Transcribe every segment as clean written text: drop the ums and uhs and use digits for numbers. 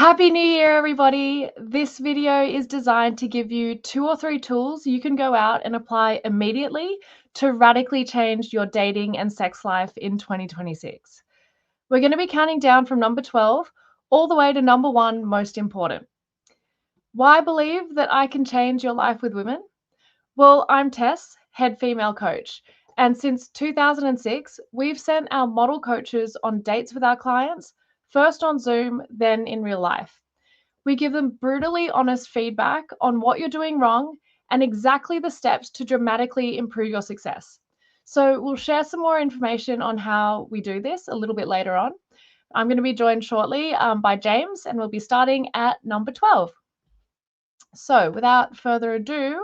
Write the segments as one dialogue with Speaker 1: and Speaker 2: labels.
Speaker 1: Happy New Year, everybody. This video is designed to give you 2 or 3 tools you can go out and apply immediately to radically change your dating and sex life in 2026. We're going to be counting down from number 12 all the way to number 1, most important. Why believe that I can change your life with women? Well, I'm Tess, head female coach. And since 2006, we've sent our model coaches on dates with our clients, first on Zoom, then in real life. We give them brutally honest feedback on what you're doing wrong and exactly the steps to dramatically improve your success. So we'll share some more information on how we do this a little bit later on. I'm going to be joined shortly by James, and we'll be starting at number 12. So without further ado,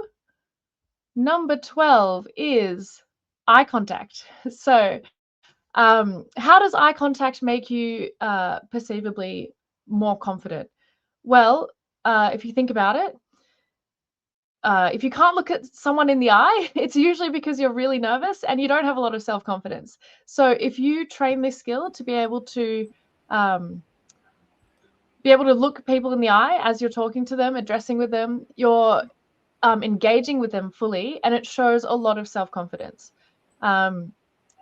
Speaker 1: number 12 is eye contact. So how does eye contact make you perceivably more confident? Well, if you think about it, if you can't look at someone in the eye, it's usually because you're really nervous and you don't have a lot of self-confidence. So if you train this skill to be able to look people in the eye as you're talking to them, addressing with them, you're engaging with them fully, and it shows a lot of self-confidence.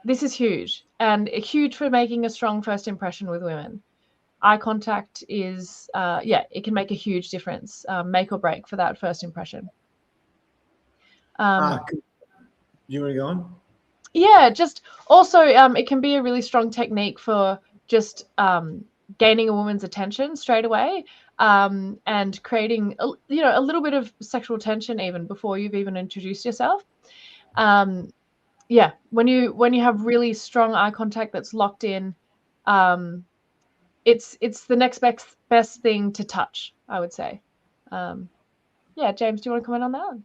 Speaker 1: This is huge, and huge for making a strong first impression with women. Eye contact is, it can make a huge difference, make or break for that first impression.
Speaker 2: You want to go on?
Speaker 1: Yeah, just also it can be a really strong technique for just gaining a woman's attention straight away, and creating a little bit of sexual tension even before you've even introduced yourself. When you have really strong eye contact that's locked in, it's the next best thing to touch, I would say. James, do you want to comment on that?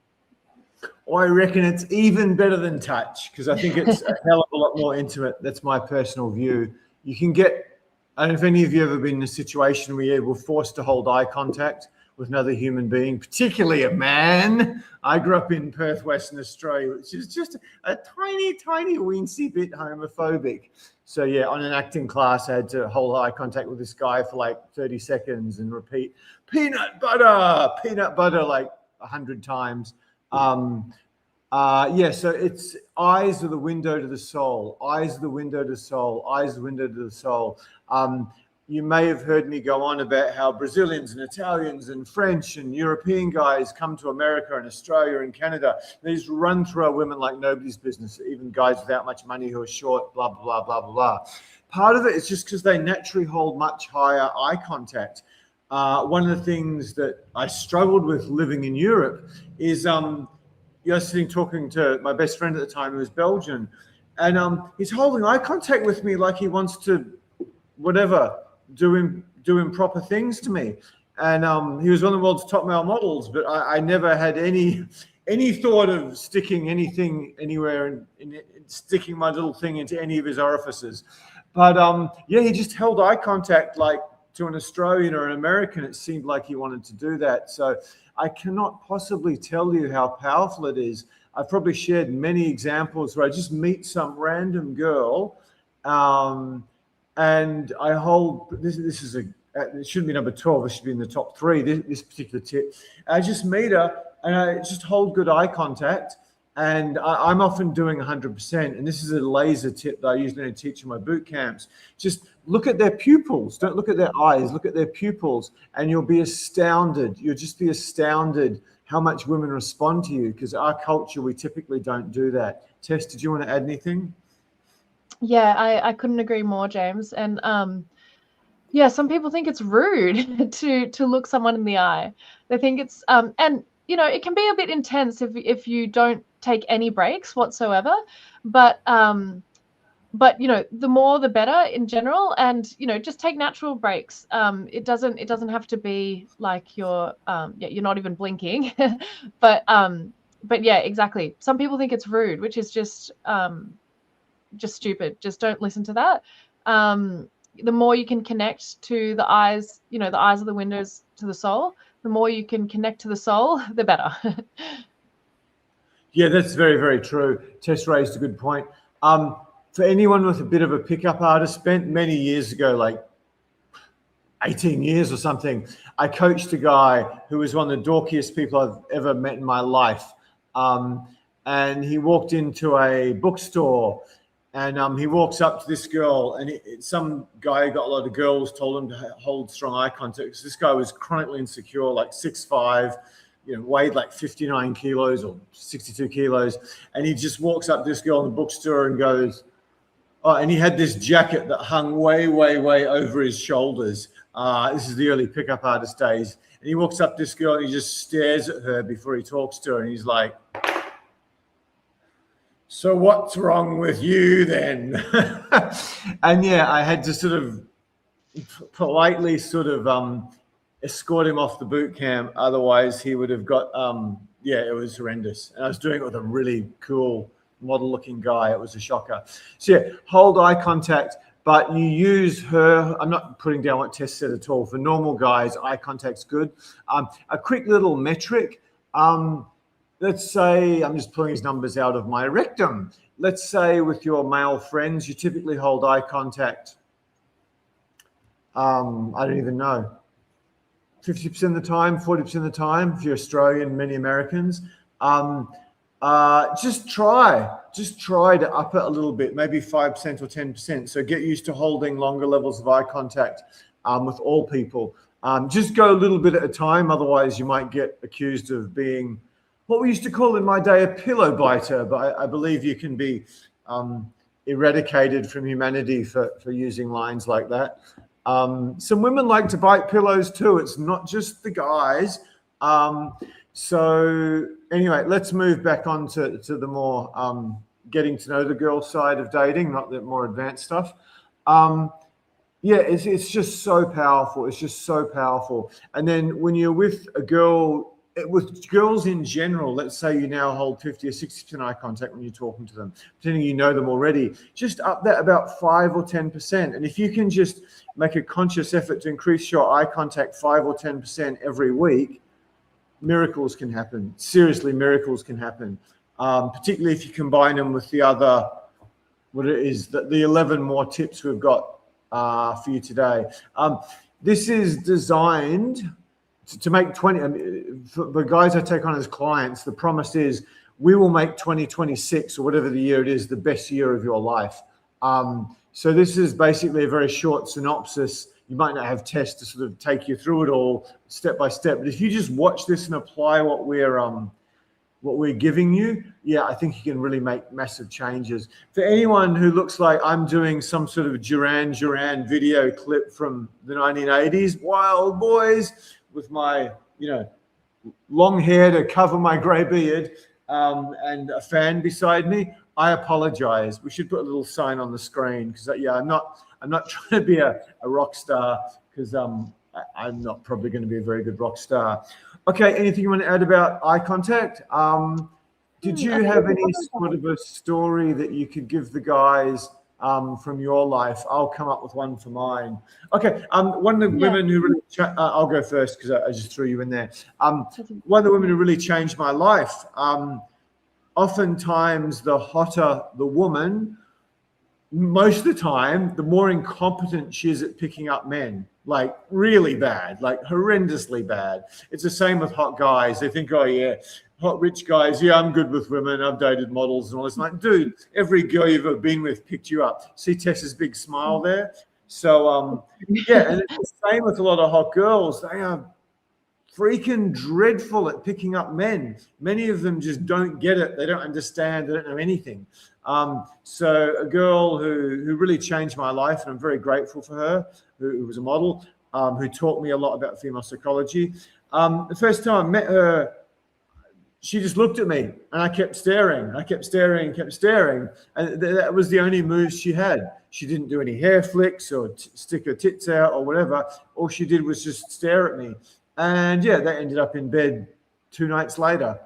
Speaker 2: I reckon it's even better than touch, because I think it's a hell of a lot more intimate. That's my personal view. You can get, I don't know if any of you have ever been in a situation where you were forced to hold eye contact with another human being, particularly a man. I grew up in Perth, Western Australia, which is just a tiny, tiny weensy bit homophobic. So yeah, on an acting class, I had to hold eye contact with this guy for like 30 seconds and repeat peanut butter like 100 times. So it's eyes are the window to the soul. Eyes are the window to the soul. Eyes are the window to the soul. You may have heard me go on about how Brazilians and Italians and French and European guys come to America and Australia and Canada. They just run through our women like nobody's business, even guys without much money who are short, blah, blah, blah, blah, blah. Part of it is just because they naturally hold much higher eye contact. One of the things that I struggled with living in Europe is you're sitting talking to my best friend at the time, who was Belgian, and he's holding eye contact with me like he wants to, whatever, do improper things to me. And he was one of the world's top male models, but I never had any thought of sticking anything anywhere and sticking my little thing into any of his orifices. But he just held eye contact like to an Australian or an American. It seemed like he wanted to do that. So I cannot possibly tell you how powerful it is. I've probably shared many examples where I just meet some random girl, and I hold this is it shouldn't be number 12, it should be in the top 3, this particular tip. I just meet her and I just hold good eye contact, and I'm often doing 100%. And this is a laser tip that I usually teach in my boot camps. Just look at their pupils. Don't look at their eyes. Look at their pupils, and you'll be astounded. You'll just be astounded how much women respond to you, because our culture, we typically don't do that. Tess, did you want to add anything?
Speaker 1: Yeah, I couldn't agree more, James. And some people think it's rude to look someone in the eye. They think it's and it can be a bit intense if you don't take any breaks whatsoever. But the more the better in general, and just take natural breaks. It doesn't have to be like you're not even blinking. but yeah, exactly. Some people think it's rude, which is just stupid. Just don't listen to that. The more you can connect to the eyes, the eyes are the windows to the soul. The more you can connect to the soul, the better.
Speaker 2: Yeah, that's very, very true. Tess raised a good point. For anyone with a bit of a pickup artist, spent many years ago, like 18 years or something, I coached a guy who was one of the dorkiest people I've ever met in my life. And he walked into a bookstore, and he walks up to this girl, and some guy who got a lot of girls told him to hold strong eye contact. This guy was chronically insecure, like 6'5", weighed like 59 kilos or 62 kilos. And he just walks up to this girl in the bookstore and goes, oh, and he had this jacket that hung way, way, way over his shoulders. This is the early pickup artist days. And he walks up to this girl and he just stares at her before he talks to her. And he's like, so what's wrong with you then? And yeah, I had to sort of politely sort of escort him off the boot camp. Otherwise he would have got, it was horrendous. And I was doing it with a really cool model-looking guy. It was a shocker. So yeah, hold eye contact, but you use her. I'm not putting down what Tess said at all. For normal guys, eye contact's good. A quick little metric. Let's say, I'm just pulling his numbers out of my rectum. Let's say with your male friends, you typically hold eye contact. I don't even know. 50% of the time, 40% of the time. If you're Australian, many Americans. Just try to up it a little bit, maybe 5% or 10%. So get used to holding longer levels of eye contact with all people. Just go a little bit at a time. Otherwise, you might get accused of being what we used to call in my day a pillow biter. But I believe you can be eradicated from humanity for using lines like that. Some women like to bite pillows too. It's not just the guys. So anyway, let's move back on to the more getting to know the girl side of dating, not the more advanced stuff. It's just so powerful. It's just so powerful. And then when you're with a girl, with girls in general, let's say you now hold 50 or 60% eye contact when you're talking to them, pretending you know them already, just up that about 5 or 10%. And if you can just make a conscious effort to increase your eye contact 5 or 10% every week, miracles can happen. Seriously, miracles can happen. Particularly if you combine them with the other, what it is, the 11 more tips we've got for you today. This is designed to make 20, for the guys I take on as clients, the promise is we will make 2026 or whatever the year it is, the best year of your life. So this is basically a very short synopsis. You might not have tests to sort of take you through it all step by step, but if you just watch this and apply what we're giving you, I think you can really make massive changes. For anyone who looks like I'm doing some sort of Duran Duran video clip from the 1980s, wild boys with my, long hair to cover my grey beard, and a fan beside me, I apologize. We should put a little sign on the screen because I'm not trying to be a rock star, because I'm not probably going to be a very good rock star. Okay, anything you want to add about eye contact? Did you have any sort of a story that you could give the guys from your life? I'll come up with one for mine. Okay, one of the women who really, I'll go first because I just threw you in there. One of the women who really changed my life, oftentimes the hotter the woman, most of the time, the more incompetent she is at picking up men, like really bad, like horrendously bad. It's the same with hot guys. They think, oh yeah, hot rich guys, I'm good with women. I've dated models and all this. Like, dude, every girl you've ever been with picked you up. See Tessa's big smile there? So, and it's the same with a lot of hot girls. They are freaking dreadful at picking up men. Many of them just don't get it. They don't understand. They don't know anything. So a girl who really changed my life, and I'm very grateful for her, who was a model, who taught me a lot about female psychology. The first time I met her, she just looked at me and I kept staring. I kept staring and kept staring. And that was the only moves she had. She didn't do any hair flicks or stick her tits out or whatever. All she did was just stare at me. And they ended up in bed 2 nights later.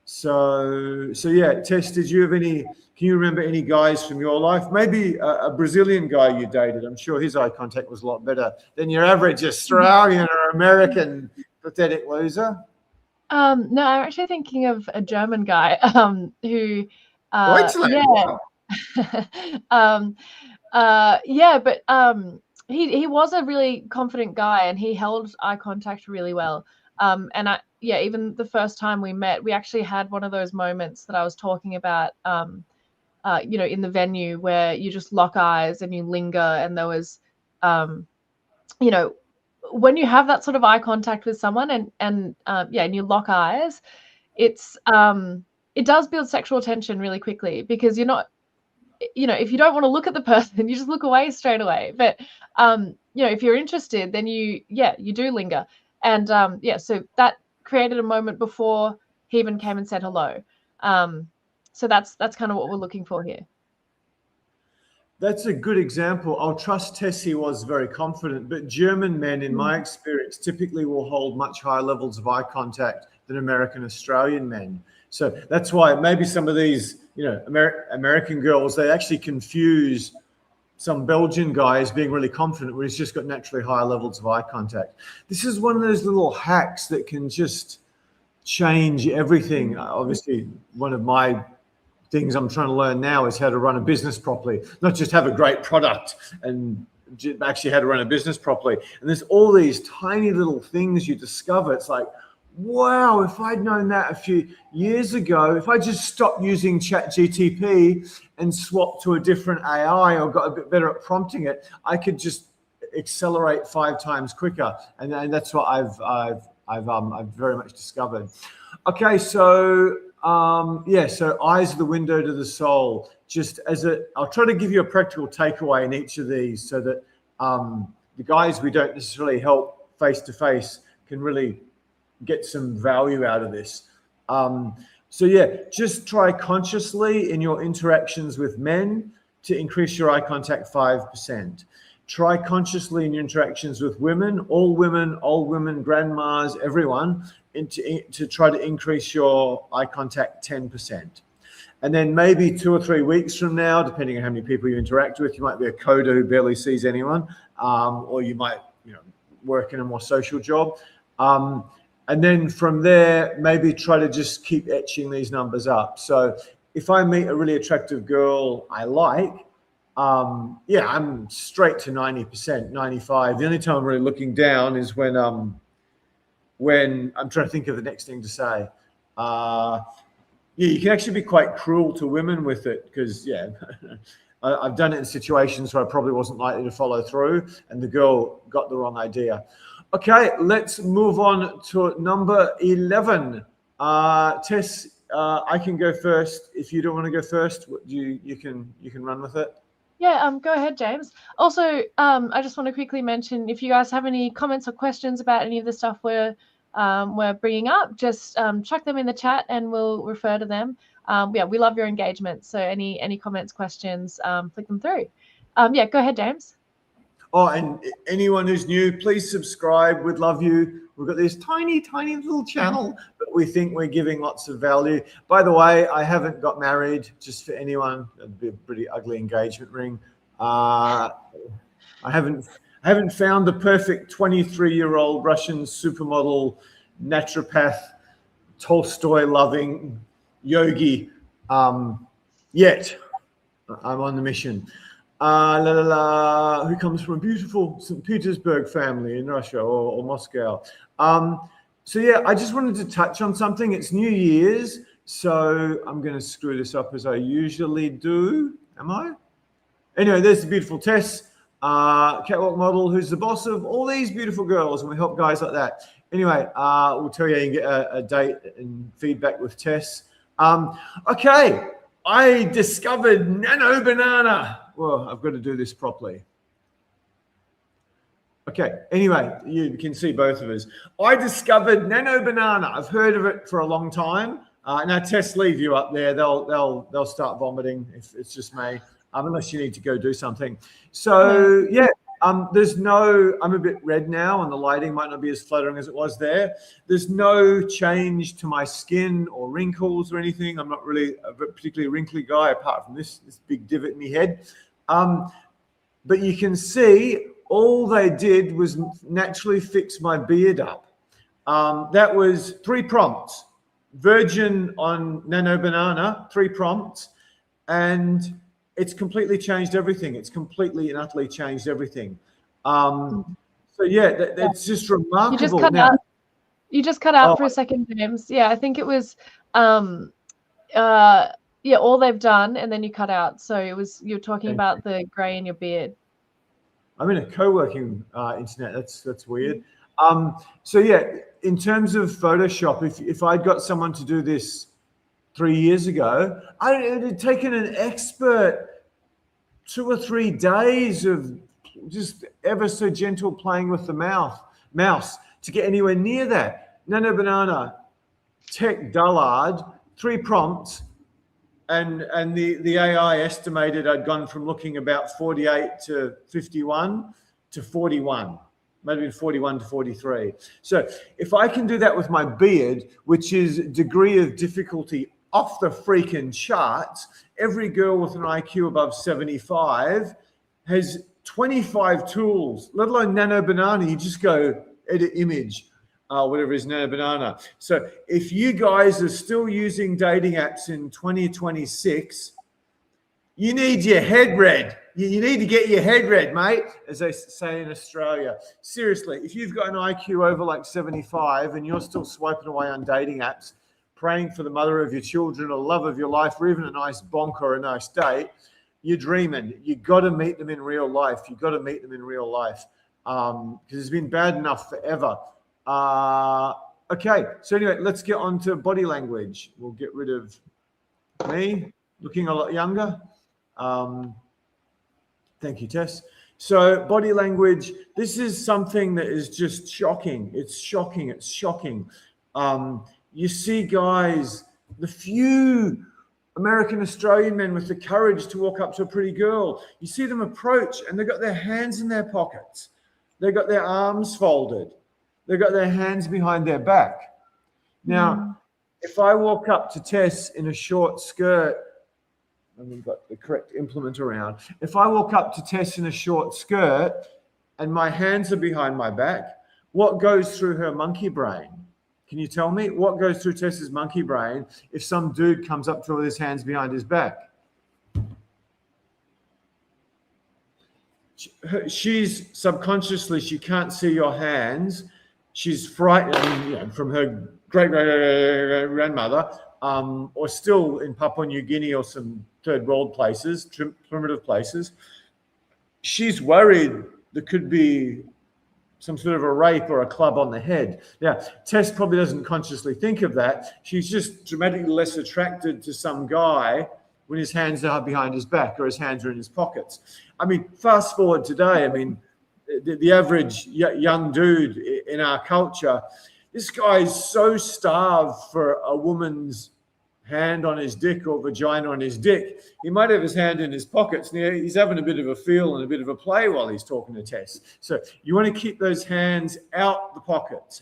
Speaker 2: So Tess, did you have any, can you remember any guys from your life? Maybe a Brazilian guy you dated. I'm sure his eye contact was a lot better than your average Australian or American pathetic loser.
Speaker 1: No, I'm actually thinking of a German guy who
Speaker 2: Deutschland.
Speaker 1: but he was a really confident guy, and he held eye contact really well. And even the first time we met, we actually had one of those moments that I was talking about, in the venue where you just lock eyes and you linger, and there was, you know, when you have that sort of eye contact with someone and you lock eyes, it's it does build sexual tension really quickly, because you're not, if you don't want to look at the person, you just look away straight away. But if you're interested, then you do linger. And so that created a moment before he even came and said hello. So that's kind of what we're looking for here.
Speaker 2: That's a good example. I'll trust Tessie was very confident, but German men, in my experience, typically will hold much higher levels of eye contact than American Australian men. So that's why maybe some of these, American girls, they actually confuse some Belgian guy as being really confident when he's just got naturally higher levels of eye contact. This is one of those little hacks that can just change everything. Obviously, one of my things I'm trying to learn now is how to run a business properly, not just have a great product, and actually how to run a business properly. And there's all these tiny little things you discover. It's like, wow, if I'd known that a few years ago, if I just stopped using ChatGTP and swapped to a different AI or got a bit better at prompting it, I could just accelerate 5 times quicker. And that's what I've very much discovered. Okay, so so eyes are the window to the soul. Just I'll try to give you a practical takeaway in each of these, so that the guys we don't necessarily help face to face can really get some value out of this. Just try consciously in your interactions with men to increase your eye contact 5%. Try consciously in your interactions with women, old women, grandmas, everyone, to try to increase your eye contact 10%. And then maybe 2 or 3 weeks from now, depending on how many people you interact with, you might be a coder who barely sees anyone, or you might work in a more social job. And then from there, maybe try to just keep etching these numbers up. So if I meet a really attractive girl I like, I'm straight to 90%, 95. The only time I'm really looking down is when I'm trying to think of the next thing to say. You can actually be quite cruel to women with it, because I've done it in situations where I probably wasn't likely to follow through, and the girl got the wrong idea. Okay, let's move on to number 11. Tess, I can go first. If you don't want to go first, you can run with it.
Speaker 1: Yeah, go ahead, James. Also, I just want to quickly mention, if you guys have any comments or questions about any of the stuff we're bringing up, just chuck them in the chat and we'll refer to them. We love your engagement. So any comments, questions, flick them through. Go ahead, James.
Speaker 2: Oh, and anyone who's new, please subscribe. We'd love you. We've got this tiny, tiny little channel, but we think we're giving lots of value. By the way, I haven't got married, just for anyone. That'd be a pretty ugly engagement ring. I haven't found the perfect 23-year-old Russian supermodel, naturopath, Tolstoy-loving yogi yet. I'm on the mission. Who comes from a beautiful St. Petersburg family in Russia, or Moscow. I just wanted to touch on something. It's New Year's, so I'm going to screw this up as I usually do. Am I? Anyway, there's the beautiful Tess, catwalk model, who's the boss of all these beautiful girls, and we help guys like that. Anyway, we'll tell you how you can get a date and feedback with Tess. Okay, I discovered nano banana. Well, I've got to do this properly. Okay, anyway, you can see both of us. I discovered nano banana. I've heard of it for a long time. Now, Tess, leave you up there. They'll start vomiting if it's just me, unless you need to go do something. So, there's no, I'm a bit red now, and the lighting might not be as flattering as it was there. There's no change to my skin or wrinkles or anything. I'm not really a particularly wrinkly guy, apart from this big divot in my head. But you can see all they did was naturally fix my beard up. That was 3 prompts. Virgin on nano banana, 3 prompts, and it's completely changed everything. It's completely and utterly changed everything. So yeah, it's just
Speaker 1: You just
Speaker 2: remarkable.
Speaker 1: cut
Speaker 2: Now,
Speaker 1: out. You just cut out
Speaker 2: oh,
Speaker 1: for a second, James. Yeah, I think it was yeah, all they've done, and then you cut out. So it was you're talking about the grey in your beard.
Speaker 2: I'm in a co-working internet. That's weird. So yeah, in terms of Photoshop, if I'd got someone to do this 3 years ago, it had taken an expert 2 or 3 days of just ever so gentle playing with the mouse to get anywhere near that. Nano Banana, Tech Dullard, 3 prompts, and the AI estimated I'd gone from looking about 48 to 51 to 41, maybe 41 to 43. So if I can do that with my beard, which is degree of difficulty off the freaking charts, every girl with an IQ above 75 has 25 tools, let alone Nano Banana. You just go edit image, whatever is Nano Banana. So if you guys are still using dating apps in 2026, you need your head read. You need to get your head read, mate, as they say in Australia. Seriously, if you've got an IQ over like 75 and you're still swiping away on dating apps, praying for the mother of your children or love of your life, or even a nice bonk or a nice date, you're dreaming. You got to meet them in real life. You got to meet them in real life because it's been bad enough forever. Okay, so anyway, let's get on to body language. We'll get rid of me looking a lot younger. Thank you, Tess. So body language, this is something that is just shocking. It's shocking. It's shocking. You see guys, the few American Australian men with the courage to walk up to a pretty girl, you see them approach and they've got their hands in their pockets. They've got their arms folded. They've got their hands behind their back. Now, if I walk up to Tess in a short skirt, and we've got the correct implement around. If I walk up to Tess in a short skirt and my hands are behind my back, what goes through her monkey brain? Can you tell me what goes through Tess's monkey brain if some dude comes up to her with his hands behind his back? She's subconsciously, she can't see your hands. She's frightened, from her great-grandmother, or still in Papua New Guinea or some third world places, primitive places. She's worried there could be some sort of a rape or a club on the head. Now, Tess probably doesn't consciously think of that. She's just dramatically less attracted to some guy when his hands are behind his back or his hands are in his pockets. I mean, fast forward today, the average young dude in our culture, this guy is so starved for a woman's hand on his dick or vagina on his dick. He might have his hand in his pockets and he's having a bit of a feel and a bit of a play while he's talking to Tess. So you want to keep those hands out the pockets,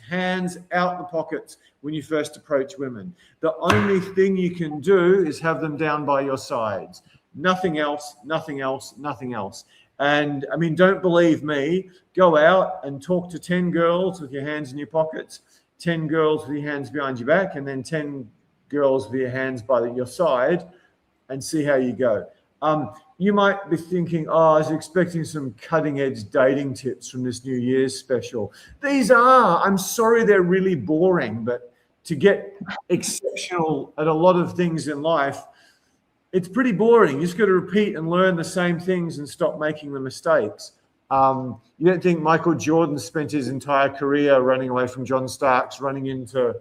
Speaker 2: when you first approach women. The only thing you can do is have them down by your sides. Nothing else, nothing else, nothing else. And don't believe me, go out and talk to 10 girls with your hands in your pockets, 10 girls with your hands behind your back, and then 10 girls with your hands by your side, and see how you go. You might be thinking, I was expecting some cutting edge dating tips from this New Year's special. These are, I'm sorry, they're really boring, but to get exceptional at a lot of things in life, it's pretty boring. You just got to repeat and learn the same things and stop making the mistakes. You don't think Michael Jordan spent his entire career running away from John Starks, running into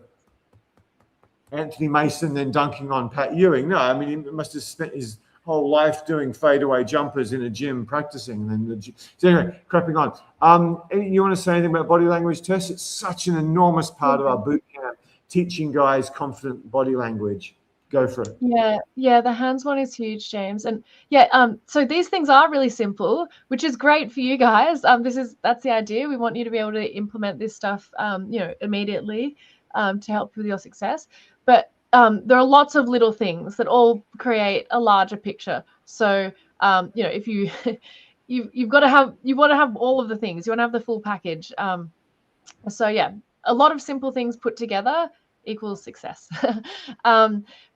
Speaker 2: Anthony Mason, then dunking on Pat Ewing? No, he must have spent his whole life doing fadeaway jumpers in a gym practicing. So anyway, crapping on. You want to say anything about body language, Tess? It's such an enormous part of our boot camp, teaching guys confident body language. Go for it.
Speaker 1: Yeah, the hands one is huge, James. And so these things are really simple, which is great for you guys. That's the idea. We want you to be able to implement this stuff immediately to help with your success. But there are lots of little things that all create a larger picture. So if you you want to have all of the things. You want to have the full package. So yeah, a lot of simple things put together equals success.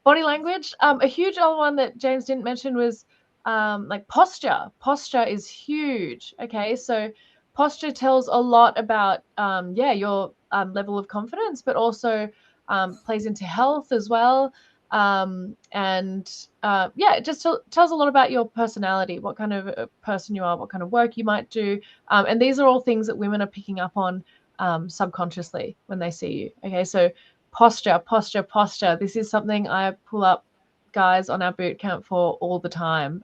Speaker 1: Body language. A huge other one that James didn't mention was like posture. Posture is huge. Okay, so posture tells a lot about, your level of confidence, but also plays into health as well. It just tells a lot about your personality, what kind of a person you are, what kind of work you might do. And these are all things that women are picking up on subconsciously when they see you. Okay, so posture. This is something I pull up guys on our boot camp for all the time.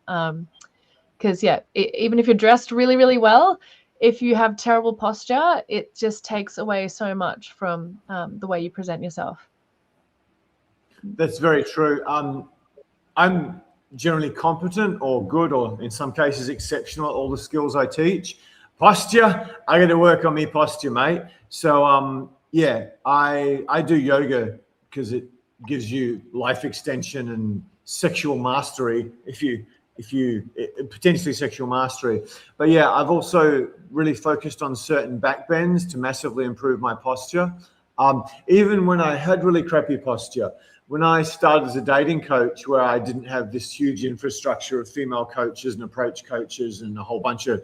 Speaker 1: Because even if you're dressed really, really well, if you have terrible posture, it just takes away so much from the way you present yourself.
Speaker 2: That's very true. I'm generally competent or good, or in some cases exceptional at all the skills I teach. Posture, I got to work on me posture, mate. So I do yoga because it gives you life extension and sexual mastery. If you potentially sexual mastery. But yeah, I've also really focused on certain back bends to massively improve my posture. Even when I had really crappy posture, when I started as a dating coach, where I didn't have this huge infrastructure of female coaches and approach coaches and a whole bunch of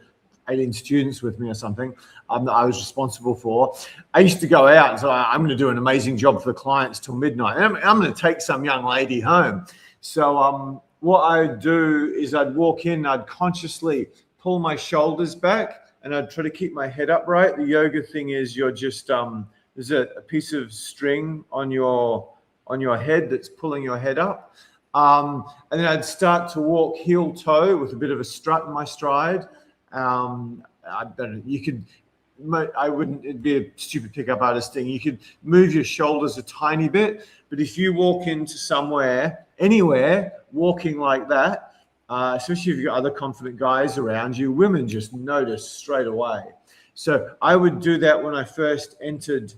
Speaker 2: alien students with me or something that I was responsible for, I used to go out and say, I'm going to do an amazing job for the clients till midnight. And I'm going to take some young lady home. So what I'd do is I'd walk in, I'd consciously pull my shoulders back, and I'd try to keep my head upright. The yoga thing is you're just there's a piece of string on your head that's pulling your head up, and then I'd start to walk heel toe with a bit of a strut in my stride. It'd be a stupid pickup artist thing. You could move your shoulders a tiny bit, but if you walk into somewhere, anywhere, walking like that, especially if you've got other confident guys around you, women just notice straight away. So I would do that when I first entered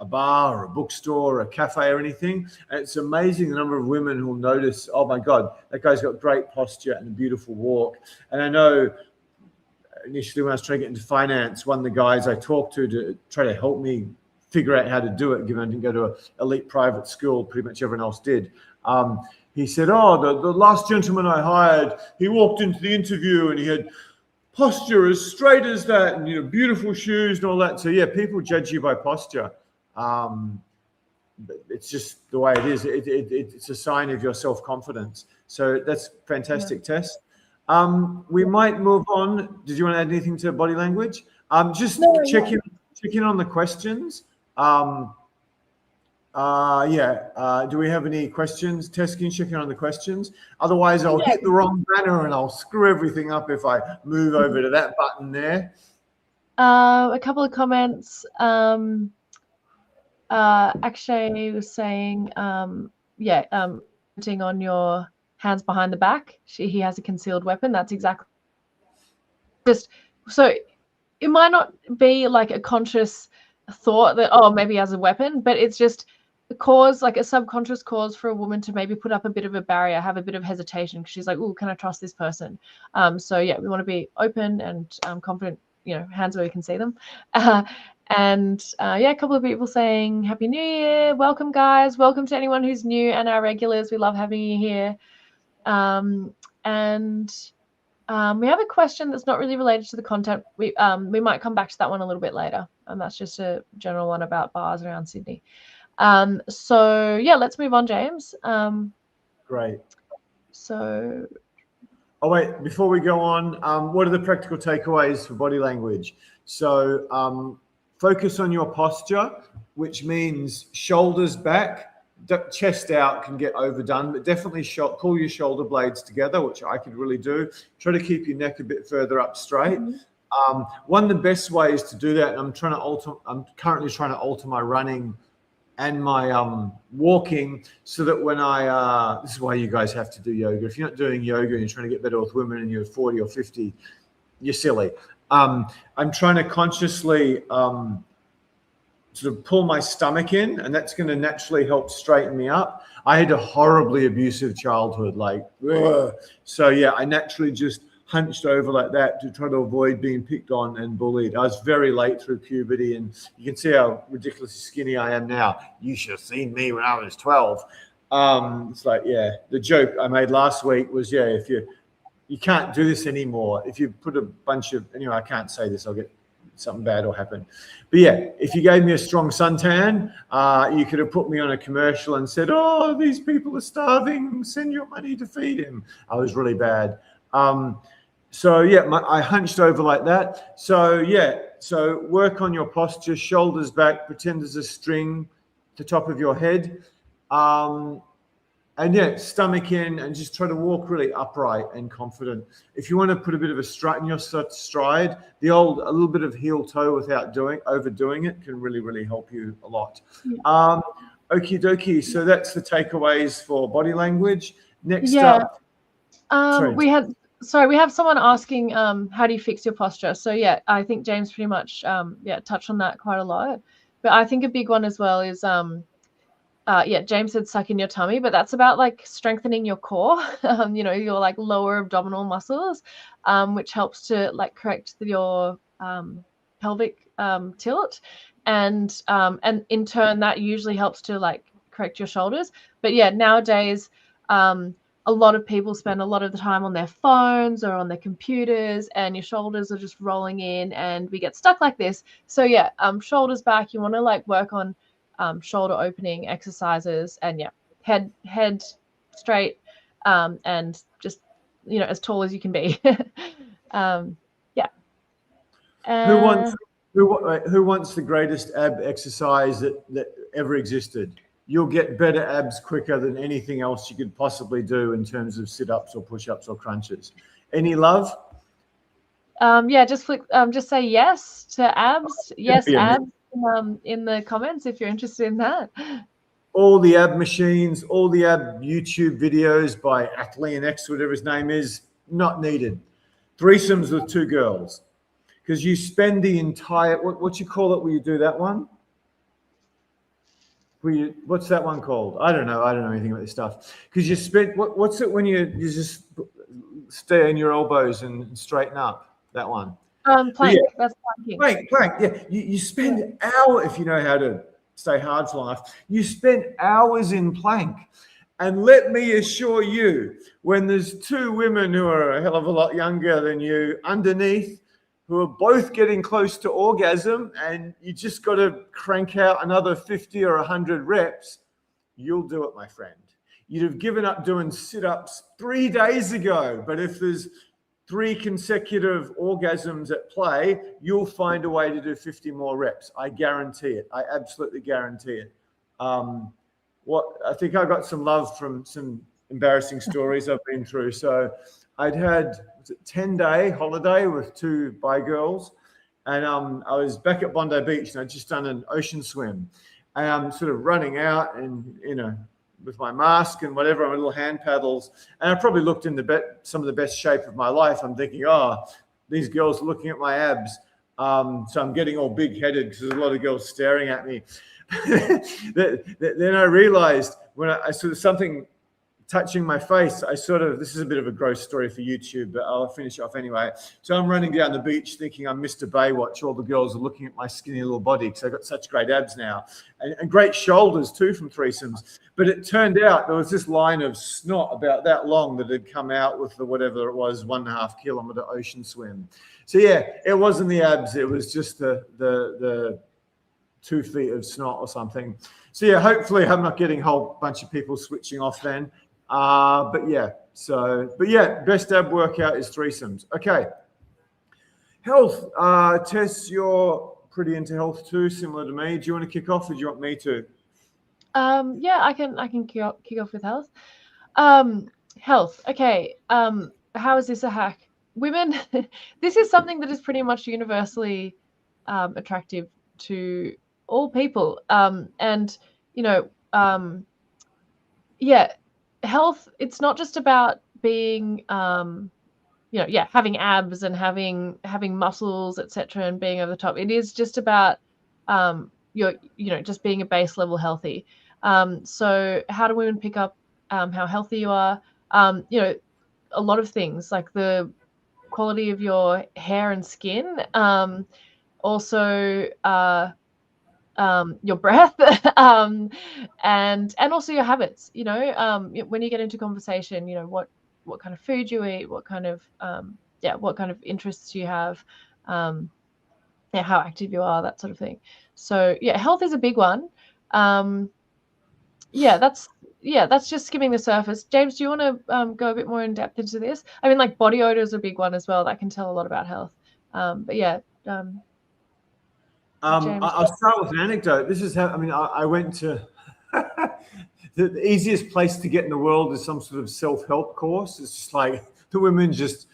Speaker 2: a bar or a bookstore or a cafe or anything. And it's amazing the number of women who'll notice, oh my God, that guy's got great posture and a beautiful walk. And I know initially when I was trying to get into finance, one of the guys I talked to try to help me figure out how to do it, given I didn't go to an elite private school, pretty much everyone else did. He said, the last gentleman I hired, he walked into the interview and he had posture as straight as that and beautiful shoes and all that. So yeah, people judge you by posture. But it's just the way it is. It's a sign of your self-confidence. So that's fantastic, Tess. We might move on. Did you want to add anything to body language? Check in on the questions. Do we have any questions? Tess, can you check in on the questions? Otherwise, I'll hit the wrong banner and I'll screw everything up if I move over to that button there.
Speaker 1: A couple of comments. Akshay was saying, on your hands behind the back. He has a concealed weapon. That's exactly so it might not be like a conscious thought that, maybe he has a weapon, but it's just a cause, like a subconscious cause for a woman to maybe put up a bit of a barrier, have a bit of hesitation, because she's like, oh, can I trust this person? We want to be open and confident, hands where we can see them. A couple of people saying Happy New Year. Welcome, guys. Welcome to anyone who's new and our regulars. We love having you here. We have a question that's not really related to the content. We might come back to that one a little bit later. And that's just a general one about bars around Sydney. Let's move on, James.
Speaker 2: Great.
Speaker 1: So.
Speaker 2: Oh, wait, before we go on, what are the practical takeaways for body language? So focus on your posture, which means shoulders back. Chest out can get overdone, but definitely pull your shoulder blades together, which I could really do. Try to keep your neck a bit further up straight. Mm-hmm. One of the best ways to do that, and I'm currently trying to alter my running and my walking so that when this is why you guys have to do yoga. If you're not doing yoga and you're trying to get better with women and you're 40 or 50, you're silly. I'm trying to consciously sort of pull my stomach in, and that's going to naturally help straighten me up. I had a horribly abusive childhood, so yeah, I naturally just hunched over like that to try to avoid being picked on and bullied. I was very late through puberty, and you can see how ridiculously skinny I am now. You should have seen me when I was 12. It's like, the joke I made last week was, if you can't do this anymore. If you put a bunch of, anyway, I can't say this, I'll get something bad will happen. But yeah, if you gave me a strong suntan, you could have put me on a commercial and said, oh, these people are starving, send your money to feed him. I was really bad. So yeah, I hunched over like that. So yeah, so work on your posture, shoulders back, pretend there's a string at the top of your head. And yeah, stomach in, and just try to walk really upright and confident. If you want to put a bit of a strut in your stride, a little bit of heel toe without overdoing it can really, really help you a lot. Yeah. Okie dokie. So that's the takeaways for body language. Next up.
Speaker 1: We have someone asking, how do you fix your posture? So yeah, I think James pretty much touched on that quite a lot. But I think a big one as well is James said suck in your tummy, but that's about like strengthening your core, your like lower abdominal muscles, which helps to like correct your pelvic tilt, and in turn that usually helps to like correct your shoulders. But yeah, nowadays a lot of people spend a lot of the time on their phones or on their computers, and your shoulders are just rolling in, and we get stuck like this. So yeah, shoulders back. You want to like work on shoulder opening exercises, and yeah, head straight, and just as tall as you can be.
Speaker 2: Who wants the greatest ab exercise that ever existed? You'll get better abs quicker than anything else you could possibly do in terms of sit-ups or push-ups or crunches. Any love?
Speaker 1: Just say yes to abs. Yes, abs. In the comments if you're interested in that.
Speaker 2: All the ab machines, all the ab YouTube videos by Athlean X, whatever his name is, not needed. Threesomes with 2 girls, because you spend the entire, what you call it when you do that one? What's that one called? I don't know anything about this stuff. Because you spend, what's it when you just stay on your elbows and straighten up? That one.
Speaker 1: Plank. Yeah. That's
Speaker 2: planking. Plank. Yeah. You spend hours, if you know how to stay hard for long enough, you spend hours in plank. And let me assure you, when there's 2 women who are a hell of a lot younger than you underneath, who are both getting close to orgasm, and you just got to crank out another 50 or 100 reps, you'll do it, my friend. You'd have given up doing sit-ups 3 days ago, but if there's 3 consecutive orgasms at play, you'll find a way to do 50 more reps. I guarantee it. I absolutely guarantee it. I think I got some love from some embarrassing stories I've been through. So I'd had a 10-day holiday with 2 bi girls, and I was back at Bondi Beach, and I'd just done an ocean swim, and I'm sort of running out, and with my mask and whatever, my little hand paddles, and I probably looked in some of the best shape of my life. I'm thinking, oh, these girls are looking at my abs, so I'm getting all big-headed because there's a lot of girls staring at me. Then I realized when I sort of something touching my face, this is a bit of a gross story for YouTube, but I'll finish off anyway. So I'm running down the beach thinking I'm Mr. Baywatch. All the girls are looking at my skinny little body because I've got such great abs now, and great shoulders too from threesomes. But it turned out there was this line of snot about that long that had come out with the whatever it was, 1.5 kilometer ocean swim. So yeah, it wasn't the abs. It was just the 2 feet of snot or something. So yeah, hopefully I'm not getting a whole bunch of people switching off then. But yeah, best ab workout is threesomes. Okay. Health. Tess, you're pretty into health too, similar to me. Do you want to kick off, or do you want me to?
Speaker 1: I can kick off with health. Health. Okay. How is this a hack? Women, this is something that is pretty much universally attractive to all people. Health, it's not just about being having abs and having muscles, etc., and being over the top. It is just about just being a base level healthy. So how do women pick up how healthy you are? A lot of things, like the quality of your hair and skin, also your breath, and also your habits. When you get into conversation, what kind of food you eat, what kind of what kind of interests you have, how active you are, that sort of thing. So yeah, health is a big one. Um, yeah, that's just skimming the surface. James, do you want to go a bit more in depth into this? I mean, like body odor is a big one as well. That can tell a lot about health. But yeah, James.
Speaker 2: I'll start with an anecdote. This is how, I mean, I went to the easiest place to get in the world is some sort of self-help course. It's just like the women just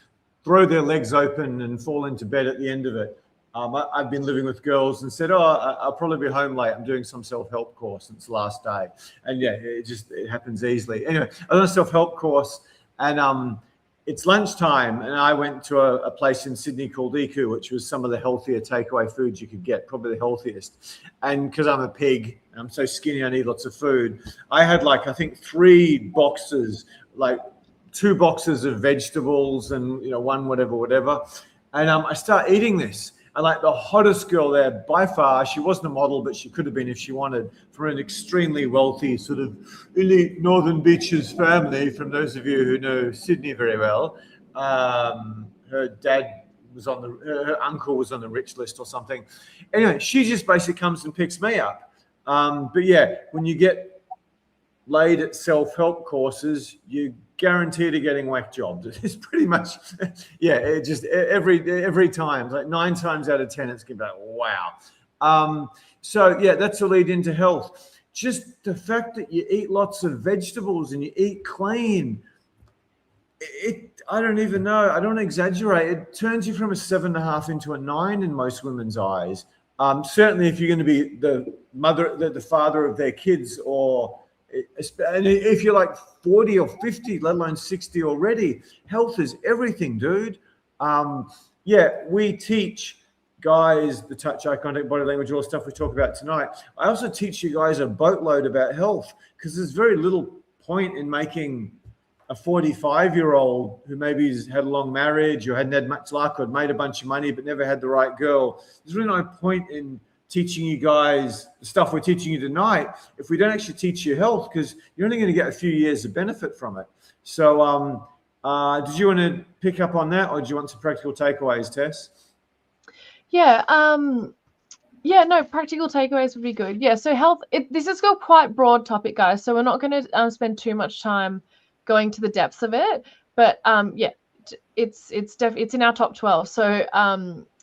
Speaker 2: throw their legs open and fall into bed at the end of it. I've been living with girls and said, I'll probably be home late. I'm doing some self-help course. It's the last day. And yeah, it happens easily. Anyway, I was on a self-help course and it's lunchtime, and I went to a place in Sydney called Iku, which was some of the healthier takeaway foods you could get, probably the healthiest. And because I'm a pig, and I'm so skinny, I need lots of food. I had like, I think 3 boxes, like 2 boxes of vegetables and, you know, one whatever. And I start eating this. And like the hottest girl there by far, she wasn't a model, but she could have been if she wanted, from an extremely wealthy sort of elite Northern Beaches family, from those of you who know Sydney very well. Her dad was on her uncle was on the rich list or something. Anyway, she just basically comes and picks me up. But yeah, when you get laid at self-help courses, you guaranteed of getting whack jobs. It's pretty much, yeah, it just every time, like 9 times out of 10, it's going to be like, wow. So yeah, that's a lead into health. Just the fact that you eat lots of vegetables and you eat clean, I don't even know. I don't exaggerate. It turns you from a 7.5 into a 9 in most women's eyes. Certainly if you're going to be the father of their kids, and if you're like 40 or 50, let alone 60 already, health is everything, dude. Yeah, we teach guys the touch, eye contact, body language, all the stuff we talk about tonight. I also teach you guys a boatload about health, because there's very little point in making a 45-year-old who maybe has had a long marriage or hadn't had much luck or had made a bunch of money but never had the right girl. There's really no point in teaching you guys the stuff we're teaching you tonight if we don't actually teach you health, because you're only going to get a few years of benefit from it. So did you want to pick up on that, or do you want some practical takeaways, Tess?
Speaker 1: Yeah, no, practical takeaways would be good. Yeah, so health, this is a quite broad topic, guys, so we're not going to spend too much time going to the depths of it, but yeah, it's in our top 12. So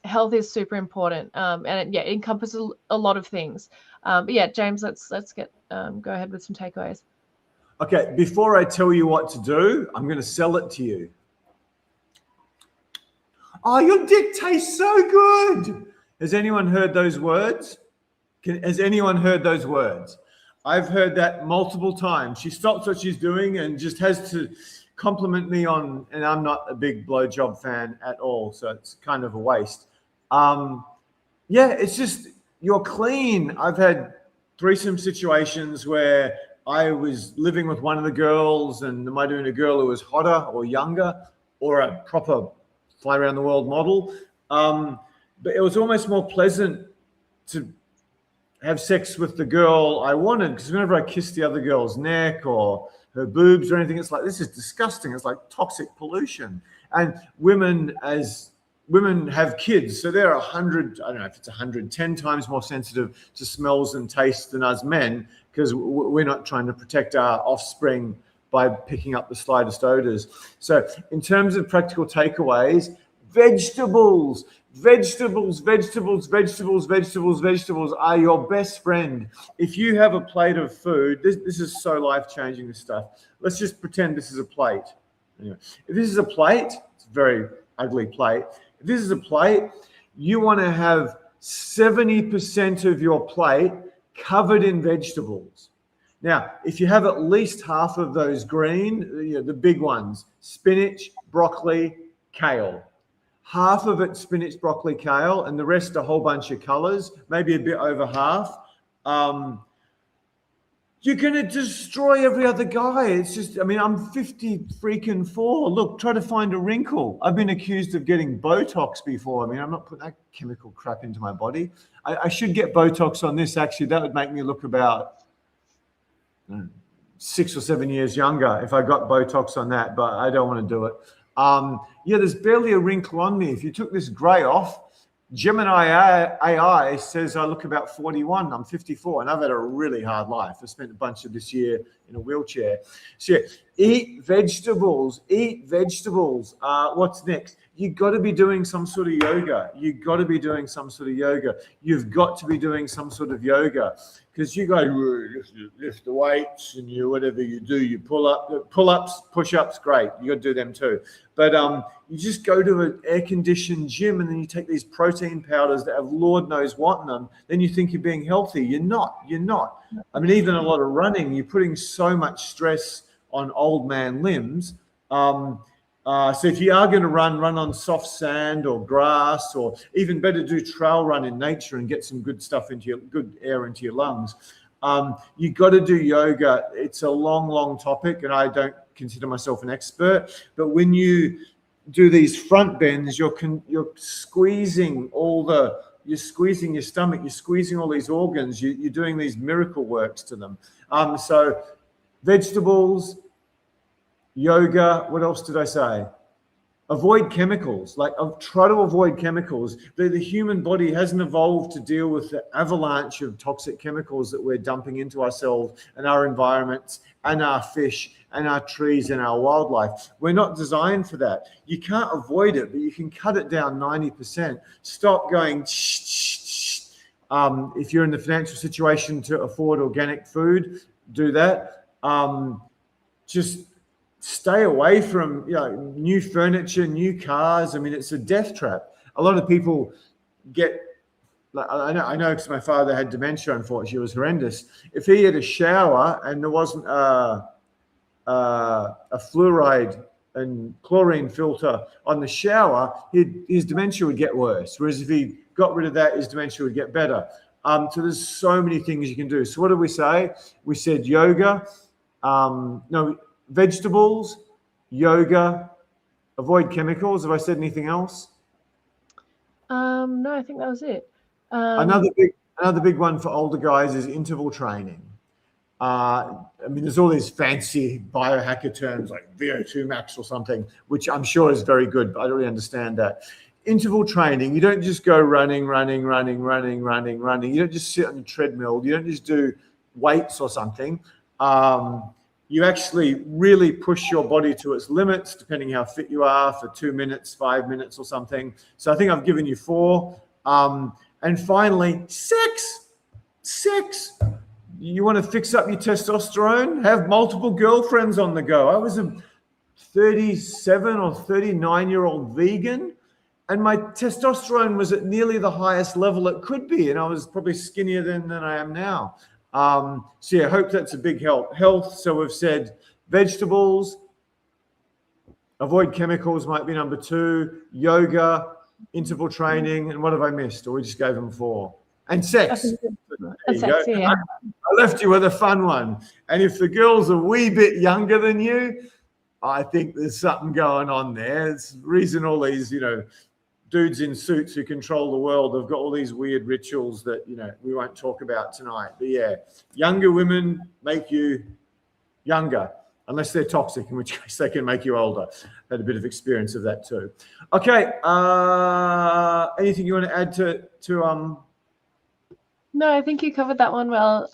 Speaker 1: health is super important, and it encompasses a lot of things. But yeah, James, let's get go ahead with some takeaways.
Speaker 2: Okay, before I tell you what to do, I'm going to sell it to you. Oh, your dick tastes so good. Has anyone heard those words? Has anyone heard those words? I've heard that multiple times. She stops what she's doing and just has to compliment me on, and I'm not a big blowjob fan at all, so it's kind of a waste. Yeah, it's just, you're clean. I've had threesome situations where I was living with one of the girls, and am I doing a girl who was hotter or younger or a proper fly around the world model? But it was almost more pleasant to have sex with the girl I wanted, because whenever I kissed the other girl's neck or her boobs or anything, it's like, this is disgusting. It's like toxic pollution. And women have kids, so they're 100, I don't know if it's 110 times more sensitive to smells and tastes than us men, because we're not trying to protect our offspring by picking up the slightest odors. So in terms of practical takeaways, vegetables are your best friend. If you have a plate of food, this is so life-changing, this stuff. Let's just pretend this is a plate. Anyway, if this is a plate, it's a very ugly plate. If this is a plate, you want to have 70% of your plate covered in vegetables. Now, if you have at least half of those green, the big ones, spinach, broccoli, kale. Half of it spinach, broccoli, kale, and the rest a whole bunch of colors, maybe a bit over half. You're going to destroy every other guy. It's just, I mean, I'm 54. Look, try to find a wrinkle. I've been accused of getting Botox before. I mean, I'm not putting that chemical crap into my body. I should get Botox on this, actually. That would make me look about 6 or 7 years younger if I got Botox on that, but I don't want to do it. Yeah, there's barely a wrinkle on me. If you took this grey off, Gemini AI says I look about 41. I'm 54, and I've had a really hard life. I spent a bunch of this year in a wheelchair. So yeah, eat vegetables. Eat vegetables. What's next? You've got to be doing some sort of yoga. You've got to be doing some sort of yoga. You've got to be doing some sort of yoga, because you go lift the weights and you whatever you do, you pull-ups, push-ups, great. You got to do them too. But you just go to an air-conditioned gym and then you take these protein powders that have Lord knows what in them. Then you think you're being healthy. You're not. You're not. I mean, even a lot of running, you're putting so much stress on old man limbs. So if you are going to run on soft sand or grass, or even better, do trail run in nature and get some good stuff into your good air into your lungs. You got to do yoga. It's a long topic, and I don't consider myself an expert. But when you do these front bends, you're squeezing you're squeezing your stomach, you're squeezing all these organs. You're doing these miracle works to them. So vegetables, yoga. What else did I say? Avoid chemicals. Try to avoid chemicals. The human body hasn't evolved to deal with the avalanche of toxic chemicals that we're dumping into ourselves and our environments and our fish and our trees and our wildlife. We're not designed for that. You can't avoid it, but you can cut it down 90%. Stop going. If you're in the financial situation to afford organic food, do that. Just stay away from new furniture, new cars. I mean, it's a death trap. A lot of people get, I know because my father had dementia, unfortunately. It was horrendous. If he had a shower and there wasn't a fluoride and chlorine filter on the shower, his dementia would get worse. Whereas if he got rid of that, his dementia would get better. So there's so many things you can do. So what did we say? We said yoga, vegetables, yoga, avoid chemicals. Have I said anything else?
Speaker 1: No, I think that was it.
Speaker 2: Another big one for older guys is interval training. I mean, there's all these fancy biohacker terms like VO2 max or something, which I'm sure is very good, but I don't really understand that. Interval training, you don't just go running. You don't just sit on the treadmill. You don't just do weights or something. You actually really push your body to its limits, depending how fit you are, for 2 minutes, 5 minutes or something. So I think I've given you 4. And finally, sex. You want to fix up your testosterone? Have multiple girlfriends on the go. I was a 37 or 39-year-old vegan, and my testosterone was at nearly the highest level it could be, and I was probably skinnier than I am now. So yeah, I hope that's a big help. Health, so we've said vegetables, avoid chemicals might be number 2, yoga, interval training, and what have I missed? Or we just gave them 4. And sex. There you go.
Speaker 1: Yeah.
Speaker 2: I left you with a fun one. And if the girl's a wee bit younger than you, I think there's something going on there. It's the reason all these, dudes in suits who control the world have got all these weird rituals that, we won't talk about tonight. But yeah, younger women make you younger, unless they're toxic, in which case they can make you older. Had a bit of experience of that too. Okay. Anything you want to add to
Speaker 1: No, I think you covered that one well,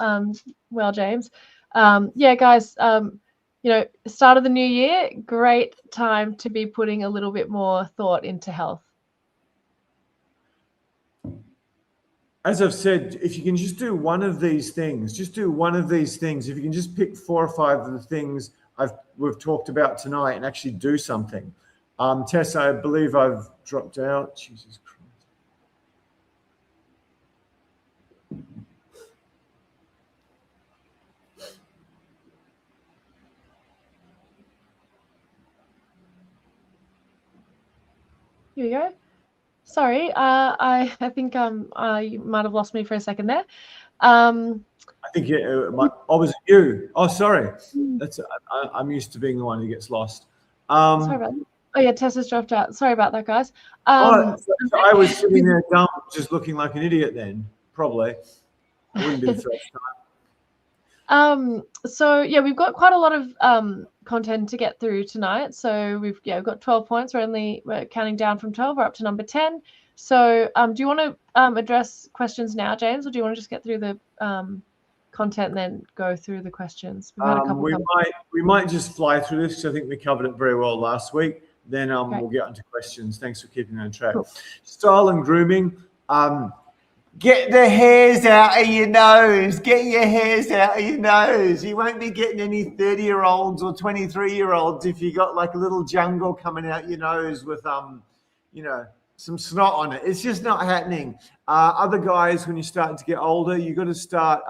Speaker 1: James. Yeah, guys, start of the new year, great time to be putting a little bit more thought into health.
Speaker 2: As I've said, if you can just do one of these things, If you can just pick 4 or 5 of the things we've talked about tonight and actually do something. Tess, I believe I've dropped out. Jesus Christ.
Speaker 1: Here we go. Sorry, I think you might have lost me for a second there.
Speaker 2: I think was it you? Oh, sorry. I'm used to being the one who gets lost.
Speaker 1: Sorry about that. Oh yeah, Tessa's dropped out. Sorry about that, guys.
Speaker 2: So I was sitting there dumb, just looking like an idiot then, probably. It wouldn't be the first time.
Speaker 1: So yeah, we've got quite a lot of content to get through tonight. So we've got 12 points. We're counting down from 12. We're up to number 10. So do you want to address questions now, James, or do you want to just get through the content and then go through the questions? We've had a couple come.
Speaker 2: We might just fly through this because I think we covered it very well last week. Then we'll get onto questions. Thanks for keeping on track. Cool. Style and grooming. Get the hairs out of your nose. Get your hairs out of your nose. You won't be getting any 30-year-olds or 23-year-olds if you got like a little jungle coming out your nose with some snot on it. It's just not happening. Other guys, when you're starting to get older, you got to start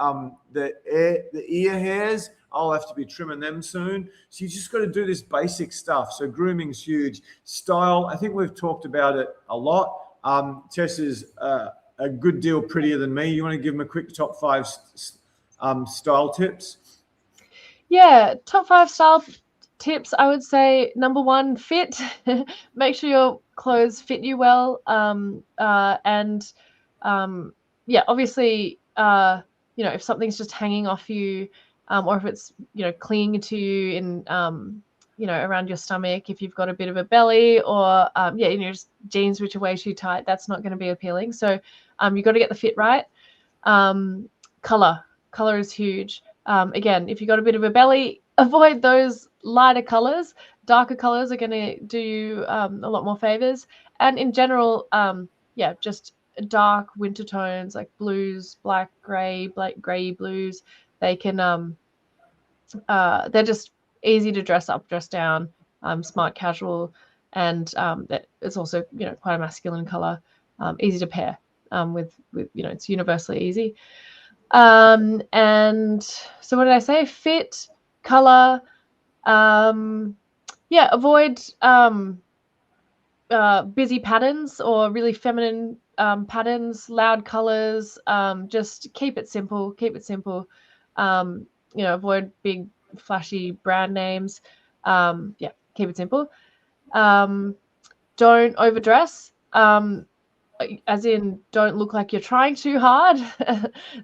Speaker 2: the ear hairs. I'll have to be trimming them soon. So you just got to do this basic stuff. So grooming's huge. Style, I think we've talked about it a lot. Tess is a good deal prettier than me. You want to give them a quick top 5 style tips?
Speaker 1: Yeah, top 5 style tips. I would say number 1, fit. Make sure your clothes fit you well. Obviously, if something's just hanging off you, or if it's clinging to you in around your stomach, if you've got a bit of a belly, or just jeans which are way too tight, that's not going to be appealing. So you've got to get the fit right. Color is huge. Again, if you've got a bit of a belly, avoid those lighter colors. Darker colors are going to do you a lot more favors. And in general, just dark winter tones like blues, black, gray blues. They can they're just easy to dress up, dress down, smart casual, and it's also quite a masculine color, easy to pair with it's universally easy. And so what did I say? Fit, color, avoid busy patterns or really feminine patterns, loud colors. Just keep it simple. Avoid big flashy brand names. Keep it simple. Don't overdress. As in, don't look like you're trying too hard.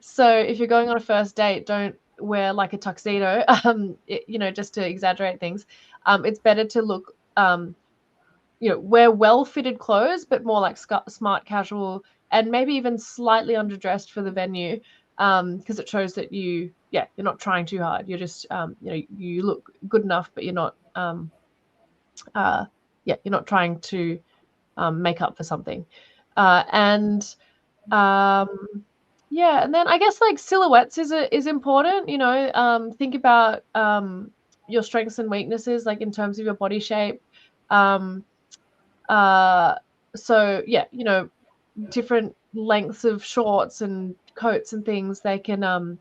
Speaker 1: So if you're going on a first date, don't wear like a tuxedo, just to exaggerate things. It's better to look, wear well-fitted clothes, but more like smart casual, and maybe even slightly underdressed for the venue, because it shows that you're not trying too hard. You're just, you look good enough, but you're not, you're not trying to make up for something. And then I guess like silhouettes is important. Think about your strengths and weaknesses, like in terms of your body shape. Different lengths of shorts and coats and things, they can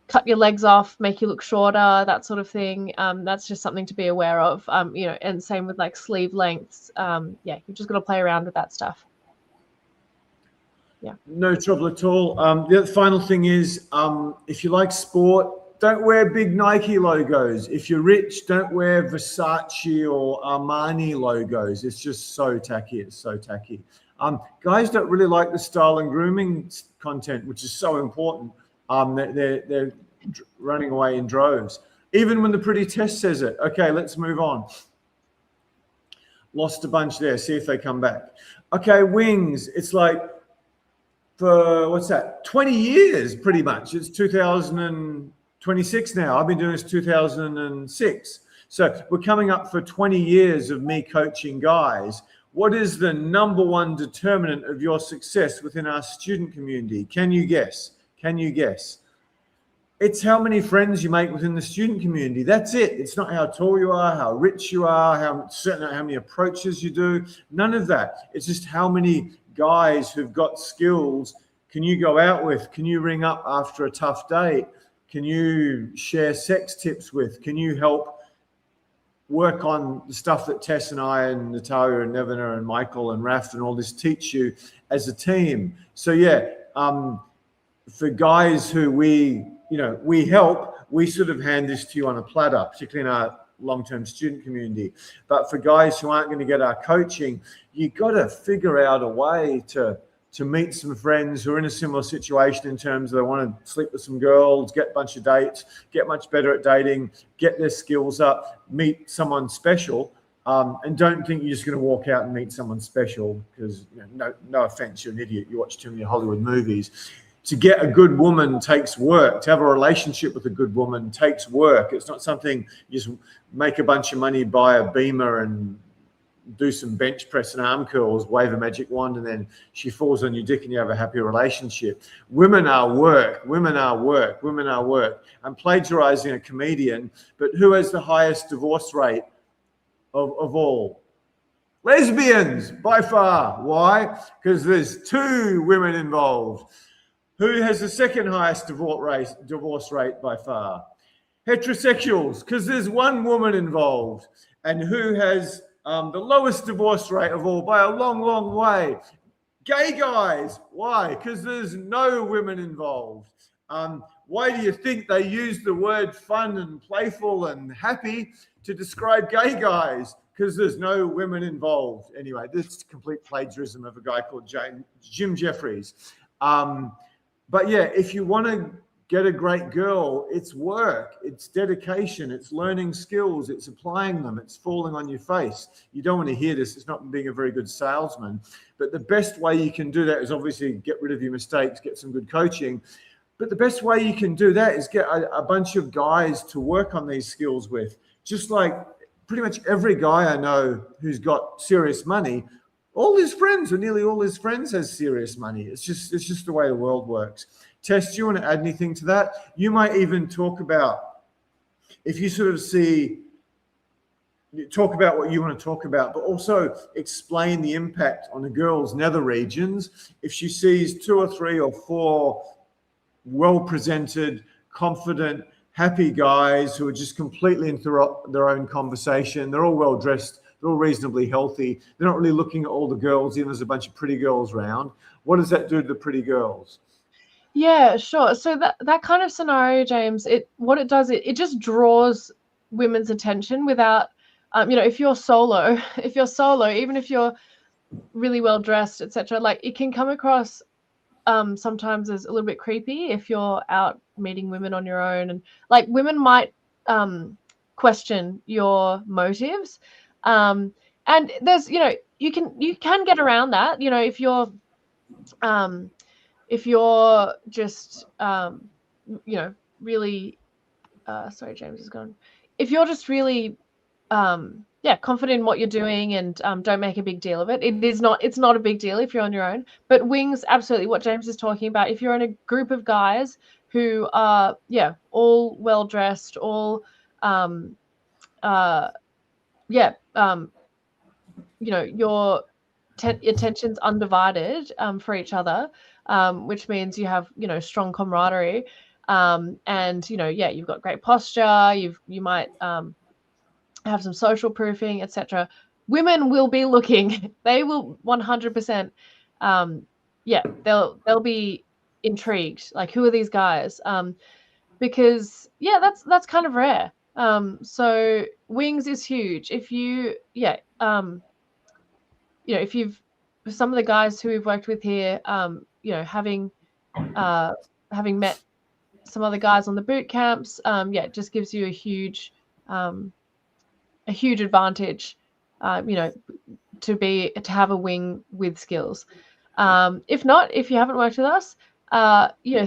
Speaker 1: cut your legs off, make you look shorter, that sort of thing. That's just something to be aware of. And same with like sleeve lengths. You've just got to play around with that stuff. Yeah. No
Speaker 2: trouble at all. The final thing is, if you like sport, don't wear big Nike logos. If you're rich, don't wear Versace or Armani logos. It's just so tacky. It's so tacky. Guys don't really like the style and grooming content, which is so important. They're running away in droves. Even when the pretty Tess says it. Okay, let's move on. Lost a bunch there. See if they come back. Okay, wings. It's like for, what's that? 20 years, pretty much. It's 2026 now. I've been doing this 2006. So we're coming up for 20 years of me coaching guys. What is the number one determinant of your success within our student community? Can you guess? It's how many friends you make within the student community. That's it. It's not how tall you are, how rich you are, how many approaches you do. None of that. It's just how many guys who've got skills can you go out with? Can you ring up after a tough date? Can you share sex tips with? Can you help work on the stuff that Tess and I and Natalia and Nevena and Michael and Raf and all this teach you as a team? So for guys who we help, we sort of hand this to you on a platter, particularly in our long-term student community. But for guys who aren't going to get our coaching, you got to figure out a way to to meet some friends who are in a similar situation in terms of they want to sleep with some girls, get a bunch of dates, get much better at dating, get their skills up, meet someone special. And don't think you're just going to walk out and meet someone special because, no offense, you're an idiot. You watch too many Hollywood movies. To get a good woman takes work. To have a relationship with a good woman takes work. It's not something you just make a bunch of money, buy a Beamer and do some bench press and arm curls, wave a magic wand, and then she falls on your dick and you have a happy relationship. Women are work. Women are work. Women are work. I'm plagiarizing a comedian, but who has the highest divorce rate of all? Lesbians, by far. Why? Because there's 2 women involved. Who has the second highest divorce rate by far? Heterosexuals, because there's 1 woman involved. And who has the lowest divorce rate of all by a long, long way? Gay guys. Why? Because there's no women involved. Why do you think they use the word fun and playful and happy to describe gay guys? Because there's no women involved. Anyway, this is complete plagiarism of a guy called Jim Jeffries. But yeah, if you want to get a great girl, it's work, it's dedication, it's learning skills, it's applying them, it's falling on your face. You don't want to hear this. It's not being a very good salesman. But the best way you can do that is obviously get rid of your mistakes, get some good coaching. But the best way you can do that is get a bunch of guys to work on these skills with. Just like pretty much every guy I know who's got serious money, all his friends, or nearly all his friends, has serious money. It's just the way the world works. Tess, do you want to add anything to that? You might even talk about, if you sort of talk about what you want to talk about, but also explain the impact on a girl's nether regions if she sees 2 or 3 or 4 well-presented, confident, happy guys who are just completely into their own conversation. They're all well-dressed. They're all reasonably healthy. They're not really looking at all the girls, even there's a bunch of pretty girls around. What does that do to the pretty girls?
Speaker 1: Yeah, sure. So that kind of scenario, James, what it does, it just draws women's attention without, if you're solo, even if you're really well dressed, etc., like it can come across sometimes as a little bit creepy if you're out meeting women on your own, and like women might question your motives. And there's, you can get around that, if you're just, really, sorry, James is gone. If you're just really, confident in what you're doing and don't make a big deal of it. It's not a big deal if you're on your own. But wings, absolutely, what James is talking about. If you're in a group of guys who are, all well dressed, all, your attention's undivided for each other, which means you have, strong camaraderie, and you've got great posture. You might have some social proofing, etc. Women will be looking. They will 100%. They'll be intrigued. Like, who are these guys? Because that's kind of rare. So wings is huge. If if you've, some of the guys who we've worked with here, having met some other guys on the boot camps, it just gives you a huge advantage, to have a wing with skills. If not, if you haven't worked with us,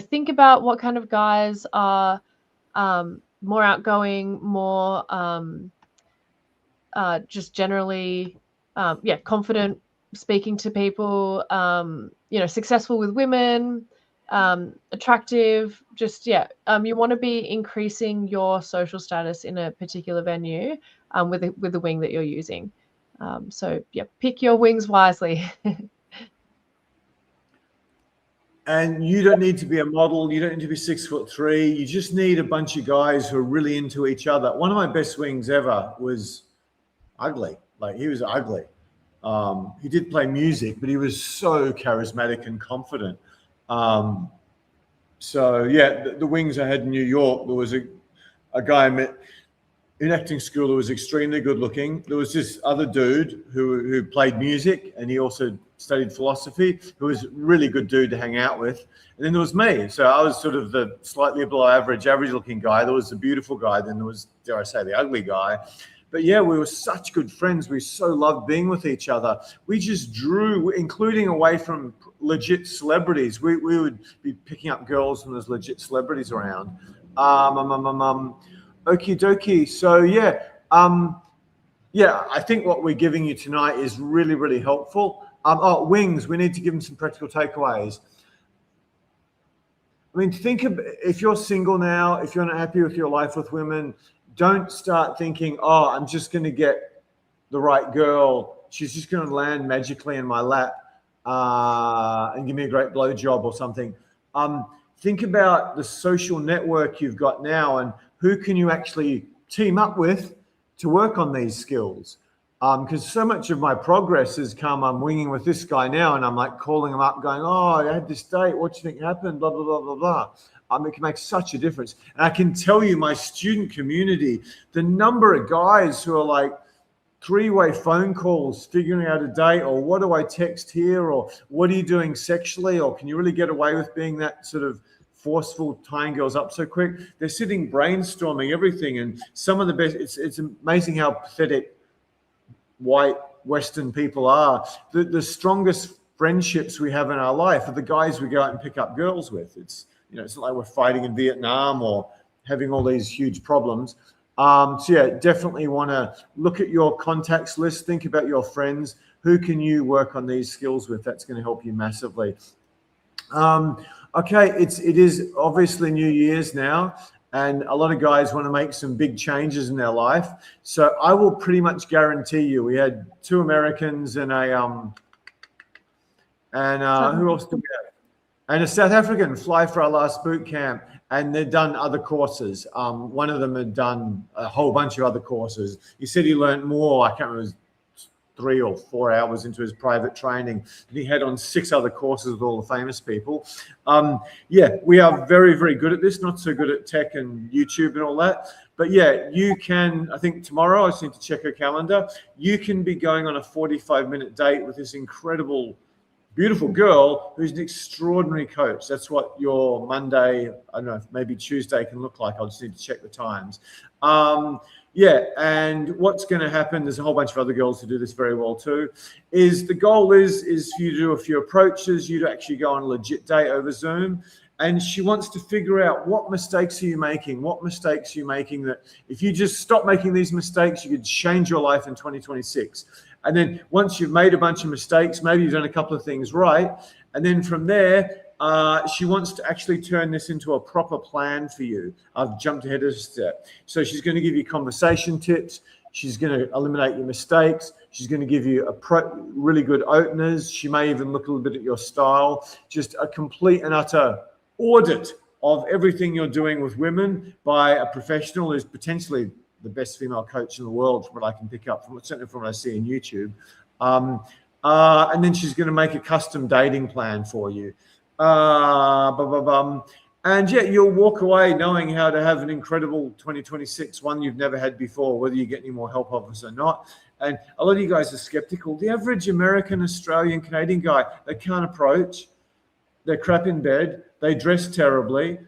Speaker 1: think about what kind of guys are more outgoing, more just generally, confident, speaking to people, successful with women, attractive, just, you want to be increasing your social status in a particular venue with the wing that you're using. So pick your wings wisely.
Speaker 2: And you don't need to be a model. You don't need to be 6'3". You just need a bunch of guys who are really into each other. One of my best wings ever was ugly. Like, he was ugly. He did play music, but he was so charismatic and confident. The wings I had in New York, there was a guy I met in acting school who was extremely good looking. There was this other dude who played music, and he also studied philosophy, who was a really good dude to hang out with. And then there was me. So I was sort of the slightly below average looking guy. There was the beautiful guy. Then there was, dare I say, the ugly guy. But yeah, we were such good friends. We so loved being with each other. We just drew, including away from legit celebrities. We would be picking up girls when there's legit celebrities around. Okie dokie. So yeah, yeah, I think what we're giving you tonight is really, really helpful. Oh, wings. We need to give them some practical takeaways. I mean, think of, if you're single now, if you're not happy with your life with women, don't start thinking, oh, I'm just going to get the right girl. She's just going to land magically in my lap and give me a great blowjob or something. Think about the social network you've got now and who can you actually team up with to work on these skills. Because so much of my progress has come, I'm winging with this guy now, and I'm like calling him up going, oh, I had this date, what do you think happened, blah, blah, blah, blah, blah. It can make such a difference. And I can tell you, my student community, the number of guys who are like three-way phone calls, figuring out a date, or what do I text here, or what are you doing sexually, or can you really get away with being that sort of forceful, tying girls up so quick? They're sitting brainstorming everything, and some of the best, it's amazing how pathetic white Western people are. The strongest friendships we have in our life are the guys we go out and pick up girls with. It's, you know, it's not like we're fighting in Vietnam or having all these huge problems. So yeah, definitely want to look at your contacts list, think about your friends, who can you work on these skills with? That's going to help you massively. Okay, it is obviously New Year's now, and a lot of guys want to make some big changes in their life. So I will pretty much guarantee you, we had 2 Americans and who else did we have? And a South African fly for our last boot camp, and they'd done other courses. One of them had done a whole bunch of other courses. He said he learned more. I can't remember, it was 3 or 4 hours into his private training, and he had on 6 other courses with all the famous people. Yeah, we are very, very good at this, not so good at tech and YouTube and all that. But yeah, you can, I think tomorrow, I just need to check her calendar, you can be going on a 45-minute date with this incredible, beautiful girl who's an extraordinary coach. That's what your Monday, I don't know, maybe Tuesday can look like. I'll just need to check the times. Yeah, and what's going to happen, there's a whole bunch of other girls who do this very well too, is the goal is for you to do a few approaches, you to actually go on a legit date over Zoom, and she wants to figure out what mistakes are you making, that if you just stop making these mistakes, you could change your life in 2026. And then once you've made a bunch of mistakes, maybe you've done a couple of things right, and then from there, she wants to actually turn this into a proper plan for you. I've jumped ahead of a step. So she's going to give you conversation tips. She's going to eliminate your mistakes. She's going to give you really good openers. She may even look a little bit at your style. Just a complete and utter audit of everything you're doing with women by a professional who's potentially the best female coach in the world, from what I can pick up, certainly from what I see on YouTube. And then she's going to make a custom dating plan for you. And yeah, you'll walk away knowing how to have an incredible 2026, one you've never had before, whether you get any more help of us or not. And a lot of you guys are skeptical. The average American, Australian, Canadian guy, they can't approach. They're crap in bed. They dress terribly.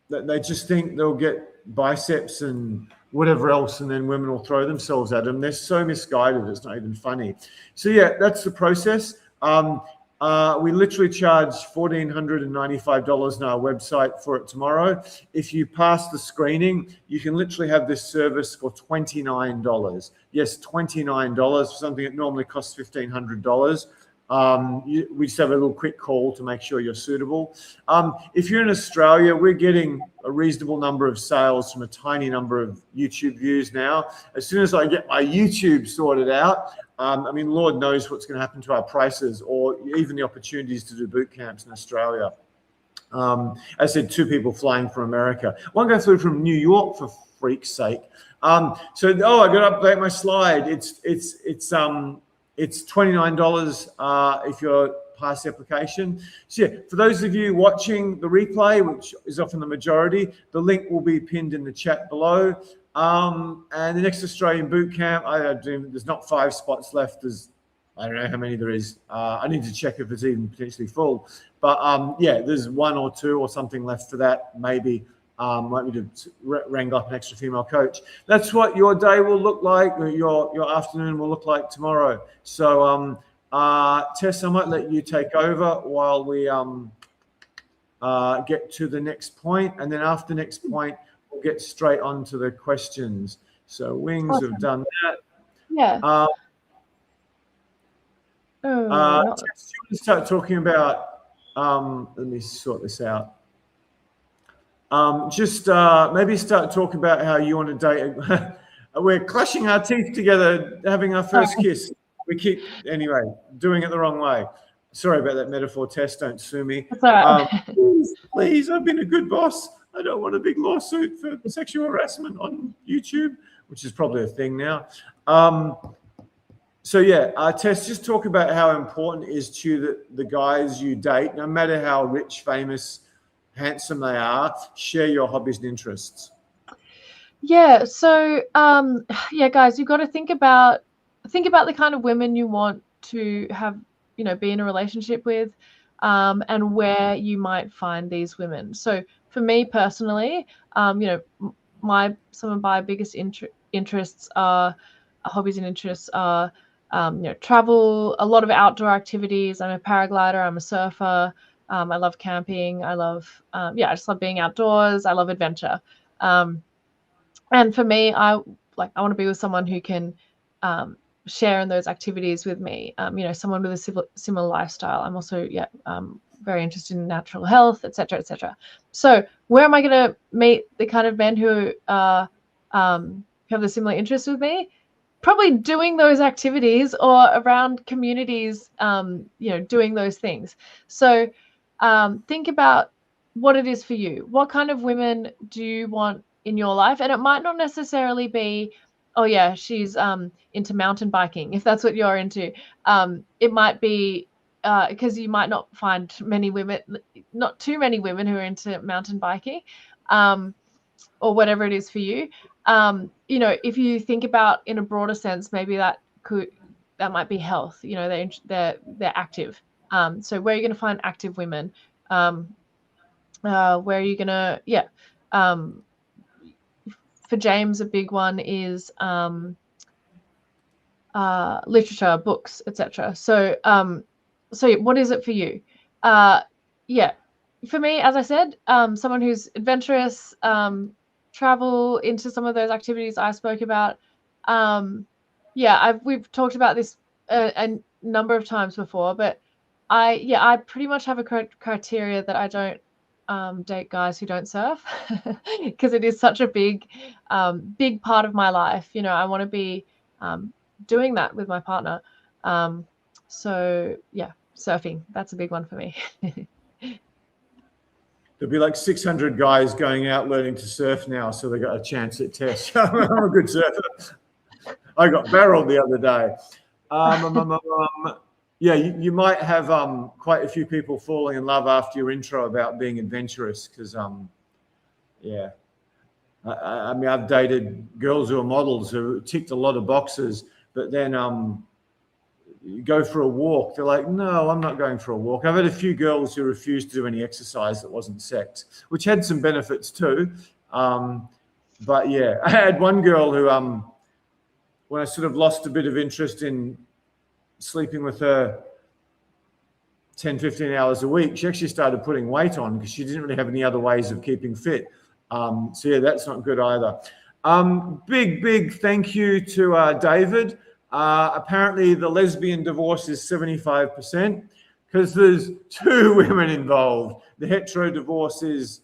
Speaker 2: They just think they'll get biceps and whatever else, and then women will throw themselves at them. They're so misguided, it's not even funny. So yeah, that's the process. We literally charge $1,495 on our website for it tomorrow. If you pass the screening, you can literally have this service for $29. Yes, $29 for something that normally costs $1,500. We just have a little quick call to make sure you're suitable. If you're in Australia, we're getting a reasonable number of sales from a tiny number of YouTube views now. As soon as I get my YouTube sorted out, I mean, Lord knows what's going to happen to our prices or even the opportunities to do boot camps in Australia. As I said, 2 people flying from America. One guy flew from New York, for freak's sake. I got to update my slide. It's $29 if you're pass application. So yeah, for those of you watching the replay, which is often the majority, the link will be pinned in the chat below. And the next Australian boot camp, there's not 5 spots left. There's, I don't know how many there is. I need to check if it's even potentially full. But yeah, there's 1 or 2 or something left for that, maybe. Might need to wrangle up an extra female coach. That's what your day will look like, or your afternoon will look like tomorrow. So, Tess, I might let you take over while we get to the next point, and then after next point, we'll get straight on to the questions. So, Wings have done that.
Speaker 1: Yeah.
Speaker 2: Tess, do you want to start talking about? Let me sort this out. Just maybe start talking about how you want to date. We're clashing our teeth together, having our first kiss. We keep, anyway, doing it the wrong way. Sorry about that metaphor, Tess. Don't sue me.
Speaker 1: That's all right.
Speaker 2: Please, I've been a good boss. I don't want a big lawsuit for sexual harassment on YouTube, which is probably a thing now. So yeah, Tess, just talk about how important it is to you that the guys you date, no matter how rich, famous, handsome they are, share your hobbies and interests.
Speaker 1: Yeah. So, yeah, guys, you've got to think about the kind of women you want to have, be in a relationship with, and where you might find these women. So for me personally, some of my biggest interests are hobbies and interests are, travel, a lot of outdoor activities. I'm a paraglider. I'm a surfer. I love camping. I love, I just love being outdoors. I love adventure. And for me, I want to be with someone who can share in those activities with me. Someone with a similar lifestyle. I'm also, very interested in natural health, etc., etc. So where am I going to meet the kind of men who have the similar interests with me? Probably doing those activities or around communities, doing those things. So think about what it is for you. What kind of women do you want in your life? And it might not necessarily be, oh yeah, she's into mountain biking, if that's what you're into. It might be because you might not find not too many women who are into mountain biking, or whatever it is for you. If you think about in a broader sense, maybe that might be health. They're active. So where are you going to find active women? Where are you going to, for James, a big one is literature, books, etc. So what is it for you? For me, as I said, someone who's adventurous, travel into some of those activities I spoke about. We've talked about this a number of times before, but I pretty much have a criteria that I don't date guys who don't surf, because it is such a big part of my life. I want to be doing that with my partner. So yeah, surfing, that's a big one for me.
Speaker 2: There'll be like 600 guys going out learning to surf now, so they got a chance at Tess. I'm a good surfer. I got barreled the other day. You might have quite a few people falling in love after your intro about being adventurous, because I mean, I've dated girls who are models who ticked a lot of boxes, but then you go for a walk, they're like, no, I'm not going for a walk. I've had a few girls who refused to do any exercise that wasn't sex, which had some benefits too. But yeah, I had one girl who, when I sort of lost a bit of interest in sleeping with her 10, 15 hours a week, she actually started putting weight on because she didn't really have any other ways of keeping fit. So yeah, that's not good either. Big thank you to David. Apparently the lesbian divorce is 75% because there's 2 women involved. The hetero divorce is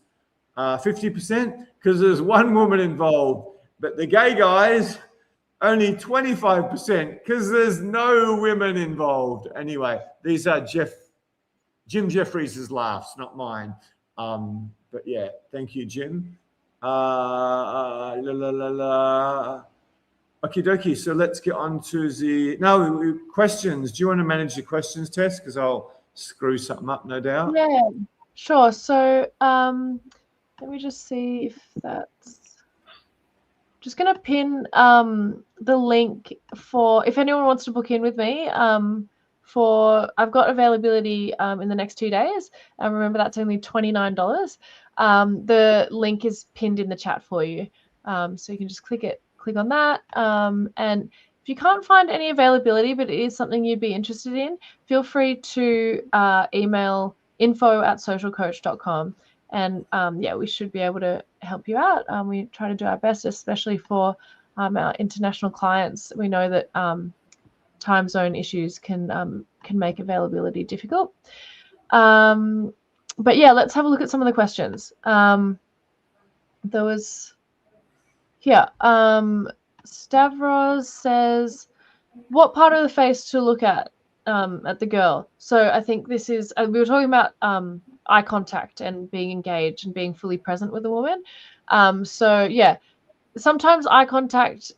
Speaker 2: 50% because there's 1 woman involved. But the gay guys, only 25% because there's no women involved. Anyway, these are Jim Jeffries' laughs, not mine. But yeah, thank you, Jim. Okie dokie, so let's get on to the questions. Do you want to manage the questions, Tess? Because I'll screw something up, no doubt.
Speaker 1: Yeah, sure. So let me just see if that's. Just gonna pin the link for if anyone wants to book in with me. I've got availability in the next 2 days. Remember that's only $29. The link is pinned in the chat for you, so you can just click on that. And if you can't find any availability, but it is something you'd be interested in, feel free to email info@socialcoach.com. And yeah, we should be able to help you out. We try to do our best, especially for our international clients. We know that time zone issues can make availability difficult. But yeah, let's have a look at some of the questions. There was here. Stavros says, "What part of the face to look at the girl?" So I think this is we were talking about eye contact and being engaged and being fully present with a woman. So yeah, sometimes eye contact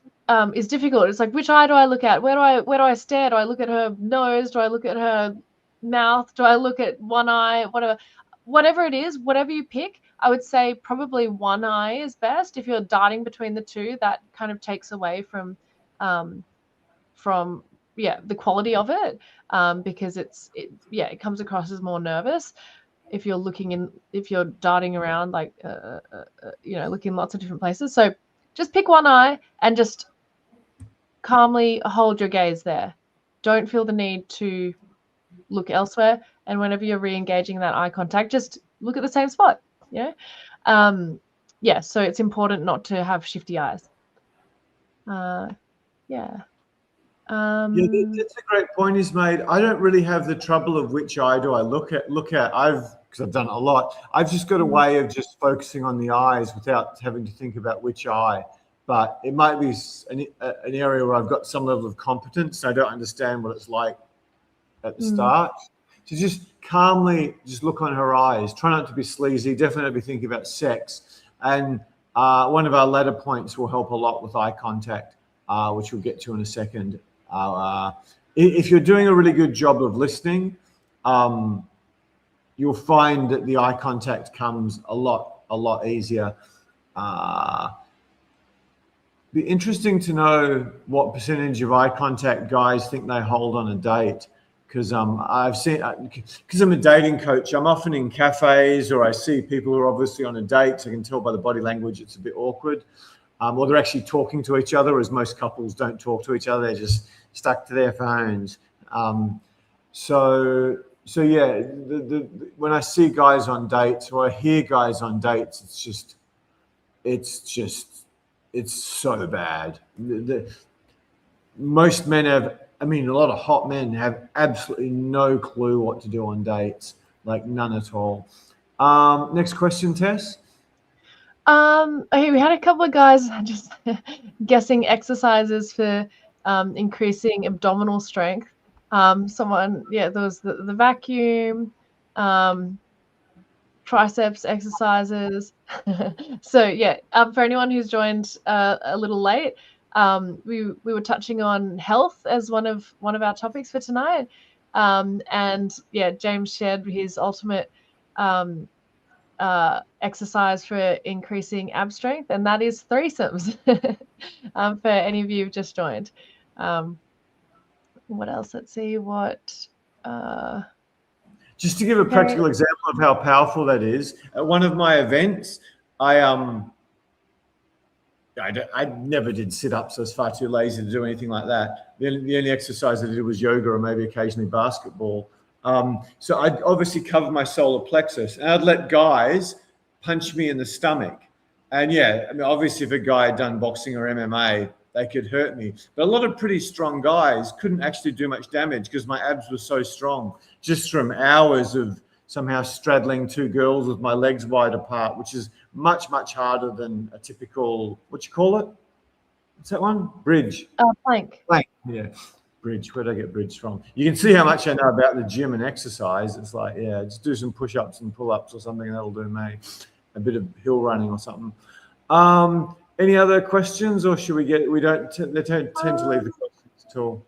Speaker 1: is difficult. It's like, which eye do I look at? Where do I stare? Do I look at her nose? Do I look at her mouth? Do I look at one eye? Whatever it is, whatever you pick, I would say probably one eye is best. If you're darting between the two, that kind of takes away from the quality of it, because it comes across as more nervous if you're darting around like looking lots of different places. So just pick one eye and just calmly hold your gaze there. Don't feel the need to look elsewhere, and whenever you're re-engaging that eye contact, just look at the same spot. So it's important not to have shifty eyes.
Speaker 2: Yeah, that's a great point he's made. I don't really have the trouble of which eye do I look at. Because I've done it a lot. I've just got a way of just focusing on the eyes without having to think about which eye. But it might be an area where I've got some level of competence. I don't understand what it's like at the start. So just calmly just look on her eyes. Try not to be sleazy. Definitely be thinking about sex. And one of our latter points will help a lot with eye contact, which we'll get to in a second. If you're doing a really good job of listening, you'll find that the eye contact comes a lot easier. Be interesting to know what percentage of eye contact guys think they hold on a date, because I've seen, because I'm a dating coach, I'm often in cafes or I see people who are obviously on a date, so I can tell by the body language it's a bit awkward, or they're actually talking to each other, as most couples don't talk to each other, they're just stuck to their phones. So yeah, when I see guys on dates or I hear guys on dates, it's so bad. Most men have, a lot of hot men have absolutely no clue what to do on dates, like none at all. Next question, Tess.
Speaker 1: Okay, we had a couple of guys just guessing exercises for increasing abdominal strength. There was the vacuum, triceps exercises. So yeah, for anyone who's joined a little late, we were touching on health as one of our topics for tonight. And yeah, James shared his ultimate exercise for increasing ab strength, and that is threesomes. For any of you who've just joined. What else? Let's see what.
Speaker 2: Just to give a practical example of how powerful that is, at one of my events, I never did sit-ups. I was far too lazy to do anything like that. The only exercise I did was yoga or maybe occasionally basketball. So I'd obviously cover my solar plexus, and I'd let guys punch me in the stomach. And yeah, obviously if a guy had done boxing or MMA, they could hurt me. But a lot of pretty strong guys couldn't actually do much damage because my abs were so strong, just from hours of somehow straddling two girls with my legs wide apart, which is much, much harder than a typical, what you call it? What's that one? Bridge.
Speaker 1: Plank.
Speaker 2: Plank, yeah. Bridge. Where did I get bridge from? You can see how much I know about the gym and exercise. It's like, yeah, just do some push-ups and pull-ups or something. That'll do me. A bit of hill running or something. Any other questions, or should we get? They don't tend to leave the questions at all.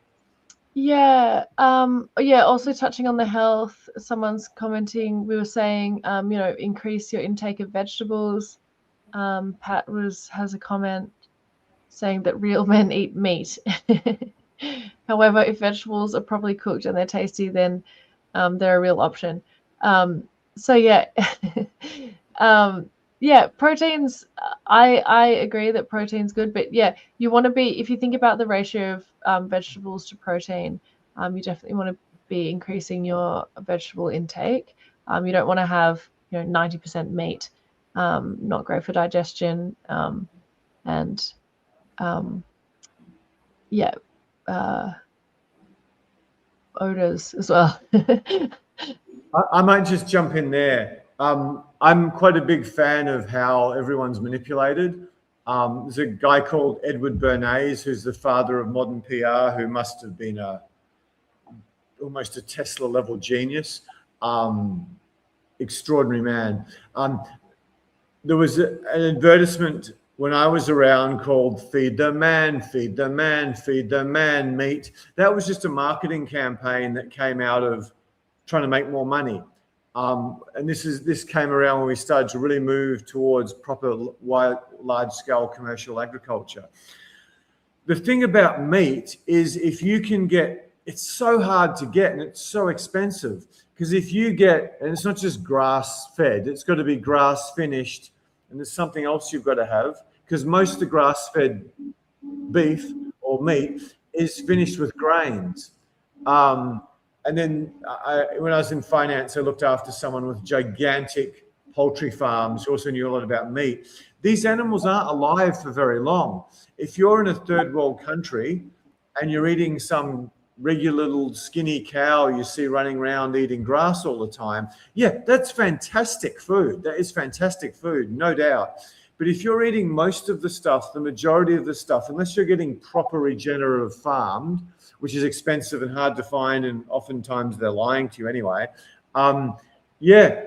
Speaker 1: Yeah. Also touching on the health. someone's commenting. We were saying, you know, increase your intake of vegetables. Pat has a comment saying that real men eat meat. However, if vegetables are properly cooked and they're tasty, then they're a real option. So yeah, yeah, proteins. I agree that protein's good, but yeah, you want to be, if you think about the ratio of vegetables to protein, you definitely want to be increasing your vegetable intake. You don't want to have 90% meat. Not great for digestion. And yeah, odors as well.
Speaker 2: I might just jump in there. I'm quite a big fan of how everyone's manipulated. There's a guy called Edward Bernays, who's the father of modern PR, who must have been almost a Tesla level genius. Extraordinary man. There was an advertisement when I was around called "Feed the Man, Feed the Man, Feed the Man Meat." That was just a marketing campaign that came out of trying to make more money. And this came around when we started to really move towards proper large-scale commercial agriculture. The thing about meat is if you can get, it's so hard to get and it's so expensive, because if you get, and it's not just grass-fed, it's got to be grass-finished, and there's something else you've got to have, because most of the grass-fed beef or meat is finished with grains. And then when I was in finance, I looked after someone with gigantic poultry farms who also knew a lot about meat. These animals aren't alive for very long. If you're in a third world country and you're eating some regular little skinny cow you see running around eating grass all the time, yeah, that's fantastic food. That is fantastic food, no doubt. But if you're eating most of the stuff, the majority of the stuff, unless you're getting proper regenerative farmed, which is expensive and hard to find, and oftentimes they're lying to you anyway. Yeah,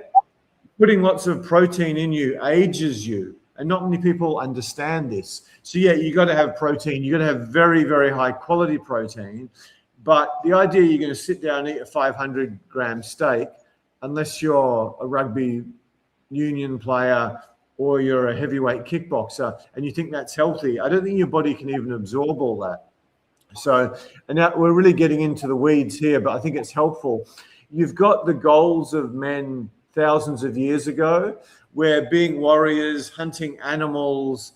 Speaker 2: putting lots of protein in you ages you, and not many people understand this. So yeah, you got to have protein. You got to have very, very high quality protein. But the idea you're going to sit down and eat a 500-gram steak, unless you're a rugby union player or you're a heavyweight kickboxer, and you think that's healthy, I don't think your body can even absorb all that. So, and now we're really getting into the weeds here, but I think it's helpful. You've got the goals of men thousands of years ago, where being warriors, hunting animals,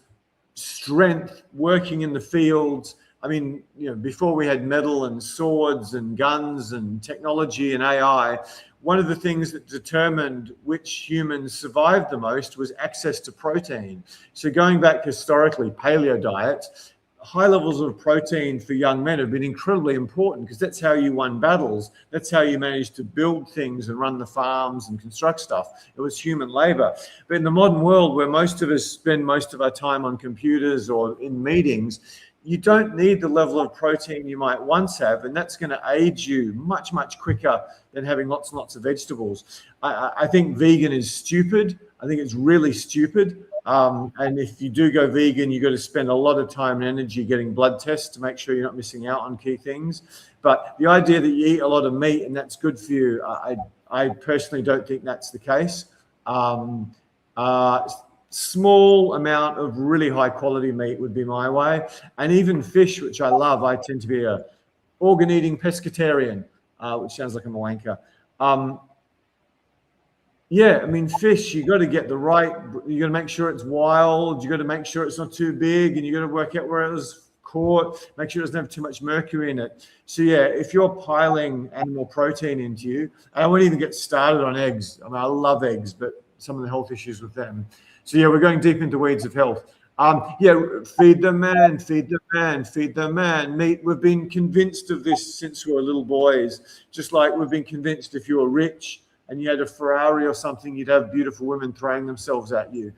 Speaker 2: strength, working in the fields. I mean, before we had metal and swords and guns and technology and AI, one of the things that determined which humans survived the most was access to protein. So going back historically, paleo diets, high levels of protein for young men have been incredibly important, because that's how you won battles. That's how you managed to build things and run the farms and construct stuff. It was human labor. But in the modern world, where most of us spend most of our time on computers or in meetings, you don't need the level of protein you might once have, and that's going to age you much, much quicker than having lots and lots of vegetables. I think vegan is stupid. I think it's really stupid. And if you do go vegan, you've got to spend a lot of time and energy getting blood tests to make sure you're not missing out on key things. But the idea that you eat a lot of meat and that's good for you, I personally don't think that's the case. Small amount of really high quality meat would be my way. And even fish, which I love, I tend to be a organ eating pescatarian, which sounds like I'm a wanker. Yeah, I mean, fish, you got to get the right, you got to make sure it's wild, you got to make sure it's not too big, and you got to work out where it was caught, make sure it doesn't have too much mercury in it. So yeah, if you're piling animal protein into you, and I won't even get started on eggs. I mean, I love eggs, but some of the health issues with them. So yeah, we're going deep into weeds of health. Yeah, feed the man, feed the man, feed the man. Meat, we've been convinced of this since we were little boys, just like we've been convinced if you were rich and you had a Ferrari or something, you'd have beautiful women throwing themselves at you.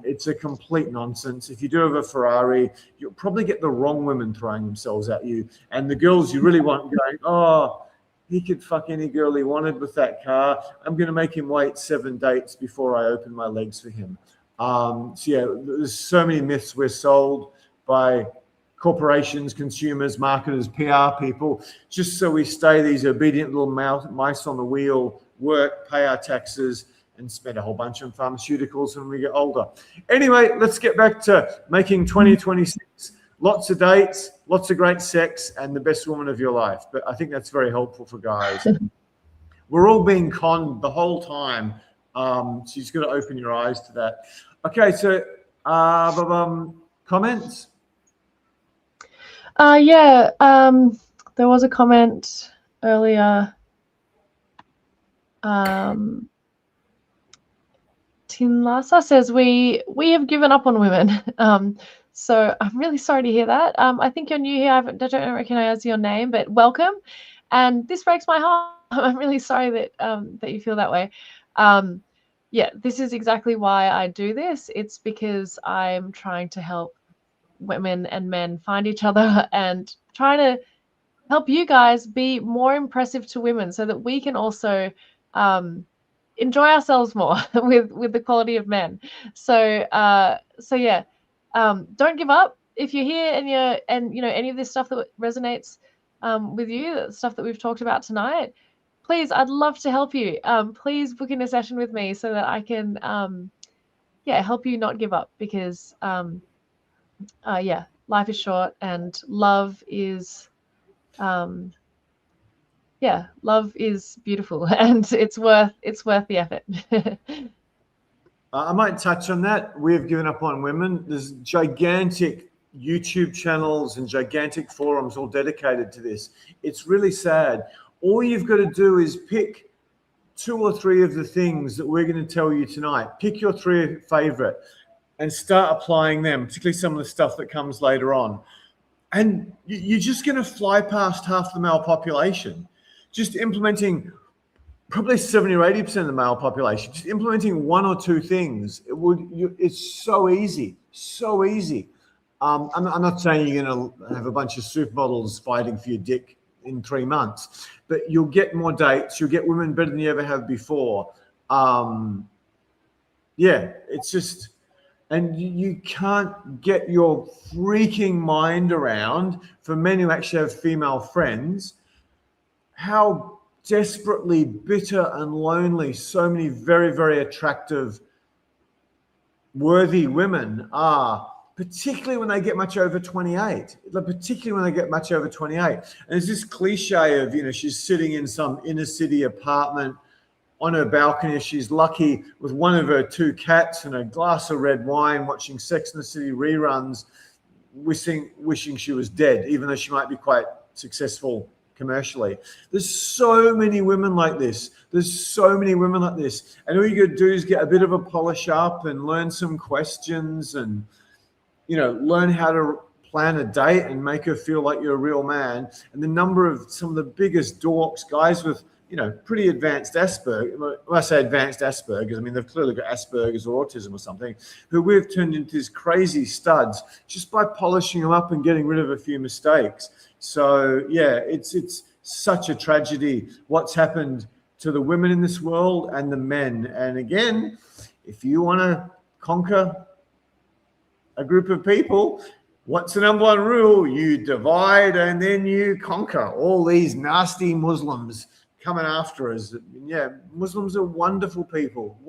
Speaker 2: It's a complete nonsense. If you do have a Ferrari, you'll probably get the wrong women throwing themselves at you. And the girls you really want going, oh, he could fuck any girl he wanted with that car. I'm going to make him wait 7 dates before I open my legs for him. So yeah, there's so many myths we're sold by corporations, consumers, marketers, PR people, just so we stay these obedient little mice on the wheel, work, pay our taxes, and spend a whole bunch on pharmaceuticals when we get older. Anyway, let's get back to making 2026. Lots of dates, lots of great sex, and the best woman of your life. But I think that's very helpful for guys. We're all being conned the whole time. So you just got to open your eyes to that. Okay, so comments?
Speaker 1: Yeah, there was a comment earlier. Tinlasa says we have given up on women. So I'm really sorry to hear that. I think you're new here. I don't recognize your name, but welcome. And this breaks my heart. I'm really sorry that that you feel that way. Yeah, this is exactly why I do this. It's because I'm trying to help women and men find each other and trying to help you guys be more impressive to women so that we can also enjoy ourselves more with the quality of men. So yeah, don't give up. If you're here and you know any of this stuff that resonates with you, the stuff that we've talked about tonight, please, I'd love to help you. Please book in a session with me so that I can help you not give up, because yeah, life is short and love is love is beautiful and it's worth the effort.
Speaker 2: I might touch on that. We've given up on women. There's gigantic YouTube channels and gigantic forums all dedicated to this. It's really sad. All you've got to do is pick 2 or 3 of the things that we're going to tell you tonight. Pick your 3 favorite and start applying them, particularly some of the stuff that comes later on. And you're just going to fly past half the male population. Just implementing probably 70 or 80% of the male population, just implementing 1 or 2 things. It's so easy, so easy. I'm not saying you're going to have a bunch of supermodels fighting for your dick in 3 months, but you'll get more dates. You'll get women better than you ever have before. Yeah, it's just, and you can't get your freaking mind around, for men who actually have female friends, how desperately bitter and lonely so many very, very attractive, worthy women are, particularly when they get much over 28. Particularly when they get much over 28. And there's this cliche of, you know, she's sitting in some inner city apartment on her balcony. She's lucky with one of her 2 cats and a glass of red wine, watching Sex and the City reruns, wishing she was dead, even though she might be quite successful commercially. There's so many women like this. There's so many women like this. And all you got to do is get a bit of a polish up and learn some questions and, you know, learn how to plan a date and make her feel like you're a real man. And the number of some of the biggest dorks, guys with, you know, pretty advanced Asperger's. When I say advanced Asperger's, I mean, they've clearly got Asperger's or autism or something, who we've turned into these crazy studs just by polishing them up and getting rid of a few mistakes. So, yeah, it's such a tragedy what's happened to the women in this world and the men. And again, if you want to conquer a group of people, what's the number 1 rule? You divide and then you conquer. All these nasty Muslims coming after us. Yeah, Muslims are wonderful people,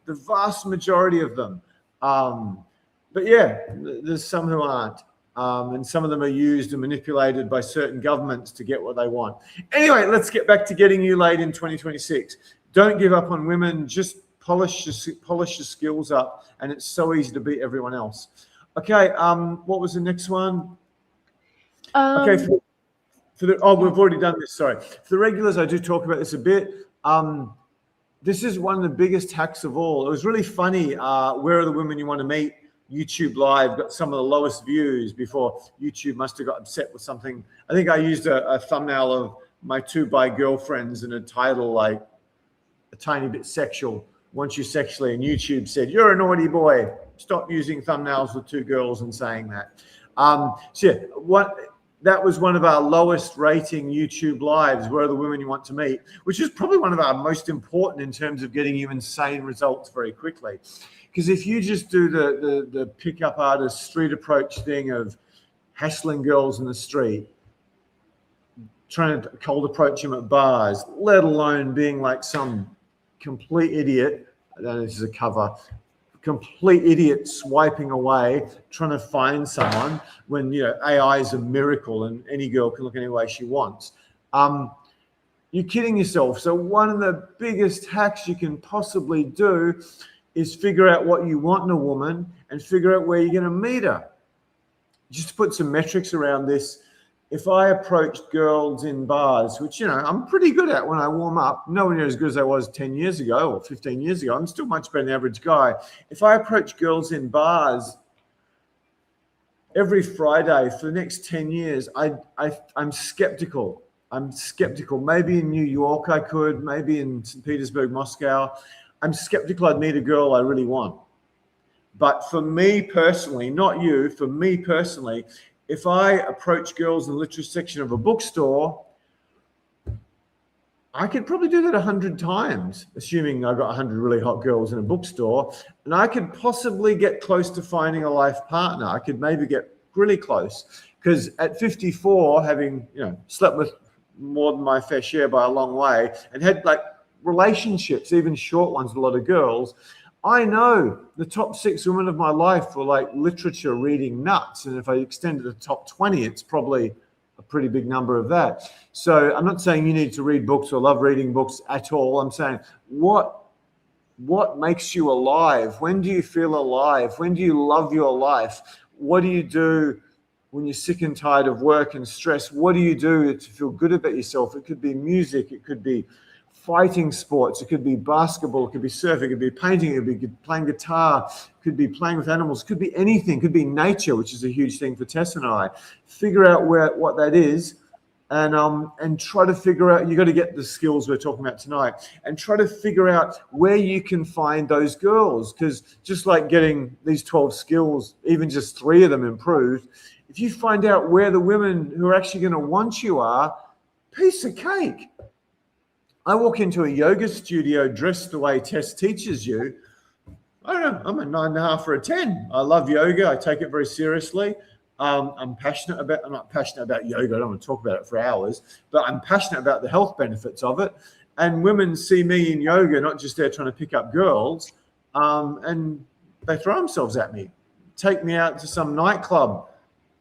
Speaker 2: the vast majority of them. But yeah, there's some who aren't. And some of them are used and manipulated by certain governments to get what they want. Anyway, let's get back to getting you laid in 2026. Don't give up on women. Just polish your skills up, and it's so easy to beat everyone else. Okay, what was the next one? Okay, we've already done this, sorry. For the regulars, I do talk about this a bit. This is one of the biggest hacks of all. It was really funny. Where are the women you want to meet? YouTube Live got some of the lowest views before YouTube must have got upset with something. I think I used a thumbnail of my 2 bi girlfriends and a title like a tiny bit sexual, want you sexually, and YouTube said, you're a naughty boy. Stop using thumbnails with 2 girls and saying that. So yeah, that was one of our lowest rating YouTube Lives, Where are the women you want to meet, which is probably one of our most important in terms of getting you insane results very quickly. Because if you just do the pickup artist street approach thing of hassling girls in the street, trying to cold approach them at bars, let alone being like some complete idiot. I don't know if this is a cover. Complete idiot swiping away, trying to find someone when, you know, AI is a miracle and any girl can look any way she wants. You're kidding yourself. So one of the biggest hacks you can possibly do is figure out what you want in a woman and figure out where you're going to meet her. Just to put some metrics around this, if I approached girls in bars, which, you know, I'm pretty good at when I warm up, nowhere near as good as I was 10 years ago or 15 years ago. I'm still much better than the average guy. If I approach girls in bars every Friday for the next 10 years, I'm skeptical. I'm skeptical. Maybe in New York I could, maybe in St. Petersburg, Moscow. I'm skeptical I'd meet a girl I really want. But for me personally, not you, for me personally, if I approach girls in the literature section of a bookstore, I could probably do that 100 times, assuming I got 100 really hot girls in a bookstore, and I could possibly get close to finding a life partner. I could maybe get really close, because at 54, having, you know, slept with more than my fair share by a long way and had like relationships, even short ones with a lot of girls, I know the top 6 women of my life were like literature reading nuts. And if I extend to the top 20, it's probably a pretty big number of that. So I'm not saying you need to read books or love reading books at all. I'm saying what makes you alive? When do you feel alive? When do you love your life? What do you do when you're sick and tired of work and stress? What do you do to feel good about yourself? It could be music. It could be fighting sports. It could be basketball. It could be surfing. It could be painting. It could be playing guitar. It could be playing with animals. It could be anything. It could be nature, which is a huge thing for Tess and I. Figure out what that is, and try to figure out. You got to get the skills we're talking about tonight, and try to figure out where you can find those girls. Because just like getting these 12 skills, even just 3 of them improved, if you find out where the women who are actually going to want you are, piece of cake. I walk into a yoga studio dressed the way Tess teaches you. I don't know, I'm a 9.5 or a 10. I love yoga. I take it very seriously. I'm not passionate about yoga. I don't want to talk about it for hours, but I'm passionate about the health benefits of it. And women see me in yoga, not just there trying to pick up girls, and they throw themselves at me. Take me out to some nightclub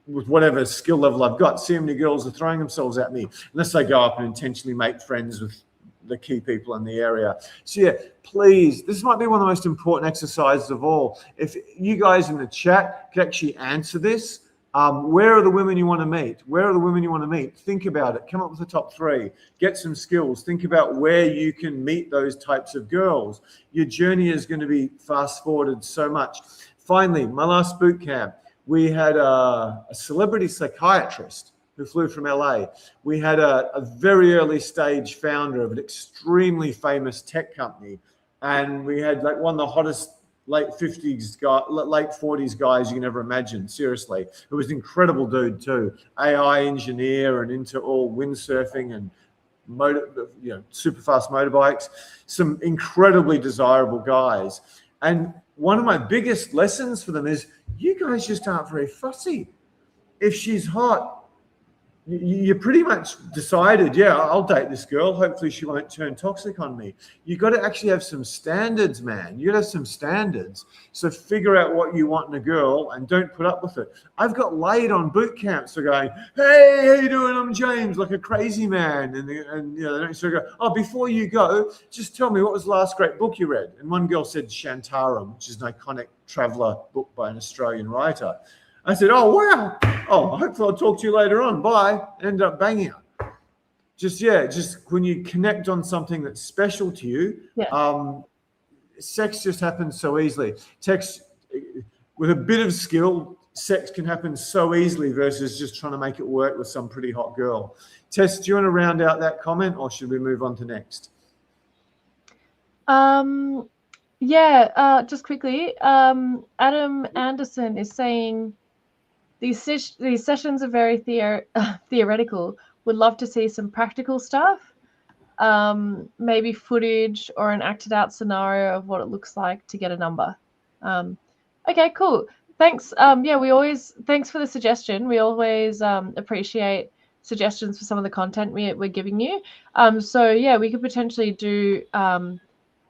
Speaker 2: with whatever skill level I've got. See how many girls are throwing themselves at me, unless they go up and intentionally make friends with the key people in the area. So yeah, please, this might be one of the most important exercises of all. If you guys in the chat could actually answer this, where are the women you want to meet? Where are the women you want to meet? Think about it. Come up with the top 3. Get some skills. Think about where you can meet those types of girls. Your journey is going to be fast forwarded so much. Finally, my last boot camp, we had a celebrity psychiatrist who flew from LA. We had a very early stage founder of an extremely famous tech company. And we had like one of the hottest late 40s guys you can ever imagine, seriously. It was an incredible dude too. AI engineer and into all windsurfing and super fast motorbikes. Some incredibly desirable guys. And one of my biggest lessons for them is you guys just aren't very fussy. If she's hot, you pretty much decided, yeah, I'll date this girl. Hopefully she won't turn toxic on me. You got to actually have some standards, man. You got to have some standards. So figure out what you want in a girl and don't put up with it. I've got laid on boot camps for going, hey, how you doing? I'm James, like a crazy man. And you know, they don't sort of go, oh, before you go, just tell me, what was the last great book you read? And one girl said Shantaram, which is an iconic traveler book by an Australian writer. I said, oh, wow. Oh, hopefully I'll talk to you later on. Bye. End up banging her. Just when you connect on something that's special to you, sex just happens so easily. Sex, with a bit of skill, sex can happen so easily versus just trying to make it work with some pretty hot girl. Tess, do you want to round out that comment or should we move on to next?
Speaker 1: Just quickly, Adam Anderson is saying, these sessions are very theoretical. Would love to see some practical stuff, maybe footage or an acted out scenario of what it looks like to get a number. Okay, cool. Thanks. Yeah, thanks for the suggestion. We always appreciate suggestions for some of the content we're giving you. So yeah, we could potentially do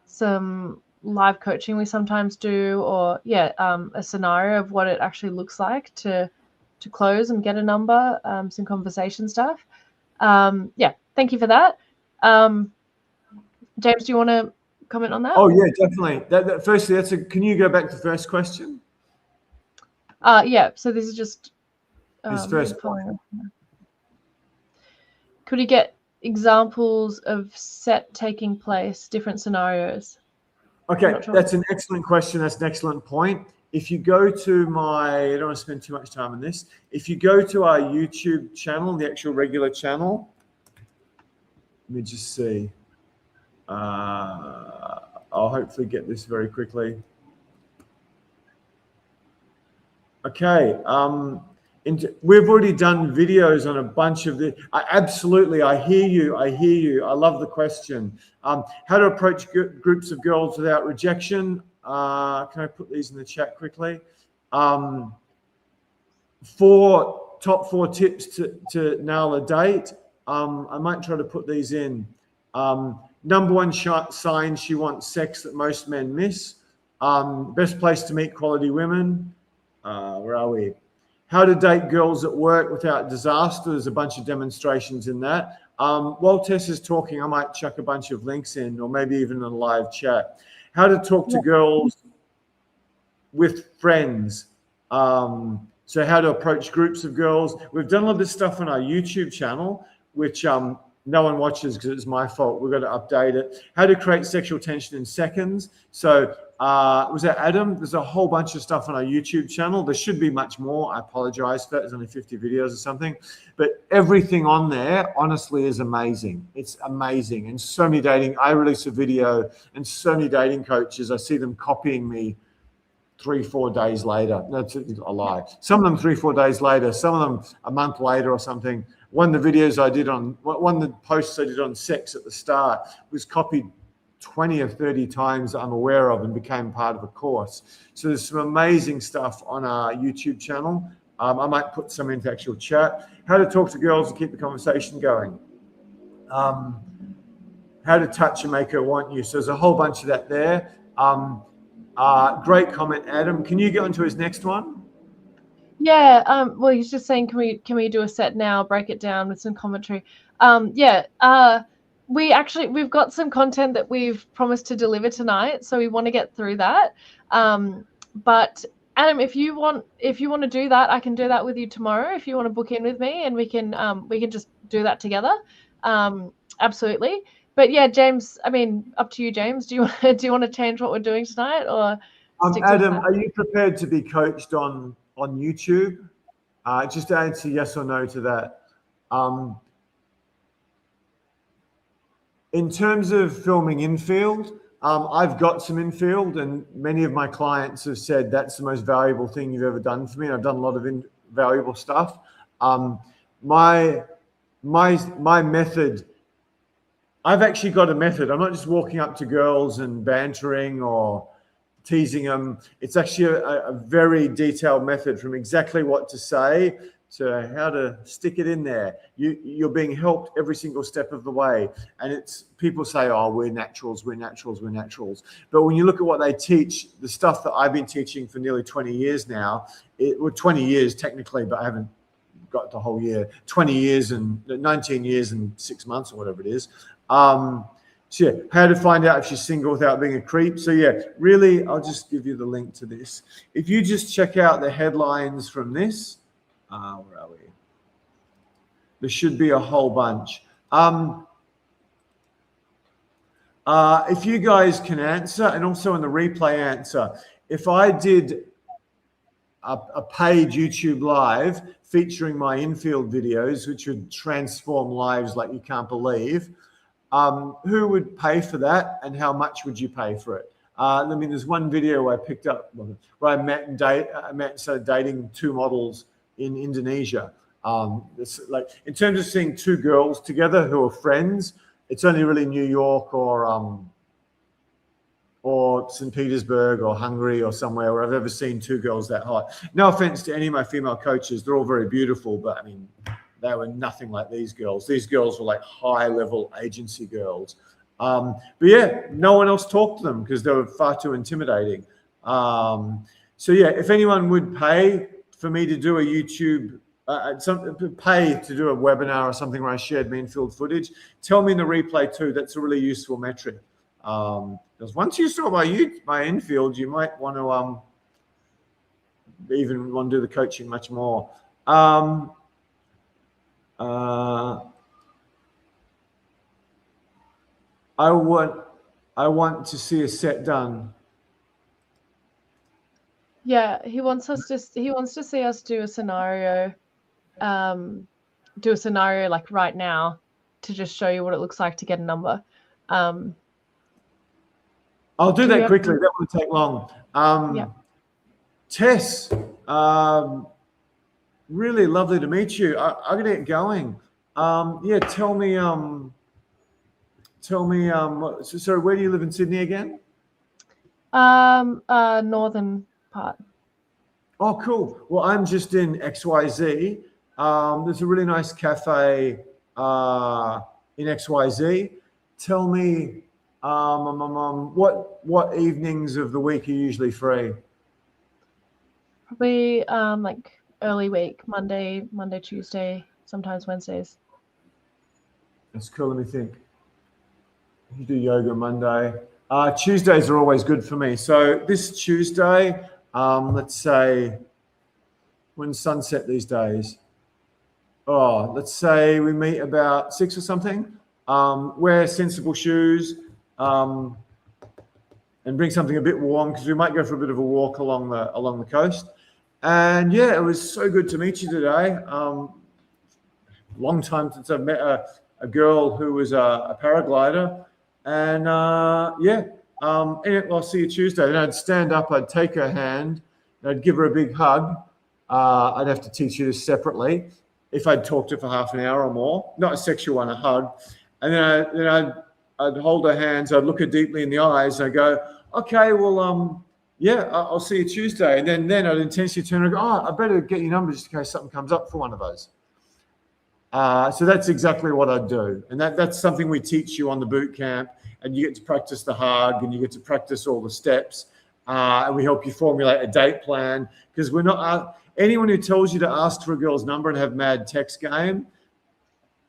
Speaker 1: some live coaching we sometimes do, or yeah, a scenario of what it actually looks like to close and get a number, some conversation stuff. Yeah, thank you for that. James, do you want to comment on that?
Speaker 2: Oh yeah, definitely. Firstly, can you go back to the first question?
Speaker 1: Yeah, so this is just
Speaker 2: His first
Speaker 1: following. Could you get examples of set taking place, different scenarios?
Speaker 2: Okay, that's an excellent question. That's an excellent point. If you go to I don't want to spend too much time on this. If you go to our YouTube channel, the actual regular channel, let me just see. I'll hopefully get this very quickly. Okay. We've already done videos on a bunch of the. Absolutely, I hear you. I hear you. I love the question. How to approach groups of girls without rejection. Can I put these in the chat quickly? Top 4 tips to nail a date. I might try to put these in. Number 1 sign she wants sex that most men miss. Best place to meet quality women. Where are we? How to date girls at work without disaster. There's a bunch of demonstrations in that. While Tess is talking, I might chuck a bunch of links in, or maybe even in a live chat. How to talk to girls with friends. So how to approach groups of girls. We've done a lot of this stuff on our YouTube channel, which no one watches because it's my fault. We've got to update it. How to create sexual tension in seconds. So was that Adam? There's a whole bunch of stuff on our YouTube channel. There should be much more. I apologize for that. There's only 50 videos or something. But everything on there, honestly, is amazing. It's amazing. And so many I release a video and so many dating coaches, I see them copying me 3-4 days later. That's a lie. Some of them 3-4 days later, some of them a month later or something. One of the posts I did on sex at the start was copied 20 or 30 times that I'm aware of and became part of a course. So there's some amazing stuff on our YouTube channel. I might put some into actual chat. How to talk to girls and keep the conversation going. How to touch and make her want you. So there's a whole bunch of that there. Great comment, Adam. Can you go into his next one?
Speaker 1: Yeah. Well, he's just saying, can we do a set now? Break it down with some commentary. Yeah. We've got some content that we've promised to deliver tonight, so we want to get through that. But Adam, if you want to do that, I can do that with you tomorrow. If you want to book in with me, and we can just do that together. Absolutely. But yeah, James, I mean, up to you, James. Do you want to change what we're doing tonight, or
Speaker 2: Adam, are you prepared to be coached on YouTube? Just answer yes or no to that. In terms of filming infield, I've got some infield, and many of my clients have said that's the most valuable thing you've ever done for me. And I've done a lot of invaluable stuff. My method, I've actually got a method. I'm not just walking up to girls and bantering or teasing them. It's actually a very detailed method, from exactly what to say to how to stick it in there. You're being helped every single step of the way. And it's people say, oh, we're naturals. But when you look at what they teach, the stuff that I've been teaching for nearly 20 years now, 20 years technically, but I haven't got the whole year, 20 years and 19 years and 6 months or whatever it is. So yeah, how to find out if she's single without being a creep. So yeah, really, I'll just give you the link to this. If you just check out the headlines from this, where are we? There should be a whole bunch. If you guys can answer, and also in the replay answer, if I did a paid YouTube live featuring my infield videos, which would transform lives like you can't believe, who would pay for that, and how much would you pay for it? I mean, there's one video I picked up where I met and started dating 2 models in Indonesia. It's like, in terms of seeing 2 girls together who are friends, it's only really New York or or St. Petersburg or Hungary or somewhere where I've ever seen two girls that hot. No offense to any of my female coaches. They're all very beautiful, but I mean, they were nothing like these girls. These girls were like high-level agency girls. But yeah, no one else talked to them because they were far too intimidating. So yeah, if anyone would pay for me to do a YouTube, pay to do a webinar or something where I shared me infield footage, tell me in the replay too. That's a really useful metric. Because once you saw my infield, you might want to even want to do the coaching much more. I want to see a set done.
Speaker 1: Yeah, he wants to see us do a scenario, like right now to just show you what it looks like to get a number.
Speaker 2: I'll do that quickly. That won't take long.
Speaker 1: Yeah.
Speaker 2: Tess, really lovely to meet you. I'm gonna get going. Yeah, tell me. So where do you live in Sydney again?
Speaker 1: Northern part.
Speaker 2: Oh, cool. Well, I'm just in XYZ. There's a really nice cafe in XYZ. Tell me, what evenings of the week are you usually free?
Speaker 1: Probably like early week, Monday, Tuesday, sometimes Wednesdays.
Speaker 2: That's cool. Let me think. You do yoga Monday. Tuesdays are always good for me. So this Tuesday, let's say, when's sunset these days? Oh, let's say we meet about 6 or something. Wear sensible shoes and bring something a bit warm because we might go for a bit of a walk along the coast. And yeah, it was so good to meet you today. Long time since I've met a girl who was a paraglider. And yeah, I'll see you Tuesday. And I'd stand up, I'd take her hand, and I'd give her a big hug. I'd have to teach you this separately if I'd talked to her for half an hour or more, not a sexual one, a hug. And then I'd hold her hands, I'd look her deeply in the eyes, and I'd go, okay, well, yeah, I'll see you Tuesday. And then I'd intentionally turn and go, oh, I better get your number just in case something comes up for one of us. So that's exactly what I'd do. And that's something we teach you on the boot camp. And you get to practice the hug and you get to practice all the steps. And we help you formulate a date plan because we're not anyone who tells you to ask for a girl's number and have mad text game,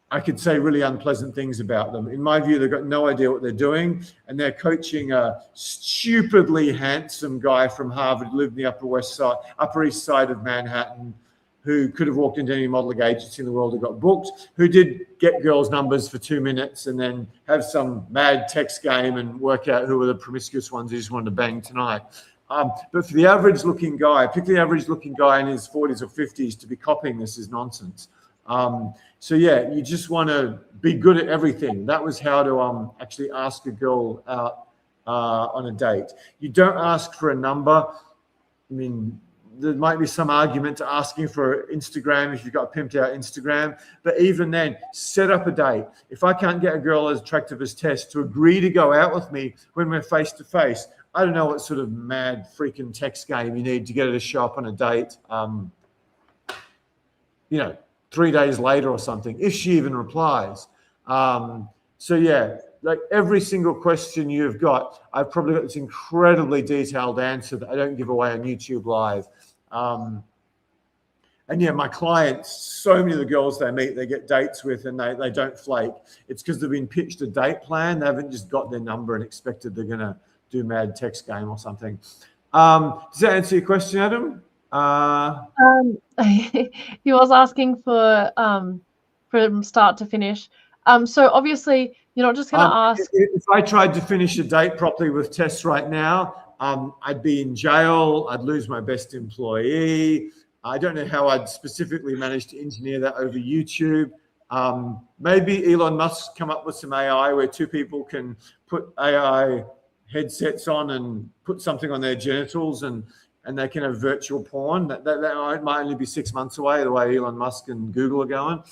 Speaker 2: I could say really unpleasant things about them. In my view, they've got no idea what they're doing. And they're coaching a stupidly handsome guy from Harvard who lived in the Upper East Side of Manhattan, who could have walked into any modeling agency in the world and got booked, who did get girls' numbers for 2 minutes and then have some mad text game and work out who were the promiscuous ones who just wanted to bang tonight. But for the average-looking guy, particularly the average-looking guy in his 40s or 50s, to be copying this is nonsense. So yeah, you just want to be good at everything. That was how to actually ask a girl out on a date. You don't ask for a number. I mean, there might be some argument to asking for Instagram if you've got a pimped out Instagram, but even then, set up a date. If I can't get a girl as attractive as Tess to agree to go out with me when we're face to face, I don't know what sort of mad freaking text game you need to get her to show up on a date, 3 days later or something, if she even replies. So yeah, like every single question you've got, I've probably got this incredibly detailed answer that I don't give away on YouTube Live. And yeah, my clients, so many of the girls they meet, they get dates with and they don't flake. It's because they've been pitched a date plan. They haven't just got their number and expected they're going to do mad text game or something. Does that answer your question, Adam?
Speaker 1: He was asking for from start to finish. So obviously you're not just going to ask.
Speaker 2: If I tried to finish a date properly with Tess right now, I'd be in jail. I'd lose my best employee. I don't know how I'd specifically manage to engineer that over YouTube. Maybe Elon Musk come up with some AI where two people can put AI headsets on and put something on their genitals and they can have virtual porn. That might only be 6 months away, the way Elon Musk and Google are going.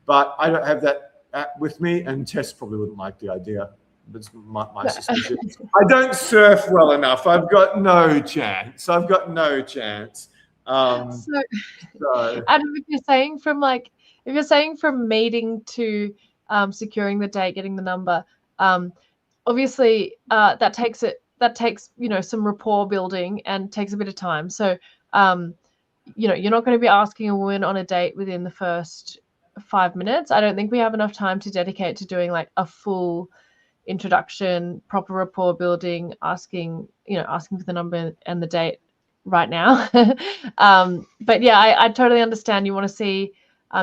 Speaker 2: But I don't have that with me, and Tess probably wouldn't like the idea. That's my suspicion. I don't surf well enough. I've got no chance. So,
Speaker 1: Adam, if you're saying from meeting to securing the date, getting the number, obviously that takes some rapport building and takes a bit of time. So you're not going to be asking a woman on a date within the first 5 minutes. I don't think we have enough time to dedicate to doing like a full introduction, proper rapport building, asking for the number and the date right now. But yeah, I totally understand. You want to see,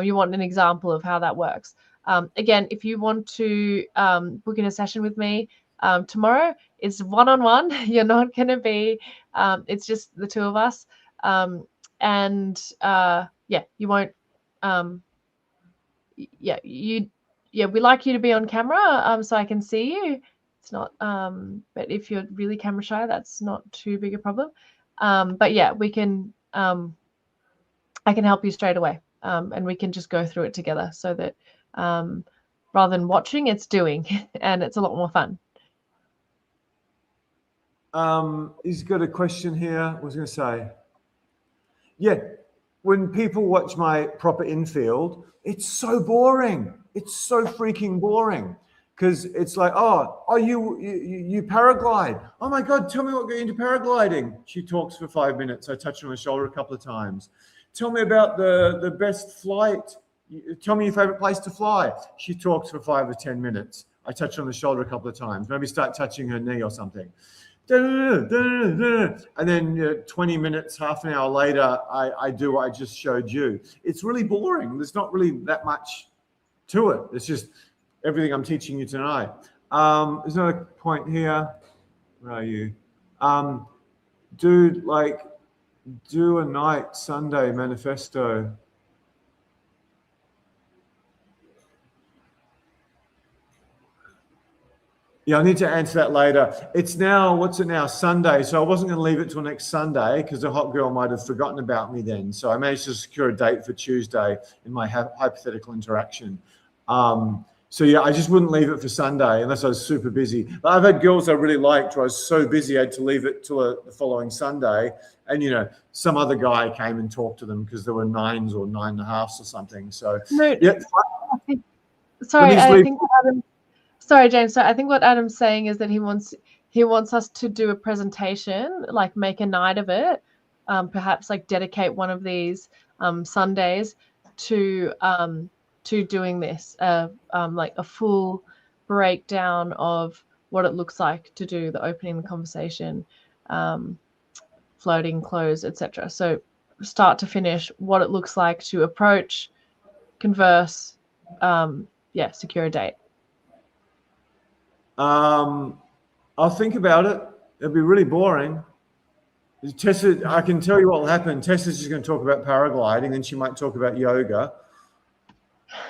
Speaker 1: you want an example of how that works. Again, if you want to book in a session with me tomorrow, it's one-on-one. You're not going to be, it's just the two of us. You won't, we like you to be on camera so I can see you. It's not, but if you're really camera shy, that's not too big a problem. But yeah, we can, I can help you straight away, and we can just go through it together so that rather than watching, it's doing, and it's a lot more fun.
Speaker 2: He's got a question here. What was I going to say? Yeah, when people watch my proper infield, it's so boring. It's so freaking boring because it's like, oh, you paraglide. Oh my God, tell me what got you into paragliding. She talks for 5 minutes. I touch her on the shoulder a couple of times. Tell me about the best flight. Tell me your favorite place to fly. She talks for 5 or 10 minutes. I touch her on the shoulder a couple of times. Maybe start touching her knee or something. And then 20 minutes, half an hour later, I do what I just showed you. It's really boring. There's not really that much to it. It's just everything I'm teaching you tonight. There's another point here. Where are you? Do a night Sunday manifesto. Yeah, I need to answer that later. It's now, what's it now? Sunday. So I wasn't going to leave it till next Sunday because the hot girl might have forgotten about me then. So I managed to secure a date for Tuesday in my hypothetical interaction. So yeah, I just wouldn't leave it for Sunday unless I was super busy. But I've had girls I really liked where I was so busy I had to leave it till the following Sunday. And, some other guy came and talked to them because there were 9s or 9.5s or something. So,
Speaker 1: no,
Speaker 2: yeah.
Speaker 1: Sorry, James. So I think what Adam's saying is that he wants us to do a presentation, like make a night of it, perhaps like dedicate one of these Sundays to doing this, like a full breakdown of what it looks like to do the opening, the conversation, floating, close, etc. So start to finish, what it looks like to approach, converse, secure a date.
Speaker 2: I'll think about it. It'll be really boring. Tessa, I can tell you what will happen. Tessa's just going to talk about paragliding, and she might talk about yoga.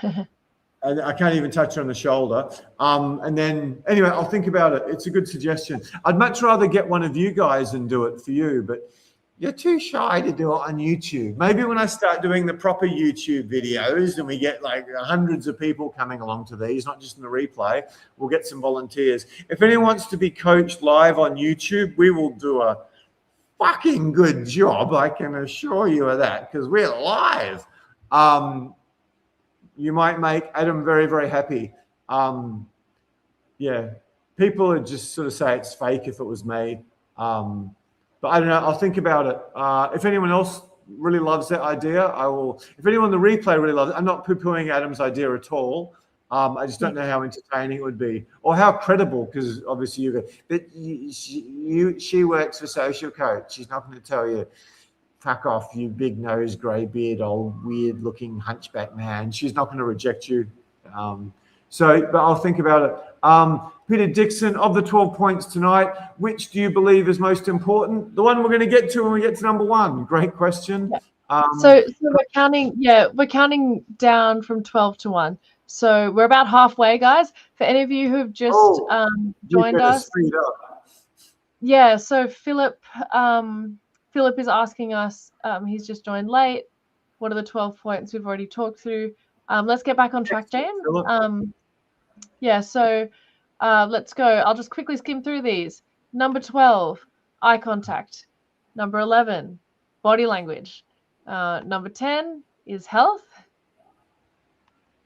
Speaker 2: And I can't even touch her on the shoulder. And then, anyway, I'll think about it. It's a good suggestion. I'd much rather get one of you guys and do it for you, but you're too shy to do it on YouTube. Maybe when I start doing the proper YouTube videos and we get like hundreds of people coming along to these, not just in the replay, we'll get some volunteers. If anyone wants to be coached live on YouTube, we will do a fucking good job. I can assure you of that because we're live. You might make Adam very, very happy. Yeah, people would just sort of say it's fake if it was me. But I don't know. I'll think about it. If anyone else really loves that idea, I will. If anyone in the replay really loves it, I'm not poo-pooing Adam's idea at all. I just don't know how entertaining it would be or how credible, because obviously you go, but she works for Social Coach. She's not going to tell you, fuck off, you big nose, grey beard, old weird looking hunchback man. She's not going to reject you. But I'll think about it. Peter Dixon, of the 12 points tonight, which do you believe is most important? The one we're going to get to when we get to number 1. Great question.
Speaker 1: So we're counting down from 12 to 1. So we're about halfway, guys. For any of you who've just joined us. Yeah, so Philip is asking us, he's just joined late. What are the 12 points we've already talked through? Let's get back on track, James. So Let's go. I'll just quickly skim through these. Number 12, eye contact. Number 11, body language. Number 10 is health.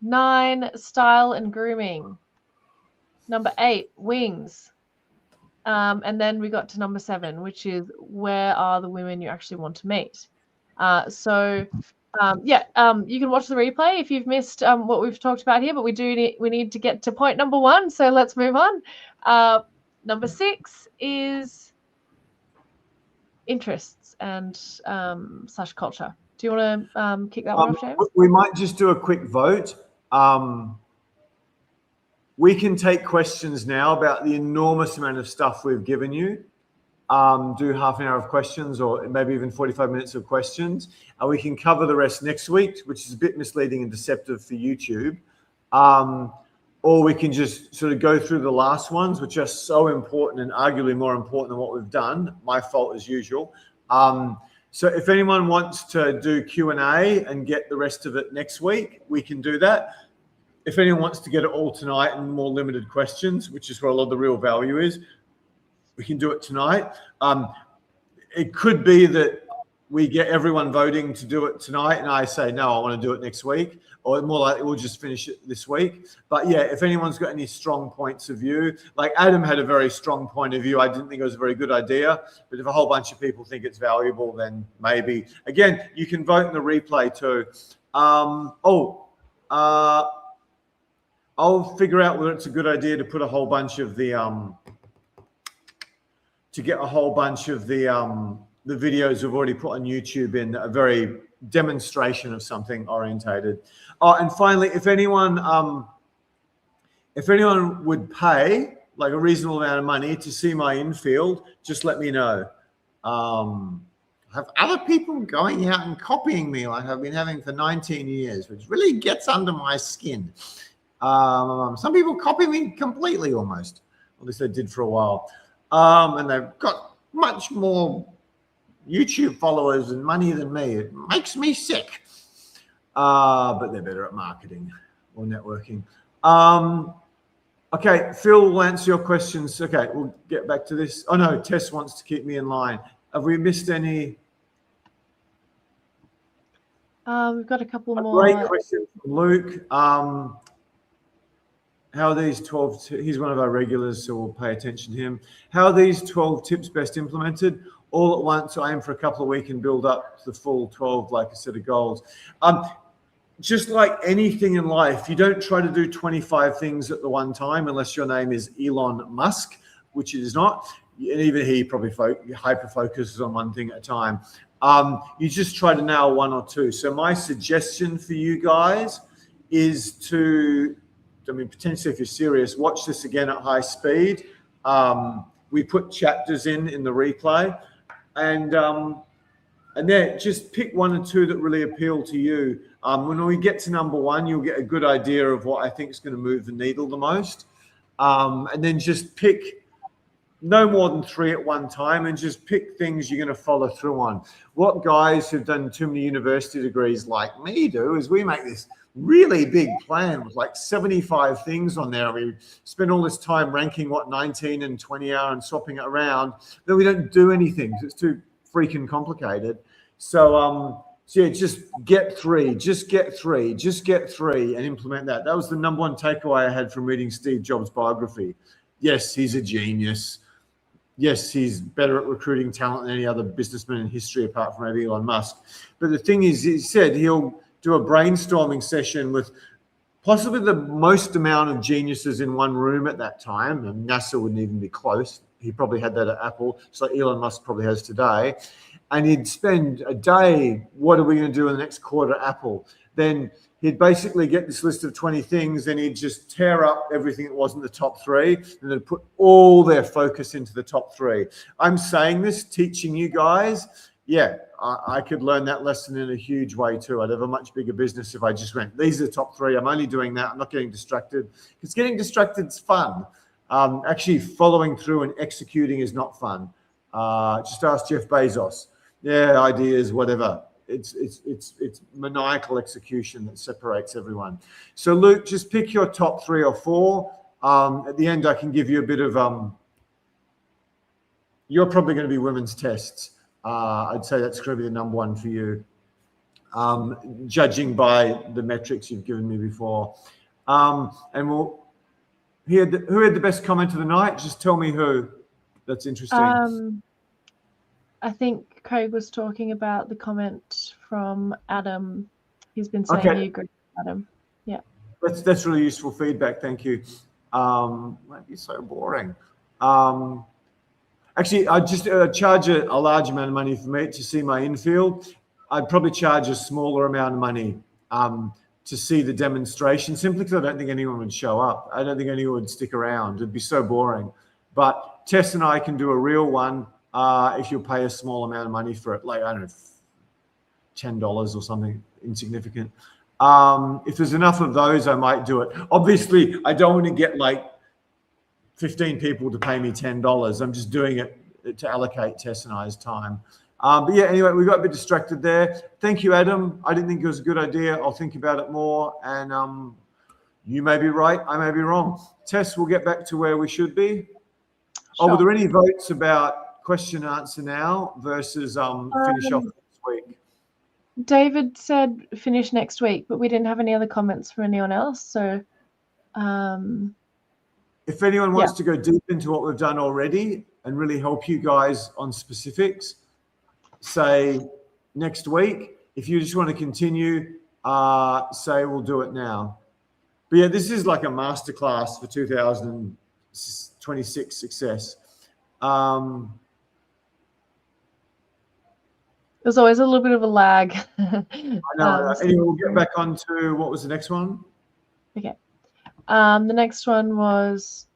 Speaker 1: 9, style and grooming. Number 8, wings. And then we got to number 7, which is where are the women you actually want to meet. You can watch the replay if you've missed what we've talked about here, but we need to get to point number 1, so let's move on. Number 6 is interests and slash culture. Do you want to kick that one off, James?
Speaker 2: We might just do a quick vote. We can take questions now about the enormous amount of stuff we've given you. Do half an hour of questions or maybe even 45 minutes of questions. And we can cover the rest next week, which is a bit misleading and deceptive for YouTube. Or we can just sort of go through the last ones, which are so important and arguably more important than what we've done. My fault as usual. So if anyone wants to do Q&A and get the rest of it next week, we can do that. If anyone wants to get it all tonight and more limited questions, which is where a lot of the real value is, we can do it tonight. It could be that we get everyone voting to do it tonight and I say, no, I want to do it next week, or more likely we'll just finish it this week. But yeah, if anyone's got any strong points of view, like Adam had a very strong point of view. I didn't think it was a very good idea, but if a whole bunch of people think it's valuable, then maybe. Again, you can vote in the replay too. I'll figure out whether it's a good idea to put a whole bunch of the the videos we've already put on YouTube in a very demonstration of something orientated. Oh, and finally, if anyone would pay like a reasonable amount of money to see my infield, just let me know. I have other people going out and copying me like I've been having for 19 years, which really gets under my skin. Some people copy me completely almost. At least they did for a while. And they've got much more YouTube followers and money than me. It makes me sick. But they're better at marketing or networking. Okay, Phil will answer your questions. Okay, we'll get back to this. Oh no, Tess wants to keep me in line. Have we missed any?
Speaker 1: We've got a couple more.
Speaker 2: Great question from Luke. How are these 12, he's one of our regulars, so we'll pay attention to him. How are these 12 tips best implemented? All at once, I aim for a couple of weeks and build up to the full 12, like a set of goals. Just like anything in life, you don't try to do 25 things at the one time, unless your name is Elon Musk, which it is not. And even he probably hyper-focuses on one thing at a time. You just try to nail one or two. So my suggestion for you guys is to, potentially if you're serious, watch this again at high speed. We put chapters in the replay, and then just pick one or two that really appeal to you. When we get to number 1, you'll get a good idea of what I think is going to move the needle the most. And then just pick no more than 3 at one time, and just pick things you're going to follow through on. What guys who've done too many university degrees like me do is we make this really big plan with like 75 things on there. We spend all this time ranking what 19 and 20 are and swapping it around. Then we don't do anything. It's too freaking complicated. So, yeah, just get 3, just get 3 and implement that. That was the number 1 takeaway I had from reading Steve Jobs' biography. Yes, he's a genius. Yes, he's better at recruiting talent than any other businessman in history apart from maybe Elon Musk. But the thing is, he said he'll do a brainstorming session with possibly the most amount of geniuses in one room at that time, and NASA wouldn't even be close. He probably had that at Apple, just like Elon Musk probably has today. And he'd spend a day, what are we going to do in the next quarter at Apple? Then he'd basically get this list of 20 things, and he'd just tear up everything that wasn't the top 3, and then put all their focus into the top 3. I'm saying this, teaching you guys, yeah, I could learn that lesson in a huge way too. I'd have a much bigger business if I just went, these are the top 3. I'm only doing that. I'm not getting distracted. Because getting distracted is fun. Actually, following through and executing is not fun. Just ask Jeff Bezos. Yeah, ideas, whatever. It's maniacal execution that separates everyone. So Luke, just pick your top 3 or 4 At the end, I can give you a bit of, you're probably going to be women's tests. I'd say that's going to be the number one for you, judging by the metrics you've given me before. And we'll hear who had the best comment of the night. Just tell me who. That's interesting.
Speaker 1: I think Craig was talking about the comment from Adam. He's been saying he agrees with Adam. Yeah.
Speaker 2: That's really useful feedback. Thank you. Might be so boring. Actually, I'd just charge a large amount of money for me to see my infield. I'd probably charge a smaller amount of money to see the demonstration, simply because I don't think anyone would show up. I don't think anyone would stick around. It'd be so boring. But Tess and I can do a real one if you'll pay a small amount of money for it, like, I don't know, $10 or something insignificant. If there's enough of those, I might do it. Obviously, I don't want to get like 15 people to pay me $10. I'm just doing it to allocate Tess and I's time. But yeah, anyway, we got a bit distracted there. Thank you, Adam. I didn't think it was a good idea. I'll think about it more. And you may be right. I may be wrong. Tess, we'll get back to where we should be. Sure. Oh, were there any votes about question and answer now versus finish off next week?
Speaker 1: David said finish next week, but we didn't have any other comments from anyone else. So
Speaker 2: if anyone wants to go deep into what we've done already and really help you guys on specifics, say next week. If you just want to continue, say we'll do it now. But yeah, this is like a masterclass for 2026 success.
Speaker 1: There's always a little bit of a lag.
Speaker 2: I know. Anyway, we'll get back on to what was the next one?
Speaker 1: Okay. The next one was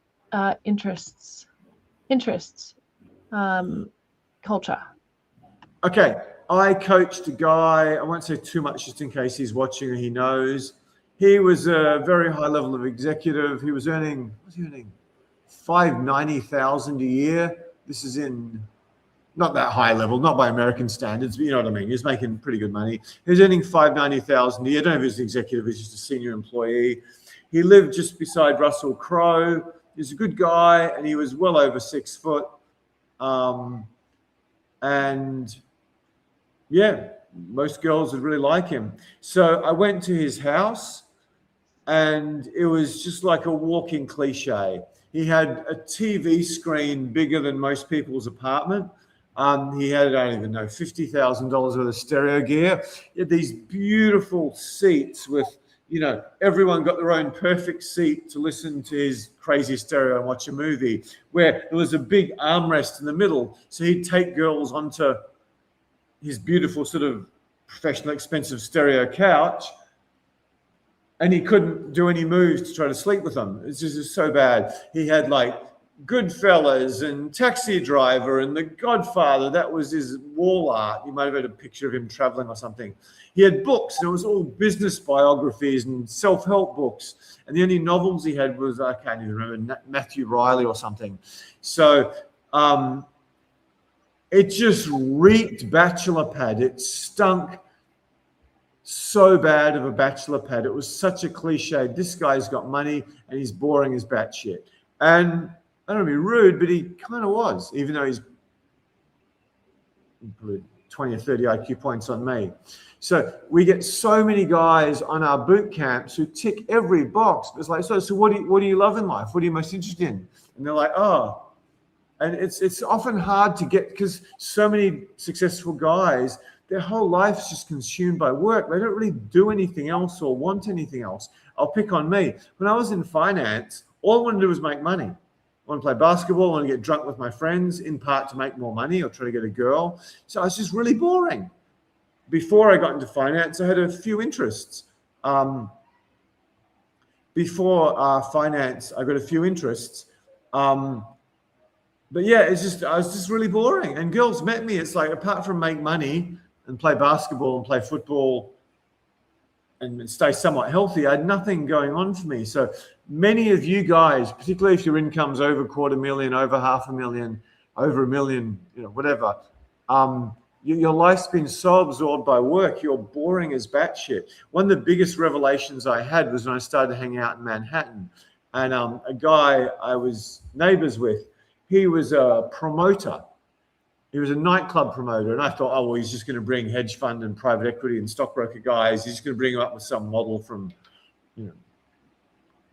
Speaker 1: interests, culture.
Speaker 2: Okay. I coached a guy, I won't say too much just in case he's watching or he knows. He was a very high level of executive. He was earning, what was he earning? $590,000 a year. This is in not that high level, not by American standards, but you know what I mean. He's making pretty good money. He was earning $590,000 a year. I don't know if he's an executive, he's just a senior employee. He lived just beside Russell Crowe. He's a good guy, and he was well over 6 foot. And yeah, most girls would really like him. So I went to his house, and it was just like a walking cliche. He had a TV screen bigger than most people's apartment. He had, I don't even know, $50,000 worth of stereo gear. He had these beautiful seats with, you know, everyone got their own perfect seat to listen to his crazy stereo and watch a movie, where there was a big armrest in the middle. So he'd take girls onto his beautiful sort of professional expensive stereo couch, and he couldn't do any moves to try to sleep with them. It's just so bad. He had like Goodfellas and Taxi Driver and The Godfather. That was his wall art. You might have had a picture of him traveling or something. He had books, and it was all business biographies and self-help books. And the only novels he had was, I can't even remember, Matthew Riley or something. So it just reeked bachelor pad. It stunk so bad of a bachelor pad. It was such a cliche. This guy's got money and he's boring as batshit. And I don't want to be rude, but he kind of was, even though he's 20 or 30 IQ points on me. So we get so many guys on our boot camps who tick every box. It's like, so what do you love in life? What are you most interested in? And they're like, oh. And it's often hard to get, because so many successful guys, their whole life's just consumed by work. They don't really do anything else or want anything else. I'll pick on me. When I was in finance, all I wanted to do was make money. I want to play basketball. I want to get drunk with my friends, in part to make more money or try to get a girl. So I was just really boring. Before I got into finance, I had a few interests. Before finance, I got a few interests. But yeah, I was just really boring. And girls met me. It's like, apart from make money and play basketball and play football and stay somewhat healthy, I had nothing going on for me. So many of you guys, particularly if your income's over $250,000, over $500,000, over $1 million, you know, whatever, your life's been so absorbed by work, you're boring as batshit. One of the biggest revelations I had was when I started hanging out in Manhattan. and a guy I was neighbors with, he was a promoter. He was a nightclub promoter, and I thought, oh, well, he's just going to bring hedge fund and private equity and stockbroker guys. He's just going to bring them up with some model from,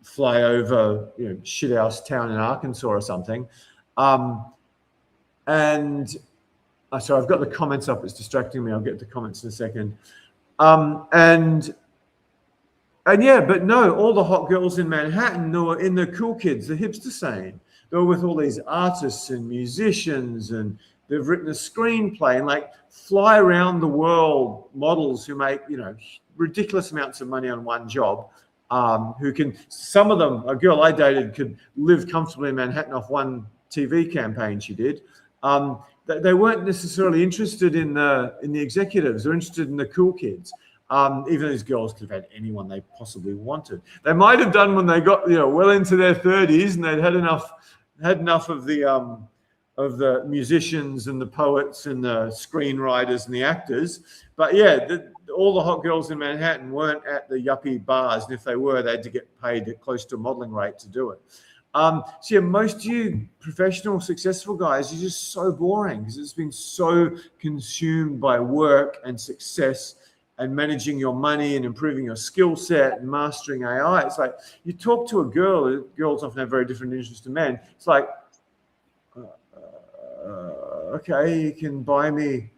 Speaker 2: fly over, shithouse town in Arkansas or something. And sorry, I've got the comments up. It's distracting me. I'll get to comments in a second. And yeah, but no, all the hot girls in Manhattan were in the cool kids, the hipster scene. They were with all these artists and musicians, and they've written a screenplay, and like fly around the world models who make, ridiculous amounts of money on one job, who can, some of them, a girl I dated could live comfortably in Manhattan off one TV campaign she did. They weren't necessarily interested in the executives. They're interested in the cool kids. Even these girls could have had anyone they possibly wanted. They might have done when they got well into their 30s and they'd had enough of the musicians and the poets and the screenwriters and the actors. But yeah, all the hot girls in Manhattan weren't at the yuppie bars, and if they were, they had to get paid at close to a modeling rate to do it. So yeah, most of you professional, successful guys, you're just so boring because it's been so consumed by work and success and managing your money and improving your skill set and mastering AI. It's like you talk to a girl, girls often have very different interests to men. It's like, okay, you can buy me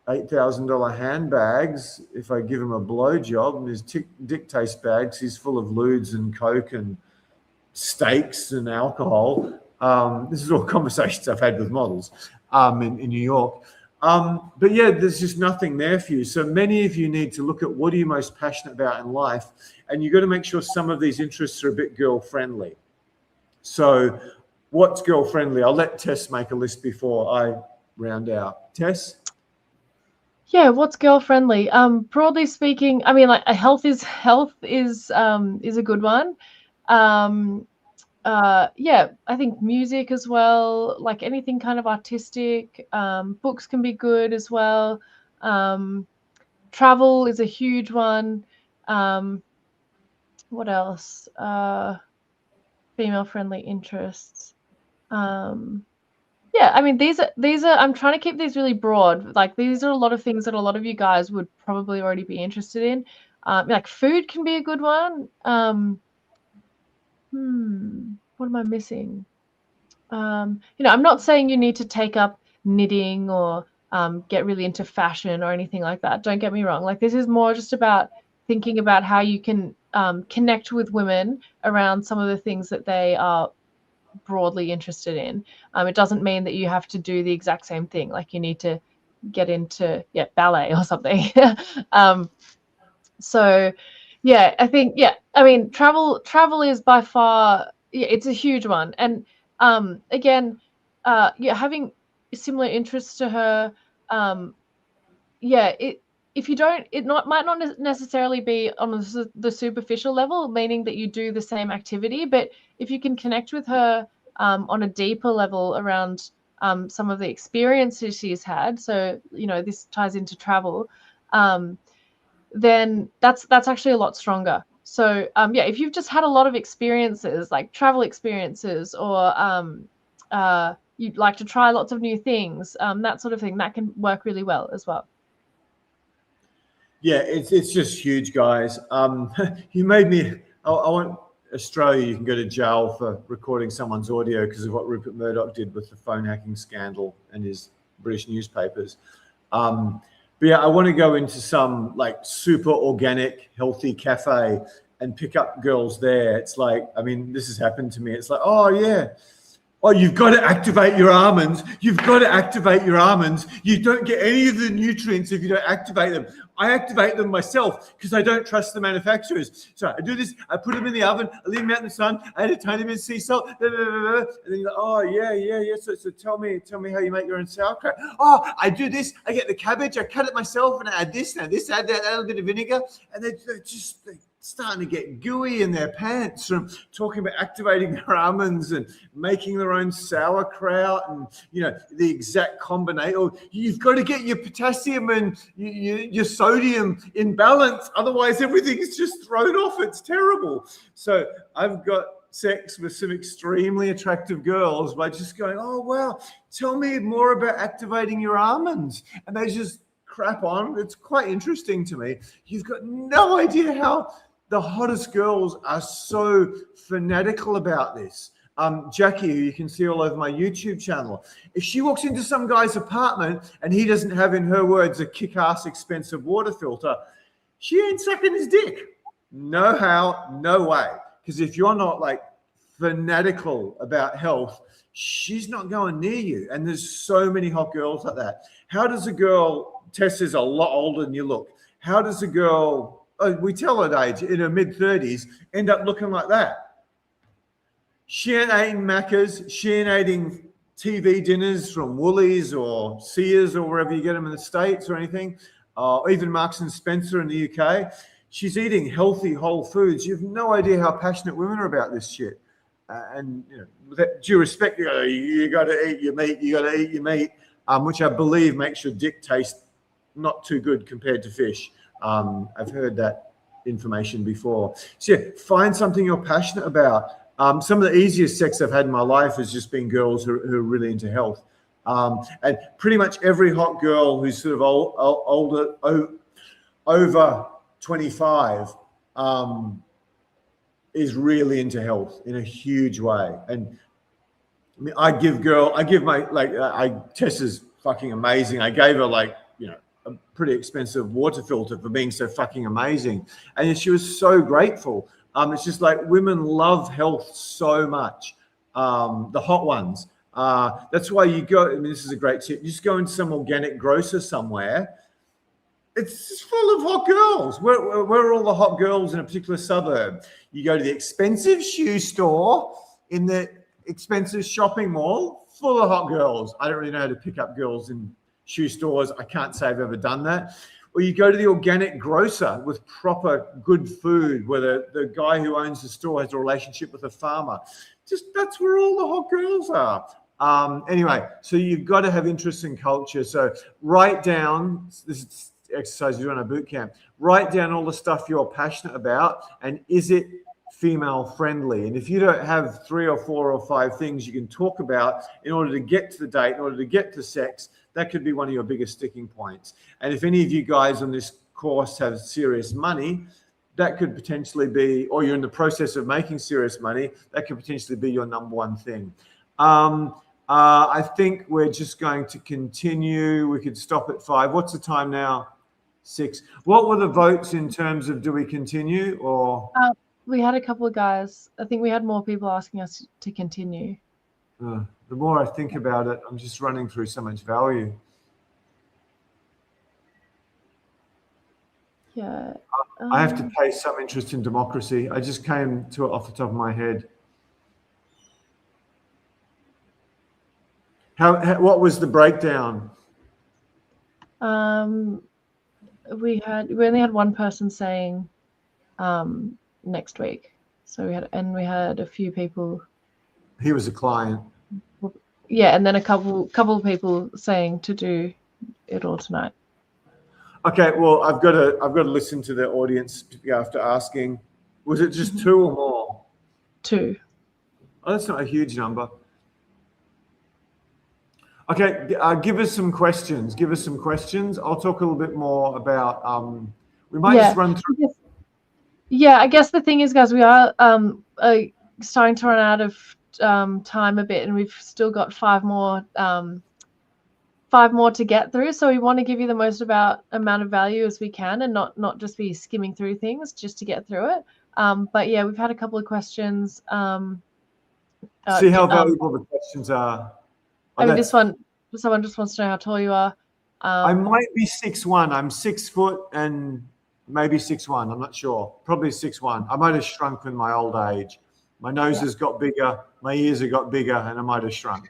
Speaker 2: $8,000 handbags if I give him a blowjob, and his dick taste bags, he's full of lewds and coke and steaks and alcohol. This is all conversations I've had with models in New York. But yeah, there's just nothing there for you. So many of you need to look at what are you most passionate about in life, and you've got to make sure some of these interests are a bit girl-friendly. So what's girl-friendly? I'll let Tess make a list before I round out. Tess?
Speaker 1: Yeah, what's girl-friendly? Broadly speaking, I mean, like health is a good one. Yeah, I think music as well, like anything kind of artistic. Books can be good as well. Travel is a huge one. What else? Female-friendly interests. Yeah, I mean, these are, I'm trying to keep these really broad. Like, these are a lot of things that a lot of you guys would probably already be interested in. Like food can be a good one. What am I missing? I'm not saying you need to take up knitting or get really into fashion or anything like that. Don't get me wrong. Like, this is more just about thinking about how you can connect with women around some of the things that they are broadly interested in. It doesn't mean that you have to do the exact same thing. Like, you need to get into ballet or something. So yeah, I think, I mean, travel is by far, it's a huge one. And again, having similar interests to her, if you don't, might not necessarily be on the superficial level, meaning that you do the same activity, but if you can connect with her on a deeper level around some of the experiences she's had, so this ties into travel, then that's actually a lot stronger. So if you've just had a lot of experiences, like travel experiences, or you'd like to try lots of new things, that sort of thing, that can work really well as well.
Speaker 2: Yeah, it's just huge, guys. You made me. I want Australia. You can go to jail for recording someone's audio because of what Rupert Murdoch did with the phone hacking scandal and his British newspapers. But yeah, I want to go into some like super organic, healthy cafe and pick up girls there. It's like, I mean, this has happened to me. It's like, oh yeah. Oh, you've got to activate your almonds. You've got to activate your almonds. You don't get any of the nutrients if you don't activate them. I activate them myself because I don't trust the manufacturers. So I do this. I put them in the oven. I leave them out in the sun. I add a tiny bit of sea salt. And then you're like, oh, yeah. So tell me how you make your own sauerkraut. Oh, I do this. I get the cabbage. I cut it myself and I add this and this, add that, add a bit of vinegar. And they're just starting to get gooey in their pants from talking about activating their almonds and making their own sauerkraut and, you know, the exact combination. Or you've got to get your potassium and your sodium in balance. Otherwise, everything's just thrown off. It's terrible. So I've got sex with some extremely attractive girls by just going, oh, wow, tell me more about activating your almonds. And they just crap on. It's quite interesting to me. You've got no idea how the hottest girls are so fanatical about this. Jackie, who you can see all over my YouTube channel, if she walks into some guy's apartment and he doesn't have, in her words, a kick-ass expensive water filter, she ain't sucking his dick. No how, no way. Because if you're not like fanatical about health, she's not going near you. And there's so many hot girls like that. How does a girl, Tess is a lot older than you look, how does a girl, we tell her age, in her mid-30s, end up looking like that? She ain't eating Macca's. She ain't eating TV dinners from Woolies or Sears or wherever you get them in the States or anything, even Marks and Spencer in the UK. She's eating healthy, whole foods. You have no idea how passionate women are about this shit. And, you know, with that due respect, you got to eat your meat. You got to eat your meat, which I believe makes your dick taste not too good compared to fish. I've heard that information before. So yeah, find something you're passionate about. Some of the easiest sex I've had in my life has just been girls who are really into health. And pretty much every hot girl who's sort of older, over 25, is really into health in a huge way. And I mean, Tessa's fucking amazing. I gave her, like, you know, a pretty expensive water filter for being so fucking amazing. And she was so grateful. It's just like women love health so much, the hot ones. That's why you go, I mean, this is a great tip. You just go into some organic grocer somewhere. It's full of hot girls. Where are all the hot girls in a particular suburb? You go to the expensive shoe store in the expensive shopping mall, full of hot girls. I don't really know how to pick up girls in shoe stores. I can't say I've ever done that. Or you go to the organic grocer with proper good food, where the guy who owns the store has a relationship with a farmer. Just that's where all the hot girls are. Anyway, so you've got to have interest in culture. So write down, this is exercise you do on a boot camp, write down all the stuff you're passionate about, and is it female friendly? And if you don't have 3 or 4 or 5 things you can talk about in order to get to the date, in order to get to sex, that could be one of your biggest sticking points. And if any of you guys on this course have serious money, that could potentially be, or you're in the process of making serious money, that could potentially be your number one thing. I think we're just going to continue. We could stop at 5. What's the time now? 6. What were the votes in terms of, do we continue or?
Speaker 1: We had a couple of guys. I think we had more people asking us to continue.
Speaker 2: The more I think about it, I'm just running through so much value.
Speaker 1: Yeah.
Speaker 2: I have to pay some interest in democracy. I just came to it off the top of my head. What was the breakdown?
Speaker 1: We only had one person saying next week. So we had a few people.
Speaker 2: He was a client.
Speaker 1: Yeah, and then a couple of people saying to do it all tonight.
Speaker 2: Okay, well, I've got to listen to the audience after asking. Was it just 2 or more? 2. Oh, that's not a huge number. Okay, give us some questions. I'll talk a little bit more about. We might just run through.
Speaker 1: I guess the thing is, guys, we are starting to run out of time a bit, and we've still got 5 more to get through. So we want to give you the most amount of value as we can, and not just be skimming through things just to get through it. But yeah, we've had a couple of questions.
Speaker 2: See how valuable the questions are.
Speaker 1: I mean, this one, someone just wants to know how tall you are.
Speaker 2: I might be 6'1". I'm 6 foot and maybe 6'1". I'm not sure. Probably 6'1". I might have shrunk in my old age. My nose has got bigger. My ears have got bigger, and I might have shrunk.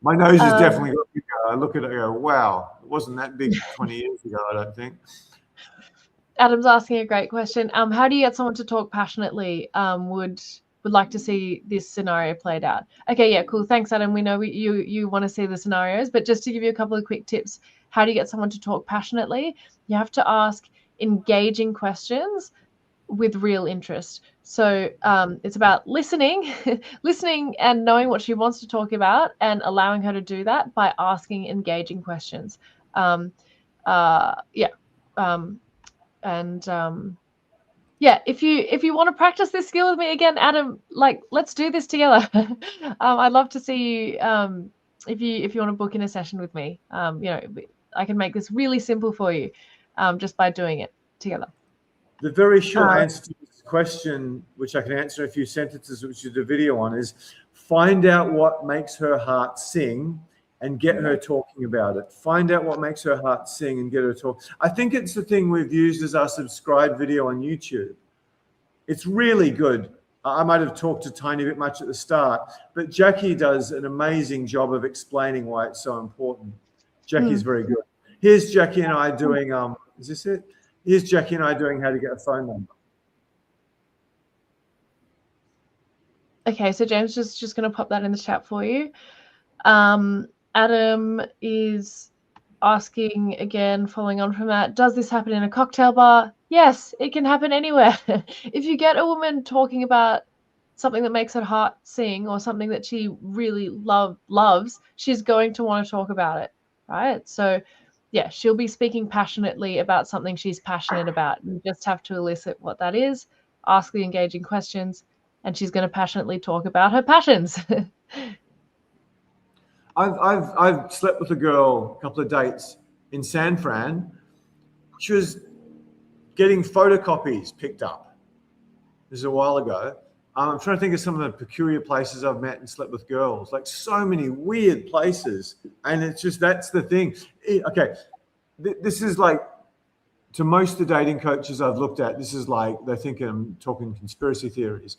Speaker 2: My nose has definitely got bigger. I look at it and go, wow, it wasn't that big 20 years ago, I don't think.
Speaker 1: Adam's asking a great question. How do you get someone to talk passionately? Would like to see this scenario played out. Okay, yeah, cool. Thanks, Adam. We know you want to see the scenarios, but just to give you a couple of quick tips, how do you get someone to talk passionately? You have to ask engaging questions with real interest. So it's about listening, listening and knowing what she wants to talk about, and allowing her to do that by asking engaging questions. Yeah. Yeah, if you want to practice this skill with me again, Adam, like, let's do this together. I'd love to see you if you want to book in a session with me. I can make this really simple for you just by doing it together.
Speaker 2: The very short answer to this question, which I can answer in a few sentences, which is the video on, is find out what makes her heart sing and get her talking about it. Find out what makes her heart sing and get her talk. I think it's the thing we've used as our subscribe video on YouTube. It's really good. I might have talked a tiny bit much at the start, but Jackie does an amazing job of explaining why it's so important. Jackie's very good. Here's Jackie and I doing, is this it? Here's Jackie and I doing how to get a phone number.
Speaker 1: Okay, so James just going to pop that in the chat for you. Adam is asking again, following on from that, does this happen in a cocktail bar? Yes, it can happen anywhere. If you get a woman talking about something that makes her heart sing or something that she really loves, she's going to want to talk about it, right? So yeah, she'll be speaking passionately about something she's passionate about. You just have to elicit what that is, ask the engaging questions, and she's going to passionately talk about her passions.
Speaker 2: I've slept with a girl, a couple of dates in San Fran. She was getting photocopies picked up. This is a while ago. I'm trying to think of some of the peculiar places I've met and slept with girls, like so many weird places. And it's just, that's the thing. Okay, this is like, to most of the dating coaches I've looked at, this is like, they think I'm talking conspiracy theories.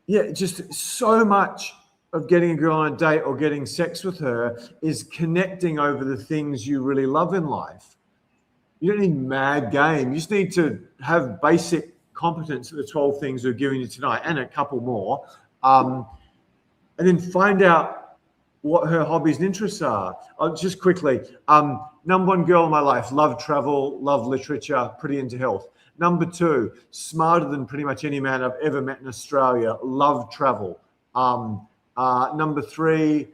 Speaker 2: Yeah, just so much of getting a girl on a date or getting sex with her is connecting over the things you really love in life. You don't need mad game. You just need to have basic competence at the 12 things we're giving you tonight and a couple more. And then find out what her hobbies and interests are. Just quickly, number one girl in my life, love travel, love literature, pretty into health. Number two, smarter than pretty much any man I've ever met in Australia, love travel. Number three,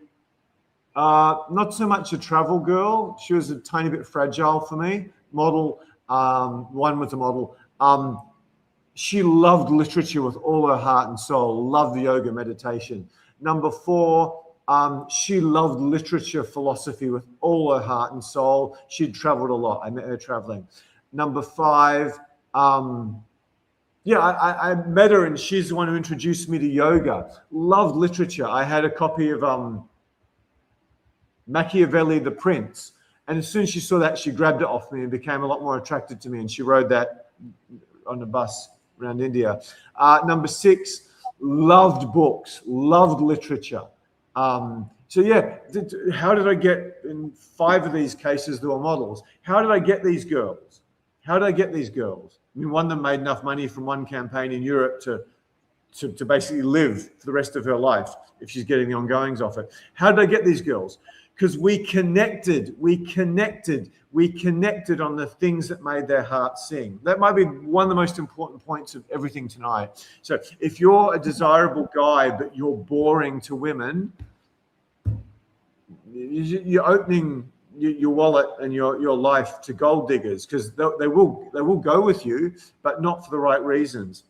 Speaker 2: not so much a travel girl. She was a tiny bit fragile for me. Model, one was a model. She loved literature with all her heart and soul, loved the yoga meditation. Number four, she loved literature, philosophy with all her heart and soul. She'd traveled a lot. I met her traveling. Number five, I met her and she's the one who introduced me to yoga. Loved literature. I had a copy of Machiavelli, The Prince. And as soon as she saw that, she grabbed it off me and became a lot more attracted to me. And she rode that on the bus around India. Number six, loved books, loved literature. So yeah, how did I get, in 5 of these cases, there were models. How did I get these girls? How did I get these girls? I mean, one of them made enough money from one campaign in Europe to basically live for the rest of her life if she's getting the ongoings off it. How did I get these girls? Because we connected on the things that made their heart sing. That might be one of the most important points of everything tonight. So if you're a desirable guy, but you're boring to women, you're opening your wallet and your life to gold diggers, because they will go with you, but not for the right reasons.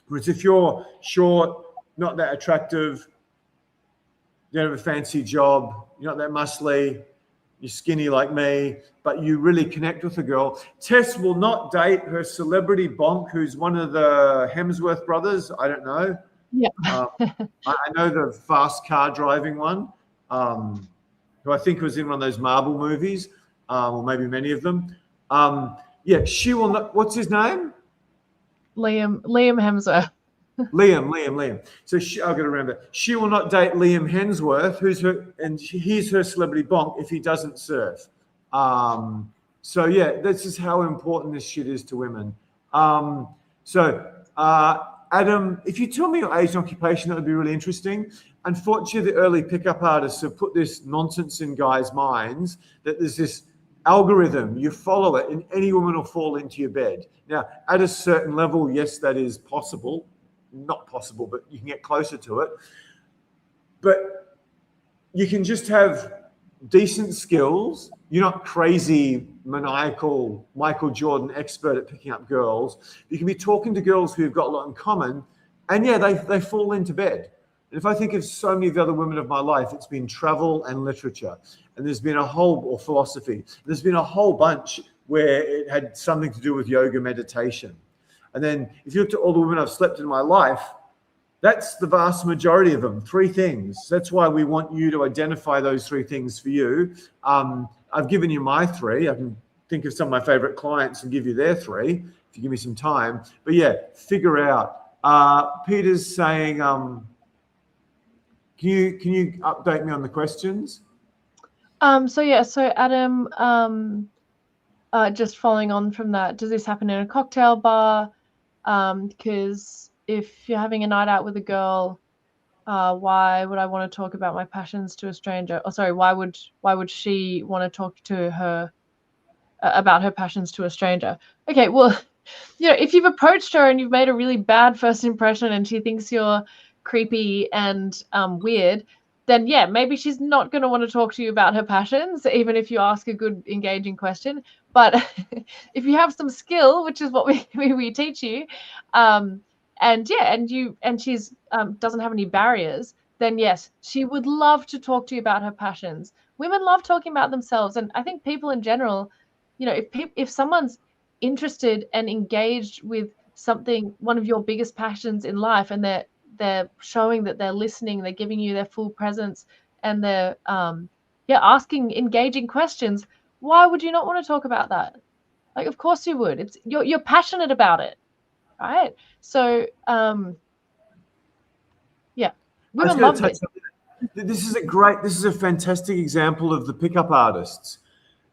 Speaker 2: Whereas if you're short, not that attractive, you don't have a fancy job, you're not that muscly, you're skinny like me, but you really connect with a girl. Tess will not date her celebrity bonk, who's one of the Hemsworth brothers. I don't know.
Speaker 1: Yeah.
Speaker 2: I know the fast car driving one, who I think was in one of those Marvel movies, or maybe many of them. Yeah, she will not. What's his name?
Speaker 1: Liam Hemsworth.
Speaker 2: Liam. So I've got to remember. She will not date Liam Hemsworth, he's her celebrity bonk if he doesn't surf. So yeah, this is how important this shit is to women. Adam, if you tell me your age and occupation, that would be really interesting. Unfortunately, the early pickup artists have put this nonsense in guys' minds that there's this algorithm, you follow it, and any woman will fall into your bed. Now, at a certain level, yes, that is possible. Not possible, but you can get closer to it. But you can just have decent skills. You're not crazy, maniacal, Michael Jordan expert at picking up girls. You can be talking to girls who've got a lot in common, and yeah, they fall into bed. And if I think of so many of the other women of my life, it's been travel and literature. And there's been a whole, or philosophy, there's been a whole bunch where it had something to do with yoga, meditation. And then if you look at all the women I've slept in my life, that's the vast majority of them, 3 things. That's why we want you to identify those 3 things for you. I've given you my 3. I can think of some of my favorite clients and give you their 3 if you give me some time. But yeah, figure out. Peter's saying, can you update me on the questions?
Speaker 1: So Adam, just following on from that, does this happen in a cocktail bar? Because if you're having a night out with a girl, why would I want to talk about my passions to a stranger? Oh, sorry, why would she want to talk to her about her passions to a stranger? Okay, well, if you've approached her and you've made a really bad first impression and she thinks you're creepy and weird, then yeah, maybe she's not going to want to talk to you about her passions, even if you ask a good, engaging question. But if you have some skill, which is what we teach you, and she's doesn't have any barriers, then yes, she would love to talk to you about her passions. Women love talking about themselves, and I think people in general, if someone's interested and engaged with something, one of your biggest passions in life, and they're showing that they're listening, they're giving you their full presence, and they're asking engaging questions, why would you not want to talk about that? Like, of course you would. It's you're passionate about it, right? So women love this.
Speaker 2: This is a fantastic example of the pickup artists,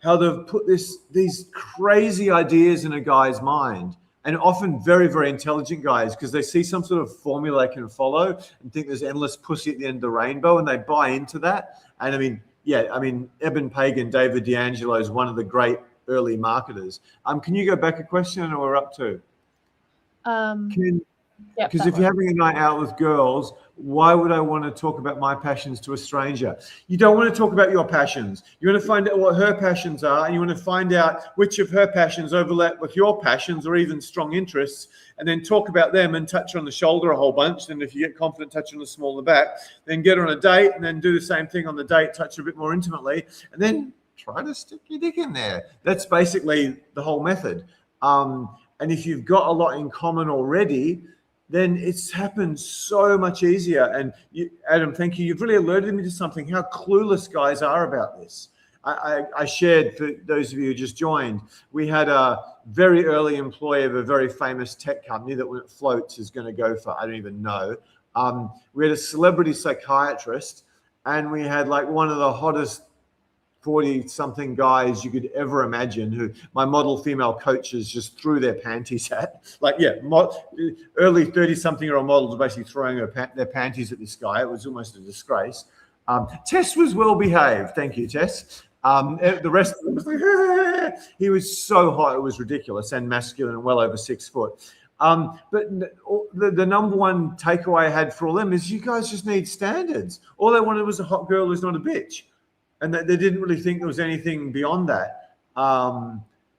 Speaker 2: how they've put these crazy ideas in a guy's mind, and often very, very intelligent guys, because they see some sort of formula they can follow and think there's endless pussy at the end of the rainbow, and they buy into that. And Eben Pagan, David D'Angelo is one of the great early marketers. Can you go back a question? I know we're up to. Because if you're having a night out with girls, why would I want to talk about my passions to a stranger? You don't want to talk about your passions. You want to find out what her passions are, and you want to find out which of her passions overlap with your passions or even strong interests, and then talk about them and touch her on the shoulder a whole bunch. And if you get confident, touch her on the small of the back, then get her on a date, and then do the same thing on the date, touch her a bit more intimately, and then try to stick your dick in there. That's basically the whole method. And if you've got a lot in common already, then it's happened so much easier. And Adam, thank you. You've really alerted me to something, how clueless guys are about this. I shared, for those of you who just joined, we had a very early employee of a very famous tech company that when it floats is going to go for, I don't even know. We had a celebrity psychiatrist, and we had like one of the hottest 40-something guys you could ever imagine, who my model female coaches just threw their panties at. Early 30-something-year-old models were basically throwing their panties at this guy. It was almost a disgrace. Tess was well behaved. Thank you, Tess. The rest of them was like, he was so hot, it was ridiculous, and masculine and well over 6 foot. But the number one takeaway I had for all them is you guys just need standards. All they wanted was a hot girl who's not a bitch. And they didn't really think there was anything beyond that.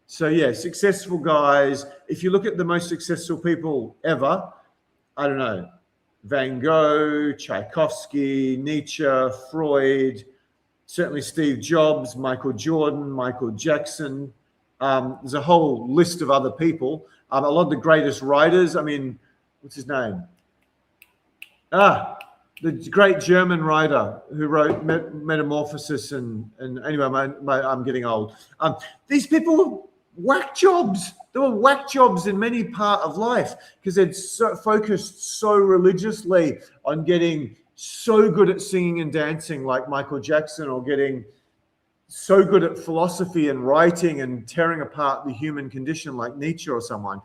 Speaker 2: Successful guys. If you look at the most successful people ever, I don't know, Van Gogh, Tchaikovsky, Nietzsche, Freud, certainly Steve Jobs, Michael Jordan, Michael Jackson. There's a whole list of other people. A lot of the greatest writers. I mean, what's his name? The great German writer who wrote Metamorphosis and anyway, I'm getting old. These people were whack jobs. There were whack jobs in many part of life because they'd focused so religiously on getting so good at singing and dancing like Michael Jackson, or getting so good at philosophy and writing and tearing apart the human condition, like Nietzsche or someone.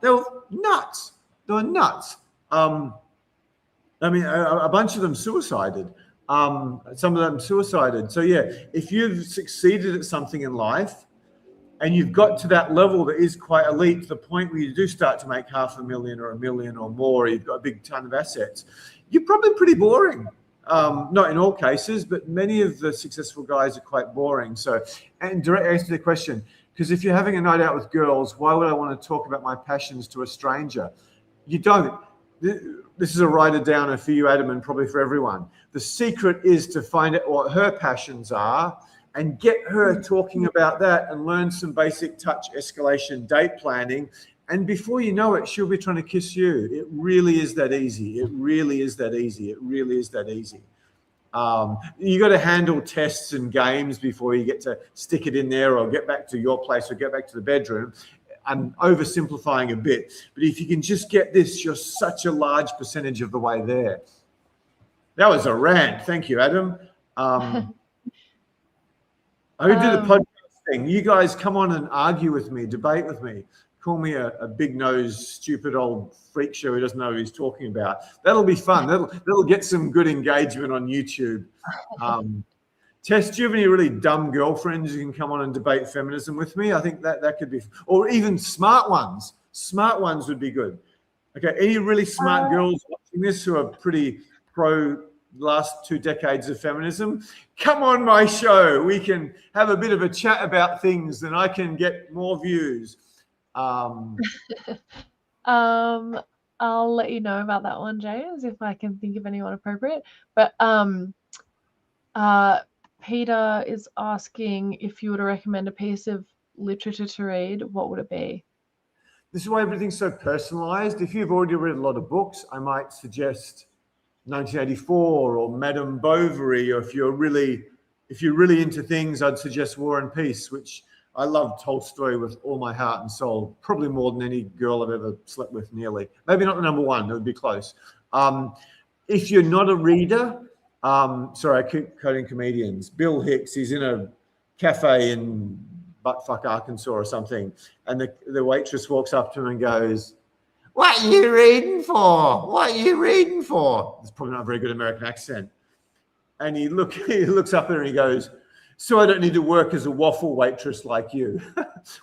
Speaker 2: They were nuts. They were nuts. I mean, a bunch of them suicided. Some of them suicided. So yeah, if you've succeeded at something in life and you've got to that level that is quite elite, to the point where you do start to make $500,000 or $1 million or more, you've got a big ton of assets, you're probably pretty boring. Not in all cases, but many of the successful guys are quite boring. So, and direct answer to the question, because if you're having a night out with girls, why would I want to talk about my passions to a stranger? You don't. This is a writer downer for you, Adam, and probably for everyone. The secret is to find out what her passions are and get her talking about that and learn some basic touch escalation date planning. And before you know it, she'll be trying to kiss you. It really is that easy. It really is that easy. It really is that easy. You got to handle tests and games before you get to stick it in there or get back to your place or get back to the bedroom. I'm oversimplifying a bit, but if you can just get this, you're such a large percentage of the way there. That was a rant. Thank you, Adam. I did a podcast thing. You guys come on and argue with me, debate with me. Call me a big-nosed, stupid old freak show who doesn't know what he's talking about. That'll be fun. That'll get some good engagement on YouTube. Tess, do you have any really dumb girlfriends you can come on and debate feminism with me? I think that could be, or even smart ones. Smart ones would be good. Okay, any really smart girls watching this who are pretty pro last 2 decades of feminism, come on my show. We can have a bit of a chat about things and I can get more views.
Speaker 1: I'll let you know about that one, James, if I can think of anyone appropriate. But Peter is asking if you were to recommend a piece of literature to read, what would it be?
Speaker 2: This is why everything's so personalized. If you've already read a lot of books, I might suggest 1984 or Madame Bovary, or if you're really into things, I'd suggest War and Peace, which I love Tolstoy with all my heart and soul, probably more than any girl I've ever slept with, nearly. Maybe not the number one, it would be close. If you're not a reader, sorry, I keep quoting comedians. Bill Hicks, he's in a cafe in buttfuck Arkansas or something, and the waitress walks up to him and goes, "What are you reading for? What are you reading for?" It's probably not a very good American accent. And he looks up at her and he goes, "So I don't need to work as a waffle waitress like you,"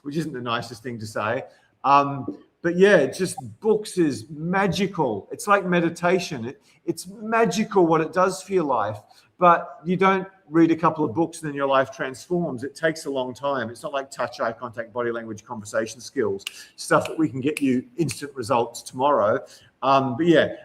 Speaker 2: which isn't the nicest thing to say. But yeah, just books is magical. It's like meditation. It's magical what it does for your life. But you don't read a couple of books and then your life transforms. It takes a long time. It's not like touch, eye contact, body language, conversation skills, stuff that we can get you instant results tomorrow. But yeah,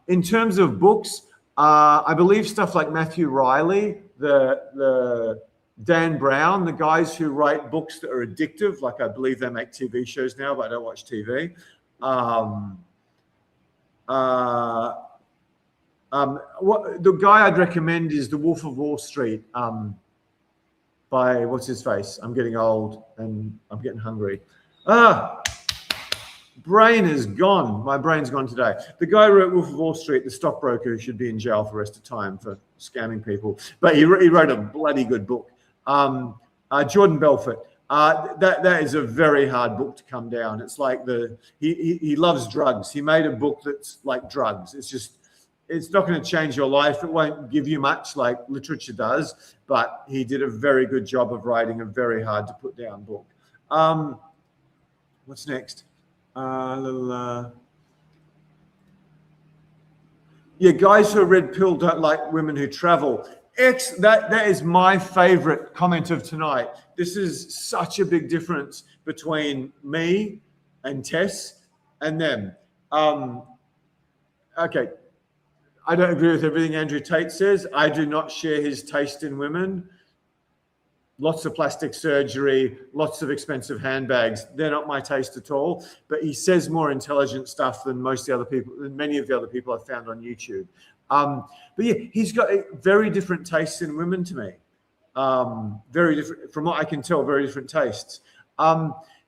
Speaker 2: in terms of books, I believe stuff like Matthew Riley, the Dan Brown, the guys who write books that are addictive, like I believe they make TV shows now, but I don't watch TV. The guy I'd recommend is The Wolf of Wall Street by, what's his face? I'm getting old and I'm getting hungry. Brain is gone. My brain's gone today. The guy who wrote Wolf of Wall Street, the stockbroker who should be in jail for the rest of time for scamming people. But he wrote a bloody good book. Jordan Belfort. That is a very hard book to come down. It's like he loves drugs. He made a book that's like drugs. It's not going to change your life. It won't give you much like literature does, but he did a very good job of writing a very hard to put down book. What's next? Yeah, guys who are red pill don't like women who travel. That is my favorite comment of tonight. This is such a big difference between me and Tess and them. Okay, I don't agree with everything Andrew Tate says. I do not share his taste in women. Lots of plastic surgery, lots of expensive handbags. They're not my taste at all. But he says more intelligent stuff than many of the other people I've found on YouTube. But yeah, he's got very different tastes in women to me. Very different, from what I can tell, very different tastes.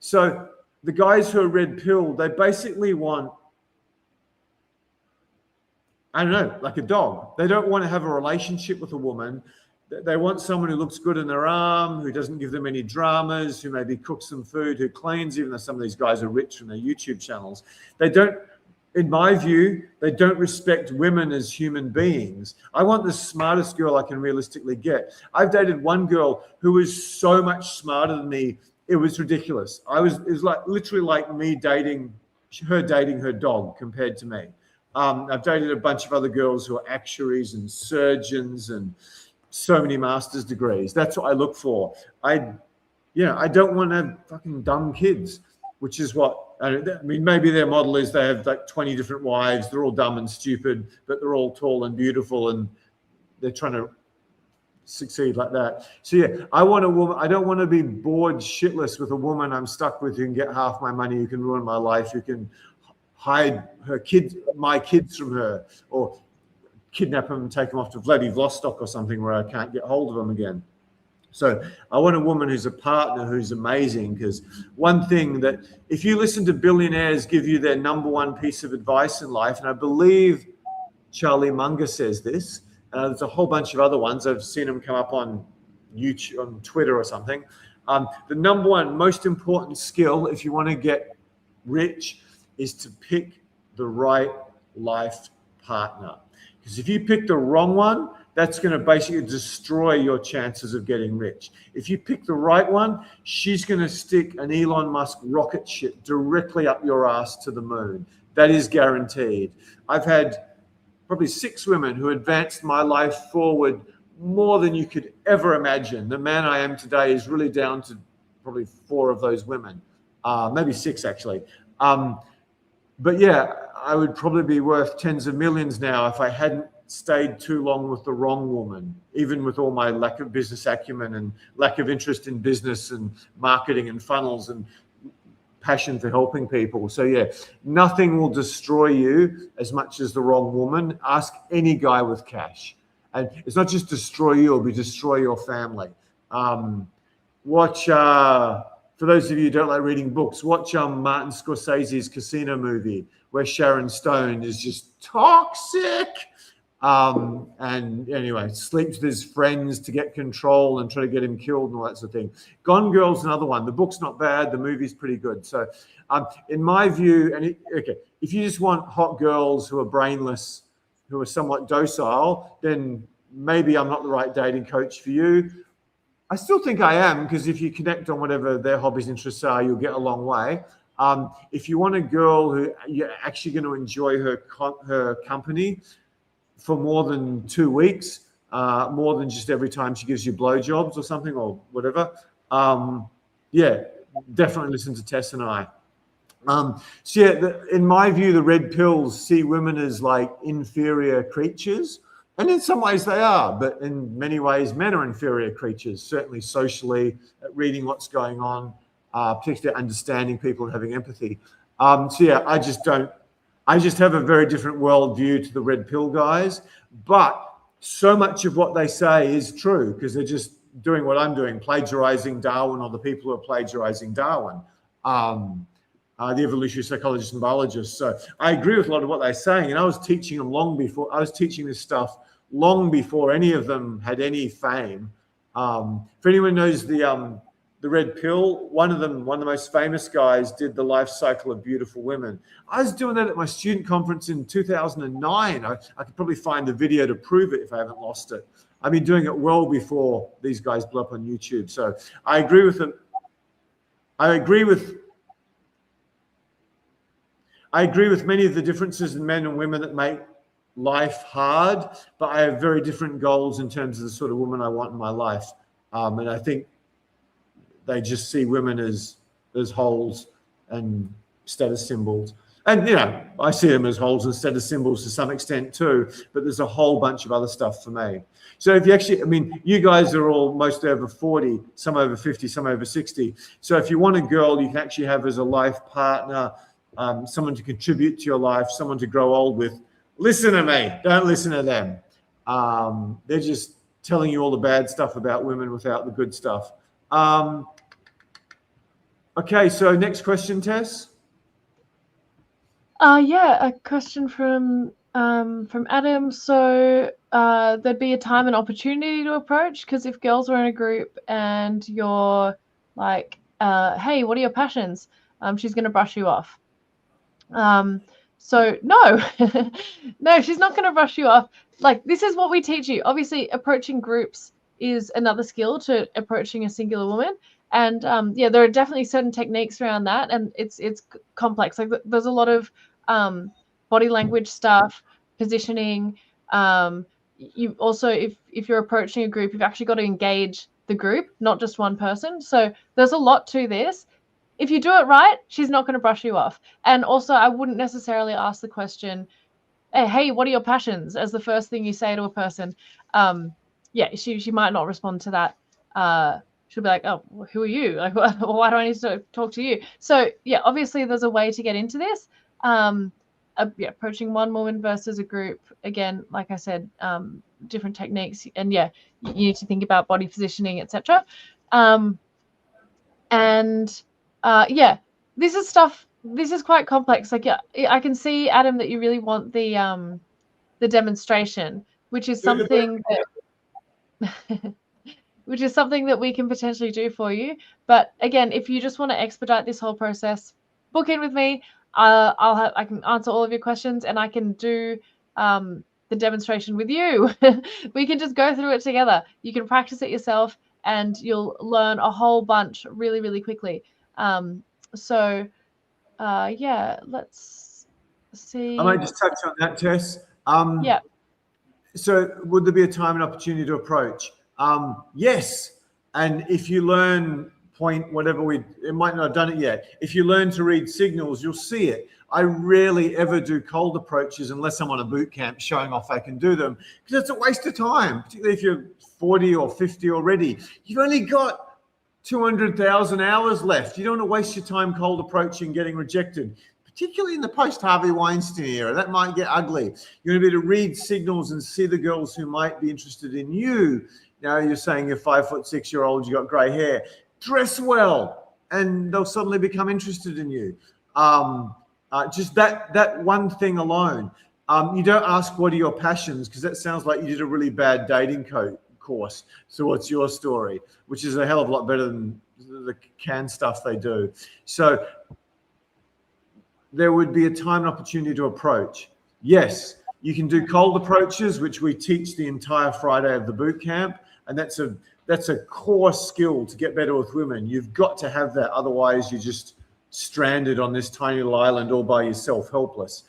Speaker 2: So the guys who are red pill, they basically want, I don't know, like a dog. They don't want to have a relationship with a woman. They want someone who looks good in their arm, who doesn't give them any dramas, who maybe cooks them food, who cleans, even though some of these guys are rich from their YouTube channels. They don't, in my view, they don't respect women as human beings. I want the smartest girl I can realistically get. I've dated one girl who was so much smarter than me, it was ridiculous. It was like literally like me dating her dog compared to me. I've dated a bunch of other girls who are actuaries and surgeons and so many master's degrees. That's what I look for. I don't want to have fucking dumb kids, which is what, I mean, maybe their model is they have like 20 different wives. They're all dumb and stupid, but they're all tall and beautiful, and they're trying to succeed like that. So yeah, I want a woman. I don't want to be bored shitless with a woman I'm stuck with who can get half my money, who can ruin my life, who can hide my kids from her, or kidnap them and take them off to Vladivostok or something where I can't get hold of them again. So I want a woman who's a partner, who's amazing, because one thing that if you listen to billionaires give you their number one piece of advice in life, and I believe Charlie Munger says this, there's a whole bunch of other ones. I've seen them come up on YouTube, on Twitter or something. The number one most important skill if you want to get rich is to pick the right life partner. Because if you pick the wrong one, that's going to basically destroy your chances of getting rich. If you pick the right one, she's going to stick an Elon Musk rocket ship directly up your ass to the moon. That is guaranteed. I've had probably 6 women who advanced my life forward more than you could ever imagine. The man I am today is really down to probably 4 of those women, maybe 6 actually. But yeah, I would probably be worth tens of millions now if I hadn't stayed too long with the wrong woman, even with all my lack of business acumen and lack of interest in business and marketing and funnels and passion for helping people. So yeah, nothing will destroy you as much as the wrong woman. Ask any guy with cash. And it's not just destroy you, it'll be destroy your family. Watch, for those of you who don't like reading books, watch Martin Scorsese's Casino movie, where Sharon Stone is just toxic. And anyway, sleeps with his friends to get control and try to get him killed and all that sort of thing. Gone Girl's another one. The book's not bad. The movie's pretty good. So in my view, if you just want hot girls who are brainless, who are somewhat docile, then maybe I'm not the right dating coach for you. I still think I am, because if you connect on whatever their hobbies, interests are, you'll get a long way. If you want a girl who you're actually going to enjoy her company for more than 2 weeks, more than just every time she gives you blowjobs or something or whatever, yeah, definitely listen to Tess and I. So yeah, in my view, the red pills see women as like inferior creatures. And in some ways they are, but in many ways, men are inferior creatures, certainly socially, at reading what's going on, particularly understanding people and having empathy. So yeah, I just have a very different worldview to the red pill guys, but so much of what they say is true because they're just doing what I'm doing, plagiarizing Darwin or the people who are plagiarizing Darwin, the evolutionary psychologists and biologists. So I agree with a lot of what they're saying, and I was teaching them this stuff long before any of them had any fame. If anyone knows the red pill, one of the most famous guys did the life cycle of beautiful women. I was doing that at my student conference in 2009. I could probably find the video to prove it if I haven't lost it. I've been doing it well before these guys blew up on YouTube. So I agree with them. I agree with many of the differences in men and women that make life hard, but I have very different goals in terms of the sort of woman I want in my life. And I think they just see women as holes and status symbols. And, I see them as holes and status symbols to some extent too, but there's a whole bunch of other stuff for me. So if you actually, you guys are all mostly over 40, some over 50, some over 60. So if you want a girl you can actually have as a life partner, someone to contribute to your life, someone to grow old with, listen to me, don't listen to them. They're just telling you all the bad stuff about women without the good stuff. Okay, so next question, Tess.
Speaker 1: Yeah, a question from Adam. So there'd be a time and opportunity to approach, because if girls are in a group and you're like, hey, what are your passions? She's going to brush you off. So no, no, she's not going to brush you off. Like, this is what we teach you. Obviously, approaching groups is another skill to approaching a singular woman. And yeah, there are definitely certain techniques around that, and it's complex. Like, there's a lot of body language stuff, positioning. You also, if you're approaching a group, you've actually got to engage the group, not just one person. So there's a lot to this. If you do it right, she's not going to brush you off. And also, I wouldn't necessarily ask the question, hey, what are your passions, as the first thing you say to a person. Yeah, she might not respond to that. She'll be like, oh, who are you? Like, why do I need to talk to you? So yeah, obviously there's a way to get into this. Yeah, approaching one woman versus a group, again, like I said, different techniques. And yeah, you need to think about body positioning, etc. And yeah, this is stuff. This is quite complex. Like, yeah, I can see, Adam, that you really want the demonstration, which is something that which is something that we can potentially do for you. But again, if you just want to expedite this whole process, book in with me. I can answer all of your questions, and I can do the demonstration with you. We can just go through it together. You can practice it yourself, and you'll learn a whole bunch really, really quickly. So yeah, let's see.
Speaker 2: I might just touch on that, Tess.
Speaker 1: Yeah.
Speaker 2: So would there be a time and opportunity to approach? Yes. And if you learn point whatever it might not have done it yet. If you learn to read signals, you'll see it. I rarely ever do cold approaches unless I'm on a boot camp showing off I can do them, because it's a waste of time, particularly if you're 40 or 50 already. You've only got 200,000 hours left. You don't want to waste your time cold approaching, getting rejected, particularly in the post-Harvey Weinstein era. That might get ugly. You're going to be able to read signals and see the girls who might be interested in you. Now you're saying you're 5'6" you got grey hair. Dress well, and they'll suddenly become interested in you. Just that one thing alone. You don't ask what are your passions, because that sounds like you did a really bad dating course. So what's your story? Which is a hell of a lot better than the canned stuff they do. So there would be a time and opportunity to approach. Yes, you can do cold approaches, which we teach the entire Friday of the boot camp, and that's a core skill to get better with women. You've got to have that, otherwise you're just stranded on this tiny little island all by yourself, helpless.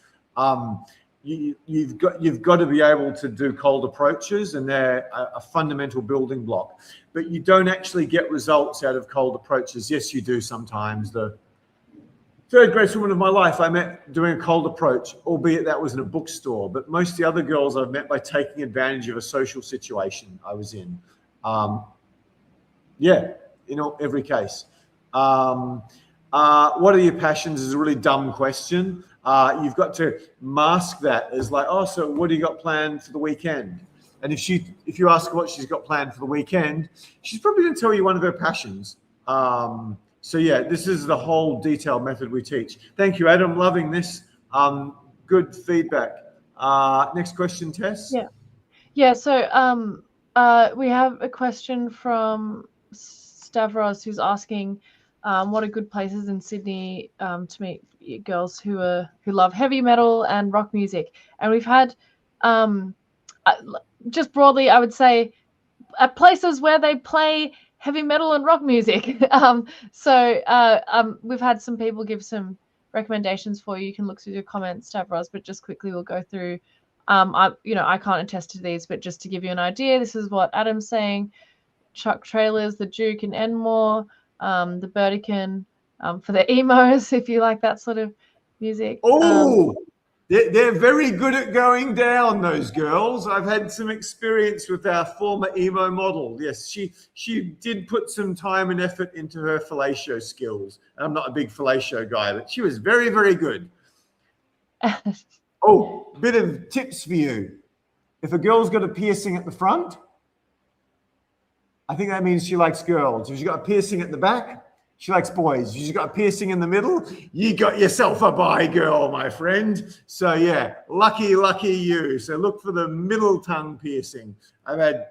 Speaker 2: You've got to be able to do cold approaches, and they're a fundamental building block. But you don't actually get results out of cold approaches. Yes, you do sometimes. The third greatest woman of my life I met doing a cold approach, albeit that was in a bookstore. But most of the other girls I've met by taking advantage of a social situation I was in. Yeah, in every case. What are your passions is a really dumb question. You've got to mask that as like, oh, so what do you got planned for the weekend? And if you ask her what she's got planned for the weekend, she's probably going to tell you one of her passions. So yeah, this is the whole detailed method we teach. Thank you, Adam. Loving this. Good feedback. Next question, Tess.
Speaker 1: Yeah. So we have a question from Stavros, who's asking, what are good places in Sydney to meet girls who love heavy metal and rock music? And we've had, just broadly, I would say, at places where they play heavy metal and rock music. We've had some people give some recommendations for you. You can look through your comments, Stavros, but just quickly we'll go through. I can't attest to these, but just to give you an idea, this is what Adam's saying. Chuck Trailers, the Duke in Enmore, the Burdekin, for the emos, if you like that sort of music.
Speaker 2: Oh, they're very good at going down, those girls. I've had some experience with our former emo model. Yes, she did put some time and effort into her fellatio skills. I'm not a big fellatio guy, but she was very, very good. Oh, bit of tips for you. If a girl's got a piercing at the front, I think that means she likes girls. If she's got a piercing at the back, She likes boys. She's got a piercing in the middle. You got yourself a bi girl, my friend. So yeah, lucky you. So look for the middle tongue piercing. I've had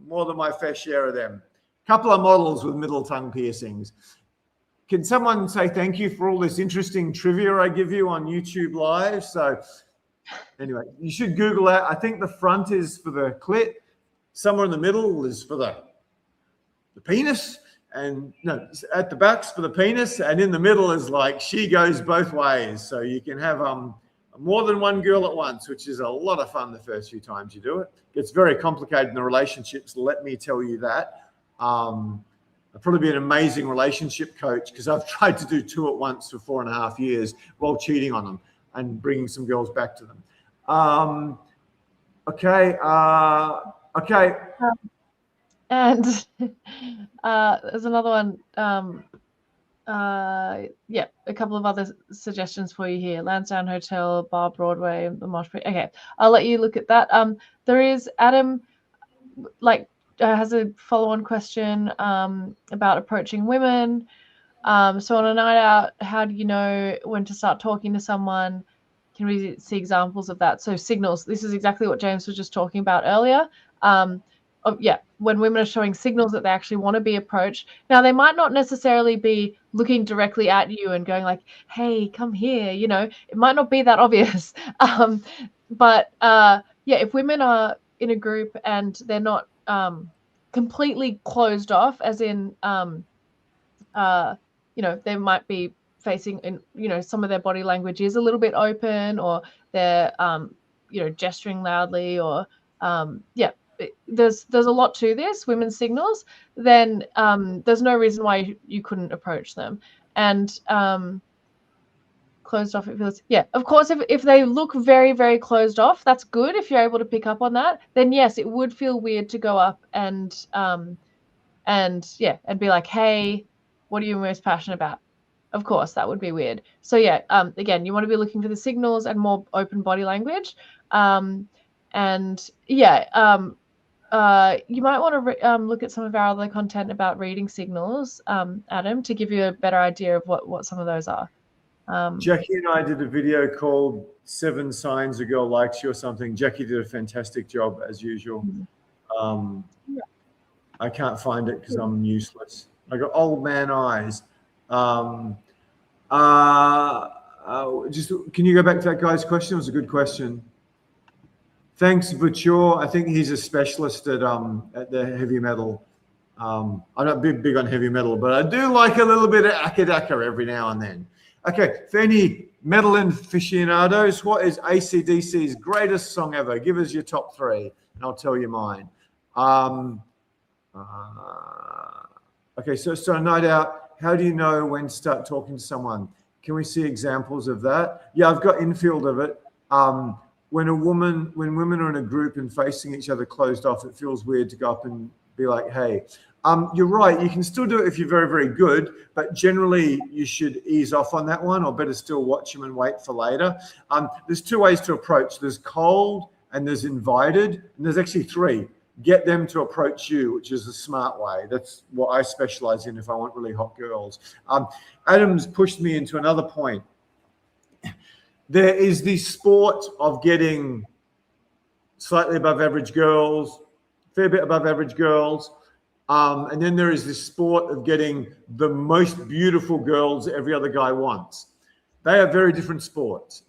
Speaker 2: more than my fair share of them. A couple of models with middle tongue piercings. Can someone say thank you for all this interesting trivia I give you on YouTube Live? So anyway, you should Google that. I think the front is for the clit. Somewhere in the middle is for the penis. And no, at the back's for the penis, and in the middle is like she goes both ways. So you can have more than one girl at once, which is a lot of fun the first few times you do it. It's very complicated in the relationships, let me tell you that. I'll probably be an amazing relationship coach because I've tried to do 2 at once for 4.5 years while cheating on them and bringing some girls back to them. Okay.
Speaker 1: And there's another one. Yeah, a couple of other suggestions for you here. Lansdowne Hotel, Bar Broadway, the Mosh Pit. Okay, I'll let you look at that. There is Adam, has a follow-on question about approaching women. So on a night out, how do you know when to start talking to someone? Can we see examples of that? So signals. This is exactly what James was just talking about earlier. When women are showing signals that they actually want to be approached. Now, they might not necessarily be looking directly at you and going like, hey, come here. It might not be that obvious. But if women are in a group and they're not completely closed off, as in, they might be facing in, some of their body language is a little bit open, or they're, gesturing loudly, or, there's a lot to this, women's signals, then there's no reason why you couldn't approach them. And closed off, it feels, of course, if they look very, very closed off, that's good. If you're able to pick up on that, then yes, it would feel weird to go up and be like, hey, what are you most passionate about? Of course, that would be weird. So again, you want to be looking for the signals and more open body language. You might want to look at some of our other content about reading signals, Adam, to give you a better idea of what some of those are.
Speaker 2: Jackie and I did a video called 7 Signs a Girl Likes You or something. Jackie did a fantastic job as usual. I can't find it because I'm useless. I got old man eyes. Just can you go back to that guy's question? It was a good question. Thanks, Vuchor. I think he's a specialist at the heavy metal. I'm not big on heavy metal, but I do like a little bit of akadaka every now and then. Okay, for any metal aficionados, what is AC/DC's greatest song ever? Give us your top 3, and I'll tell you mine. Okay, so night out, how do you know when to start talking to someone? Can we see examples of that? Yeah, I've got infield of it. When women are in a group and facing each other closed off, it feels weird to go up and be like, hey. You're right, you can still do it if you're very, very good, but generally you should ease off on that one, or better still watch them and wait for later. There's 2 ways to approach. There's cold and there's invited, and there's actually 3. Get them to approach you, which is the smart way. That's what I specialize in if I want really hot girls. Adam's pushed me into another point. There is the sport of getting slightly above average girls, fair bit above average girls. And then there is this sport of getting the most beautiful girls every other guy wants. They are very different sports.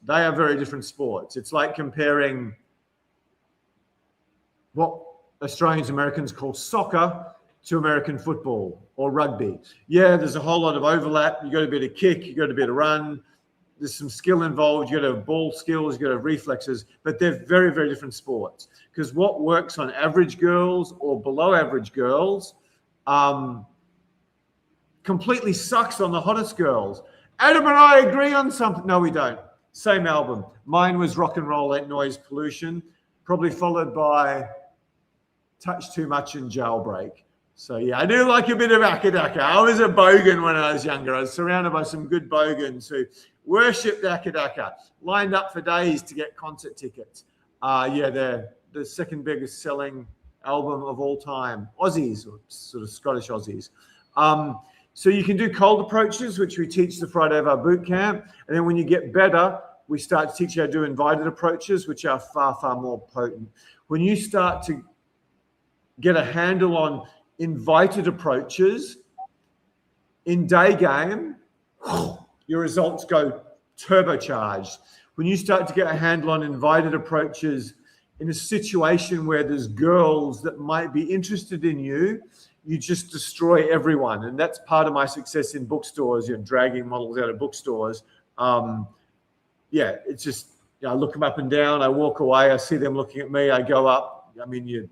Speaker 2: It's like comparing what Australians, Americans call soccer to American football or rugby. Yeah, there's a whole lot of overlap. You got to be able to kick, you got to be able to run. There's some skill involved. You got to have ball skills, you got to have reflexes, but they're very, very different sports. Because what works on average girls or below average girls completely sucks on the hottest girls. Adam and I agree on something. No, we don't. Same album. Mine was Rock and Roll Ain't Noise Pollution, probably followed by Touch Too Much and Jailbreak. So yeah, I do like a bit of akadaka. I was a bogan when I was younger. I was surrounded by some good bogans who worshipped akadaka, lined up for days to get concert tickets. They're the second biggest selling album of all time. Aussies, or sort of Scottish Aussies. So you can do cold approaches, which we teach the Friday of our boot camp. And then when you get better, we start to teach you how to do invited approaches, which are far, far more potent. When you start to get a handle on invited approaches in day game, your results go turbocharged. When you start to get a handle on invited approaches in a situation where there's girls that might be interested in you, you just destroy everyone. And that's part of my success in bookstores, dragging models out of bookstores. Yeah, it's just, I look them up and down, I walk away, I see them looking at me, I go up. I mean,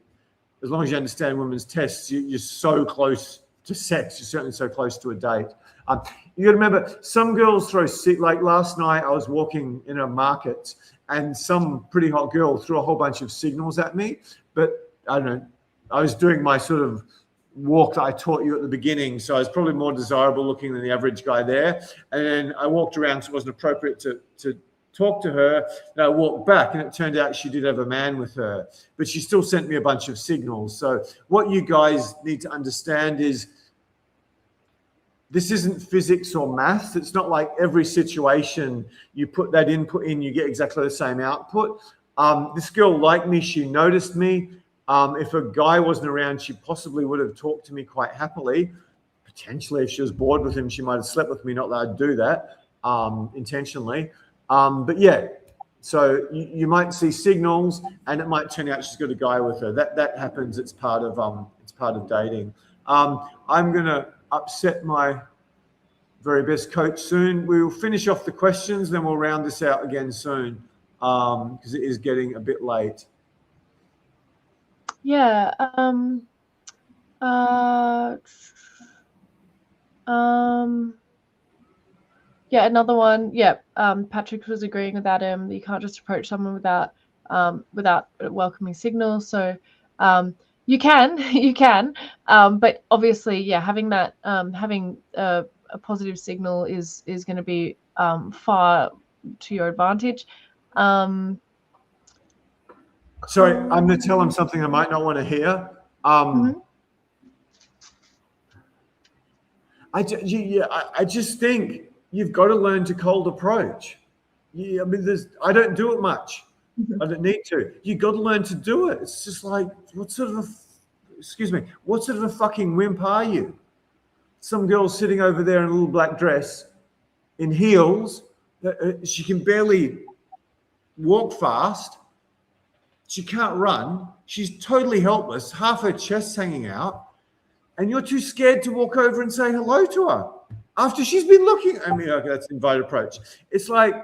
Speaker 2: as long as you understand women's tests, you're so close to sex. You're certainly so close to a date. You got to remember, some girls throw, like last night I was walking in a market and some pretty hot girl threw a whole bunch of signals at me. But I don't know, I was doing my sort of walk that I taught you at the beginning. So I was probably more desirable looking than the average guy there. And then I walked around, so it wasn't appropriate to talk to her. And I walked back and it turned out she did have a man with her, but she still sent me a bunch of signals. So what you guys need to understand is this isn't physics or maths. It's not like every situation you put that input in, you get exactly the same output. This girl liked me. She noticed me. If a guy wasn't around, she possibly would have talked to me quite happily. Potentially, if she was bored with him, she might have slept with me. Not that I'd do that intentionally. But yeah, so you might see signals, and it might turn out she's got a guy with her. That happens. It's part of dating. I'm gonna upset my very best coach soon. We will finish off the questions, then we'll round this out again soon because it is getting a bit late.
Speaker 1: Yeah. Yeah, another one. Yeah, Patrick was agreeing with Adam. You can't just approach someone without welcoming signals. So you can, but obviously, yeah, having that having a positive signal is going to be far to your advantage.
Speaker 2: Sorry, I'm going to tell him something I might not want to hear. I just think you've got to learn to cold approach. I mean, I don't do it much. I don't need to. You got to learn to do it. It's just like, what sort of a fucking wimp are you? Some girl sitting over there in a little black dress, in heels. She can barely walk fast. She can't run. She's totally helpless. Half her chest's hanging out. And you're too scared to walk over and say hello to her after she's been looking. I mean, okay, that's invited approach. It's like,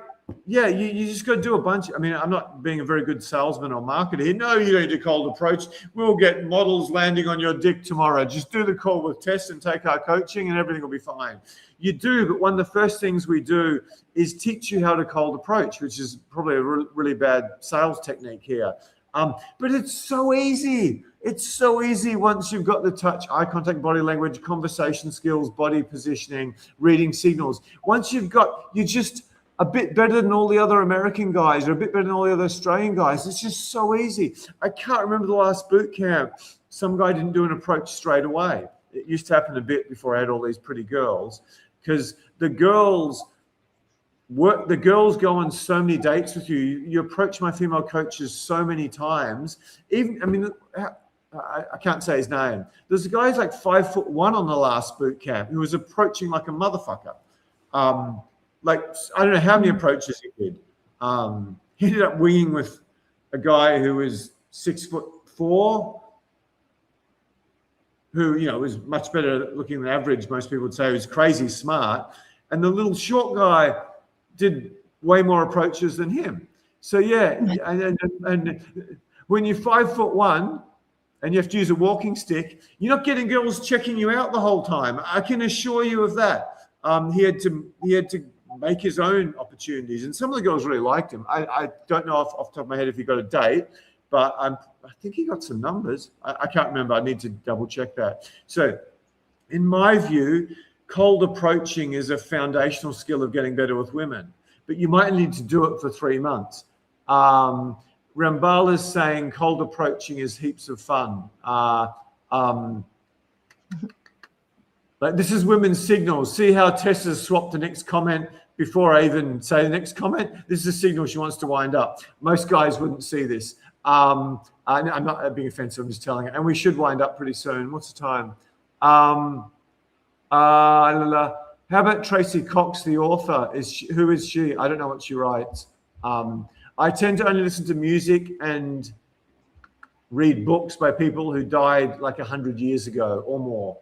Speaker 2: yeah, you just got to do a bunch. I mean, I'm not being a very good salesman or marketer here. No, you don't do cold approach. We'll get models landing on your dick tomorrow. Just do the call with Tess and take our coaching and everything will be fine. You do, but one of the first things we do is teach you how to cold approach, which is probably a really bad sales technique here. But it's so easy. It's so easy once you've got the touch, eye contact, body language, conversation skills, body positioning, reading signals. Once you're just a bit better than all the other American guys or a bit better than all the other Australian guys. It's just so easy. I can't remember the last boot camp. Some guy didn't do an approach straight away. It used to happen a bit before I had all these pretty girls because the girls go on so many dates with you. You approach my female coaches so many times. Even, I mean, I can't say his name. There's a guy who's like 5'1" on the last boot camp who was approaching like a motherfucker. Like, I don't know how many approaches he did. He ended up winging with a guy who was 6'4", who, was much better looking than average. Most people would say he was crazy smart. And the little short guy did way more approaches than him. So yeah, and when you're 5'1" and you have to use a walking stick, you're not getting girls checking you out the whole time. I can assure you of that. He had to make his own opportunities, and some of the girls really liked him. I don't know off the top of my head if he got a date, but I think he got some numbers. I can't remember. I need to double check that. So in my view, cold approaching is a foundational skill of getting better with women, but you might need to do it for 3 months. Rambala's saying cold approaching is heaps of fun. Like, this is women's signals. See how Tessa's swapped the next comment before I even say the next comment? This is a signal she wants to wind up. Most guys wouldn't see this. I'm not being offensive, I'm just telling it. And we should wind up pretty soon. What's the time? How about Tracy Cox, the author? Who is she? I don't know what she writes. I tend to only listen to music and read books by people who died like 100 years ago or more.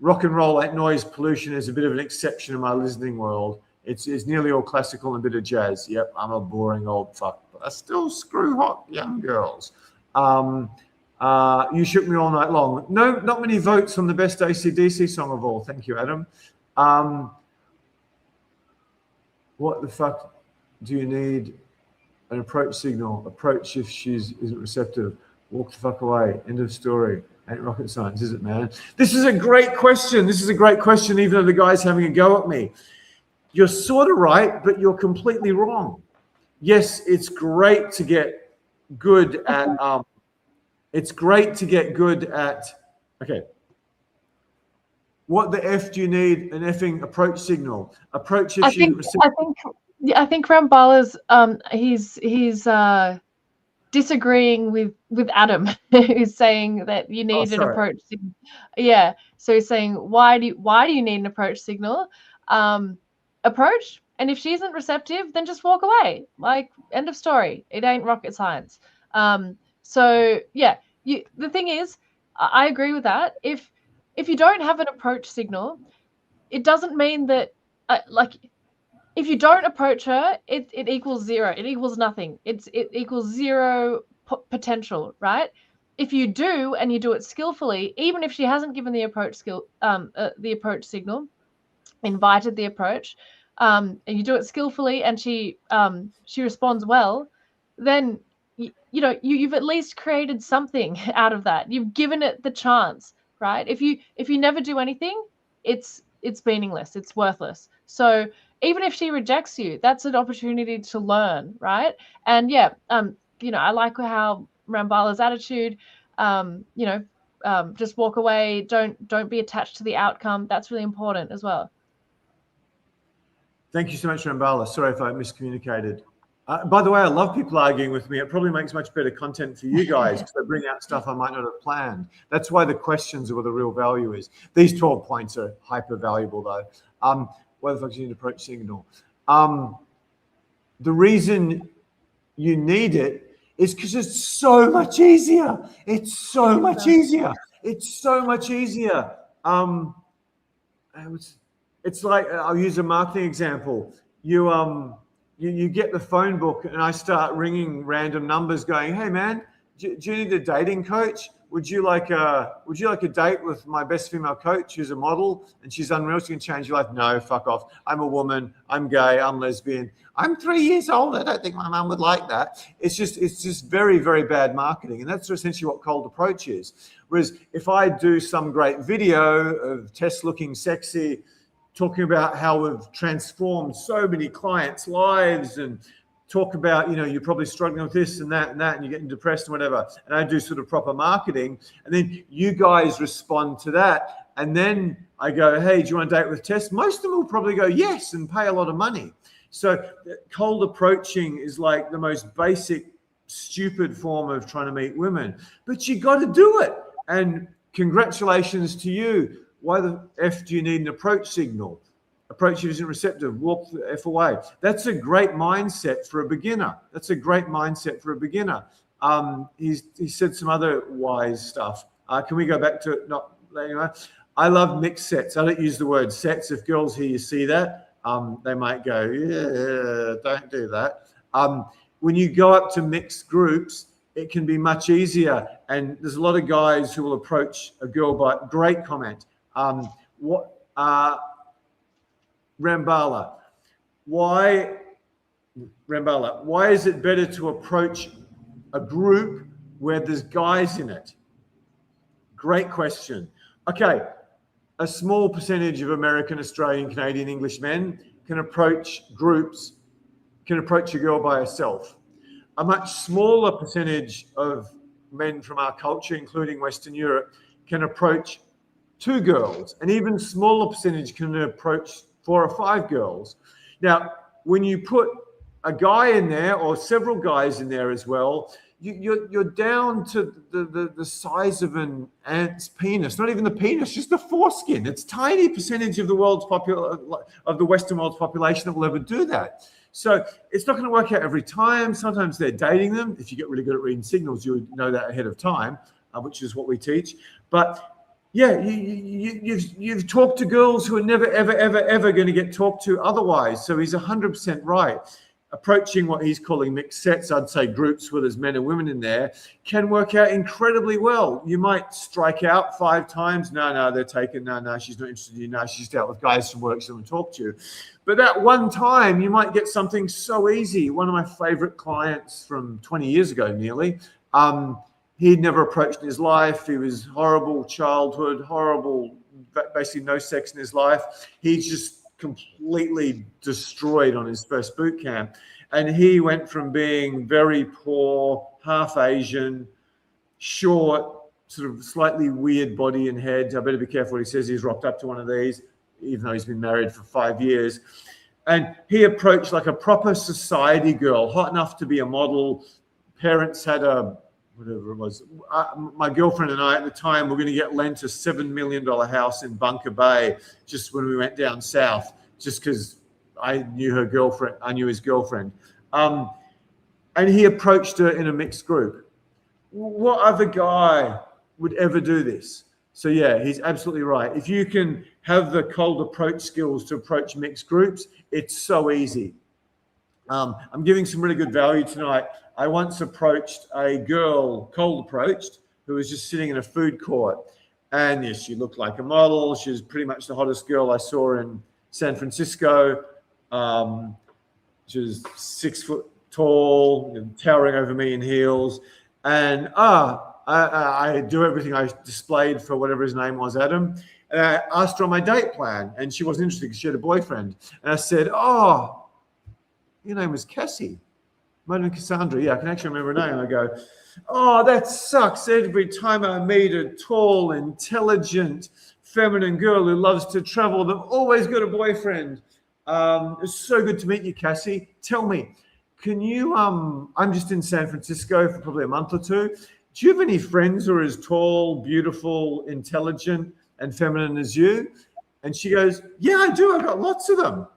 Speaker 2: Rock and roll, like noise pollution, is a bit of an exception in my listening world. It's nearly all classical and a bit of jazz. Yep, I'm a boring old fuck, but I still screw hot young girls. You shook me all night long. No, not many votes on the best AC/DC song of all. Thank you, Adam. What the fuck do you need? An approach signal. Approach if she isn't receptive. Walk the fuck away. End of story. Ain't rocket science, is it, man? This is a great question. This is a great question, even though the guy's having a go at me. You're sort of right, but you're completely wrong. Yes, it's great to get good at okay. What the F do you need? An effing approach signal. Approach if
Speaker 1: I think Rambala's he's disagreeing with Adam, who's saying that you need an approach signal. Yeah, so he's saying why do you need an approach signal? Approach, and if she isn't receptive, then just walk away. Like, end of story. It ain't rocket science. So yeah, the thing is, I agree with that. If you don't have an approach signal, it doesn't mean that like, if you don't approach her, it equals zero. It equals nothing. It equals zero potential, right? If you do, and you do it skillfully, even if she hasn't given the approach signal, invited the approach, and you do it skillfully, and she responds well, then you've at least created something out of that. You've given it the chance, right? If you never do anything, it's meaningless. It's worthless. So even if she rejects you, that's an opportunity to learn, right? And yeah, I like how Rambala's attitude, just walk away. Don't be attached to the outcome. That's really important as well.
Speaker 2: Thank you so much, Rambala. Sorry if I miscommunicated. By the way, I love people arguing with me. It probably makes much better content for you guys because they bring out stuff I might not have planned. That's why the questions are where the real value is. These 12 points are hyper valuable, though. What the fuck do you need an approach signal? The reason you need it is because it's so much easier. It's so much easier. It's so much easier. It's like, I'll use a marketing example. You get the phone book and I start ringing random numbers going, hey man, do you need a dating coach? Would you like a date with my best female coach who's a model and she's unreal, she can change your life? No, fuck off. I'm a woman, I'm gay, I'm lesbian. I'm 3 years old. I don't think my mum would like that. It's just very, very bad marketing. And that's essentially what cold approach is. Whereas if I do some great video of Tess looking sexy, talking about how we've transformed so many clients' lives and talk about, you're probably struggling with this and that, and you're getting depressed and whatever. And I do sort of proper marketing. And then you guys respond to that. And then I go, hey, do you want to date with Tess? Most of them will probably go yes and pay a lot of money. So cold approaching is like the most basic, stupid form of trying to meet women. But you got to do it. And congratulations to you. Why the F do you need an approach signal? Approach isn't receptive. Walk the F away. That's a great mindset for a beginner. He said some other wise stuff. Can we go back to it? Not anyway. I love mixed sets. I don't use the word sets. If girls here see that, they might go, yeah, don't do that. When you go up to mixed groups, it can be much easier. And there's a lot of guys who will approach a girl by great comment. Rambala, why is it better to approach a group where there's guys in it? Great question. Okay, a small percentage of American, Australian, Canadian, English men can approach a girl by herself. A much smaller percentage of men from our culture, including Western Europe, can approach 2 girls. An even smaller percentage can approach 4 or 5 girls. Now, when you put a guy in there or several guys in there as well, you're down to the size of an ant's penis. Not even the penis, just the foreskin. It's tiny percentage of the Western world's population that will ever do that. So it's not going to work out every time. Sometimes they're dating them. If you get really good at reading signals, you would know that ahead of time, which is what we teach. But yeah, you've talked to girls who are never, ever going to get talked to otherwise. So he's 100% right. Approaching what he's calling mixed sets, I'd say groups where there's men and women in there, can work out incredibly well. You might strike out 5 times. No, they're taken. No, she's not interested in you. No, she's out with guys from work. She doesn't talk to you. But that one time, you might get something so easy. One of my favorite clients from 20 years ago, nearly, he'd never approached in his life. He was horrible childhood, horrible, basically no sex in his life. He's just completely destroyed on his first boot camp. And he went from being very poor, half Asian, short, sort of slightly weird body and head. I better be careful what he says. He's rocked up to one of these, even though he's been married for 5 years. And he approached like a proper society girl, hot enough to be a model. Parents had whatever it was. My girlfriend and I at the time were going to get lent a $7 million house in Bunker Bay just when we went down south, just because I knew her girlfriend, I knew his girlfriend. And he approached her in a mixed group. What other guy would ever do this? So yeah, he's absolutely right. If you can have the cold approach skills to approach mixed groups, it's so easy. I'm giving some really good value tonight. I once approached a girl, cold approached, who was just sitting in a food court. And yes, she looked like a model. She was pretty much the hottest girl I saw in San Francisco. She was 6 foot tall, towering over me in heels. And I do everything I displayed for whatever his name was, Adam. And I asked her on my date plan, and she wasn't interested because she had a boyfriend. And I said, "Oh, your name was Cassie." Might have been Cassandra. Yeah, I can actually remember her name. I go, "Oh, that sucks. Every time I meet a tall, intelligent, feminine girl who loves to travel, they've always got a boyfriend. It's so good to meet you, Cassie. Tell me, can you, I'm just in San Francisco for probably a month or 2. Do you have any friends who are as tall, beautiful, intelligent, and feminine as you?" And she goes, "Yeah, I do. I've got lots of them.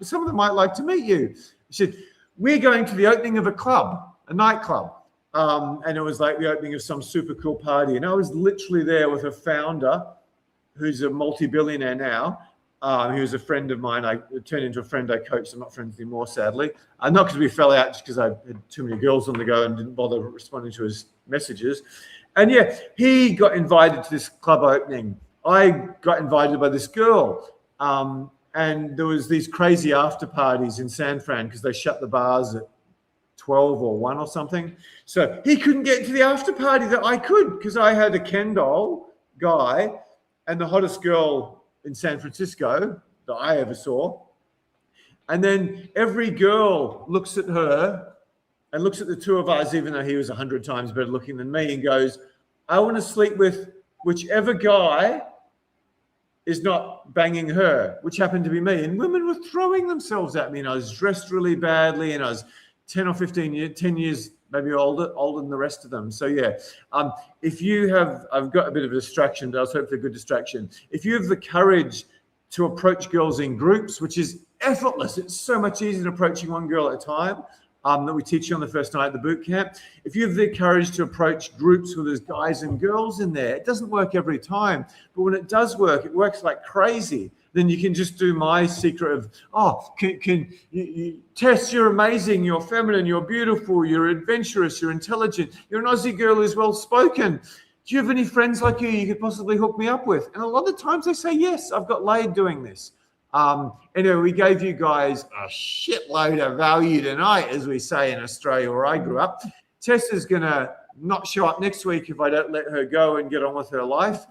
Speaker 2: Some of them might like to meet you." She said, "We're going to the opening of a club, a nightclub." And it was like the opening of some super cool party. And I was literally there with a founder who's a multi-billionaire now. He was a friend of mine. I turned into a friend I coached. I'm not friends anymore, sadly. Not because we fell out, just because I had too many girls on the go and didn't bother responding to his messages. And yeah, he got invited to this club opening. I got invited by this girl. And there was these crazy after parties in San Fran because they shut the bars at 12 or 1 or something. So he couldn't get to the after party that I could because I had a Ken doll guy and the hottest girl in San Francisco that I ever saw. And then every girl looks at her and looks at the two of us, even though he was 100 times better looking than me, and goes, "I want to sleep with whichever guy is not banging her," which happened to be me. And women were throwing themselves at me, and I was dressed really badly, and I was 10 or 15 years, 10 years maybe older than the rest of them. So yeah, if you have, I've got a bit of a distraction, but I was hoping for a good distraction. If you have the courage to approach girls in groups, which is effortless, it's so much easier than approaching one girl at a time, that we teach you on the first night of the boot camp. If you have the courage to approach groups where there's guys and girls in there, it doesn't work every time, but when it does work, it works like crazy. Then you can just do my secret of, Tess, you're amazing, you're feminine, you're beautiful, you're adventurous, you're intelligent, you're an Aussie girl who's well-spoken. Do you have any friends like you could possibly hook me up with? And a lot of times they say, yes, I've got laid doing this. Anyway, we gave you guys a shitload of value tonight, as we say in Australia where I grew up. Tessa's going to not show up next week if I don't let her go and get on with her life.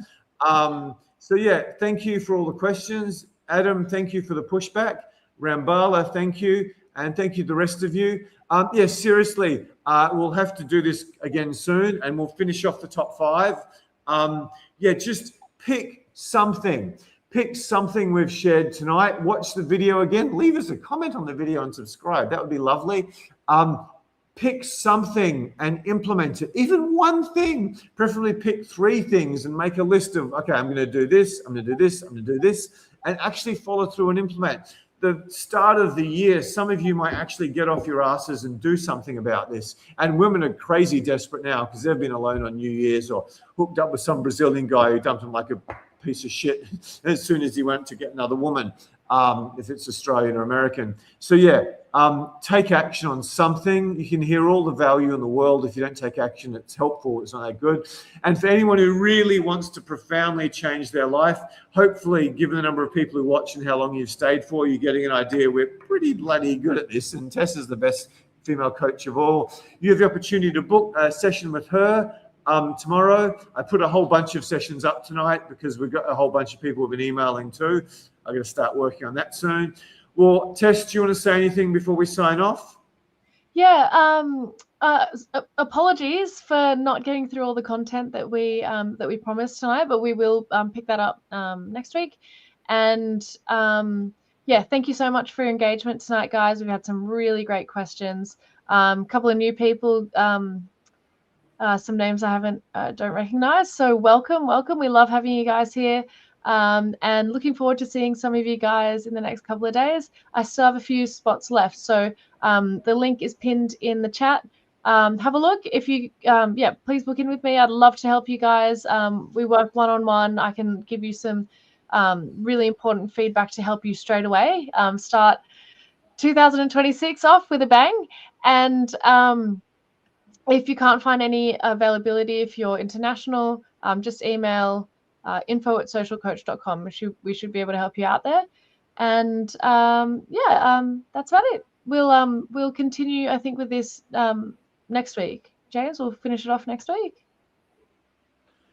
Speaker 2: So yeah, thank you for all the questions. Adam, thank you for the pushback. Rambala, thank you. And thank you to the rest of you. Yes, seriously, we'll have to do this again soon and we'll finish off the top 5. Yeah, just pick something. Pick something we've shared tonight. Watch the video again. Leave us a comment on the video and subscribe. That would be lovely. Pick something and implement it. Even one thing. Preferably pick 3 things and make a list of, okay, I'm going to do this, I'm going to do this, I'm going to do this, and actually follow through and implement. The start of the year, some of you might actually get off your asses and do something about this. And women are crazy desperate now because they've been alone on New Year's or hooked up with some Brazilian guy who dumped them like a piece of shit as soon as he went to get another woman, if it's Australian or American. So yeah, take action on something. You can hear all the value in the world. If you don't take action, it's helpful, it's not that good. And for anyone who really wants to profoundly change their life, hopefully, given the number of people who watch and how long you've stayed for, you're getting an idea we're pretty bloody good at this, and Tessa's the best female coach of all. You have the opportunity to book a session with her tomorrow. I put a whole bunch of sessions up tonight because we've got a whole bunch of people who've been emailing too. I'm going to start working on that soon. Well, Tess, do you want to say anything before we sign off?
Speaker 1: Yeah, apologies for not getting through all the content that we promised tonight, but we will pick that up next week. And yeah, thank you so much for your engagement tonight, guys. We've had some really great questions. A couple of new people, some names I don't recognize. So welcome. We love having you guys here. And looking forward to seeing some of you guys in the next couple of days. I still have a few spots left, so the link is pinned in the chat. Have a look. If you, yeah, please book in with me. I'd love to help you guys. We work one-on-one. I can give you some really important feedback to help you straight away. Start 2026 off with a bang. And if you can't find any availability, if you're international, just email info@socialcoach.com. We should be able to help you out there. And yeah, that's about it. We'll continue, I think, with this next week. James, we'll finish it off next week.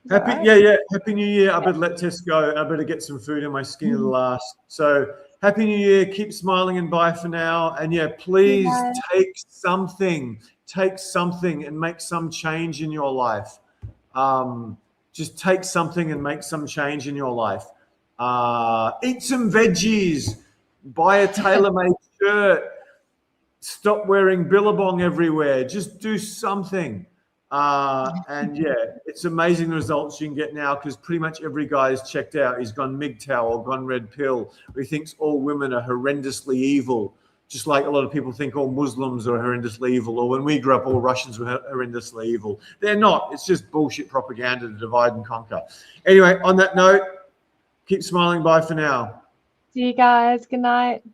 Speaker 2: Happy, right? Yeah. Happy New Year. I better let Tess go. I better get some food in my skin at the last. So Happy New Year. Keep smiling and bye for now. And yeah, please take something and make some change in your life. Just take something and make some change in your life. Eat some veggies. Buy a tailor-made shirt. Stop wearing Billabong everywhere. Just do something. And yeah, it's amazing the results you can get now because pretty much every guy is checked out. He's gone MGTOW or gone red pill. Or he thinks all women are horrendously evil. Just like a lot of people think all Muslims are horrendously evil, or when we grew up, all Russians were horrendously evil. They're not. It's just bullshit propaganda to divide and conquer. Anyway, on that note, keep smiling. Bye for now.
Speaker 1: See you guys. Good night.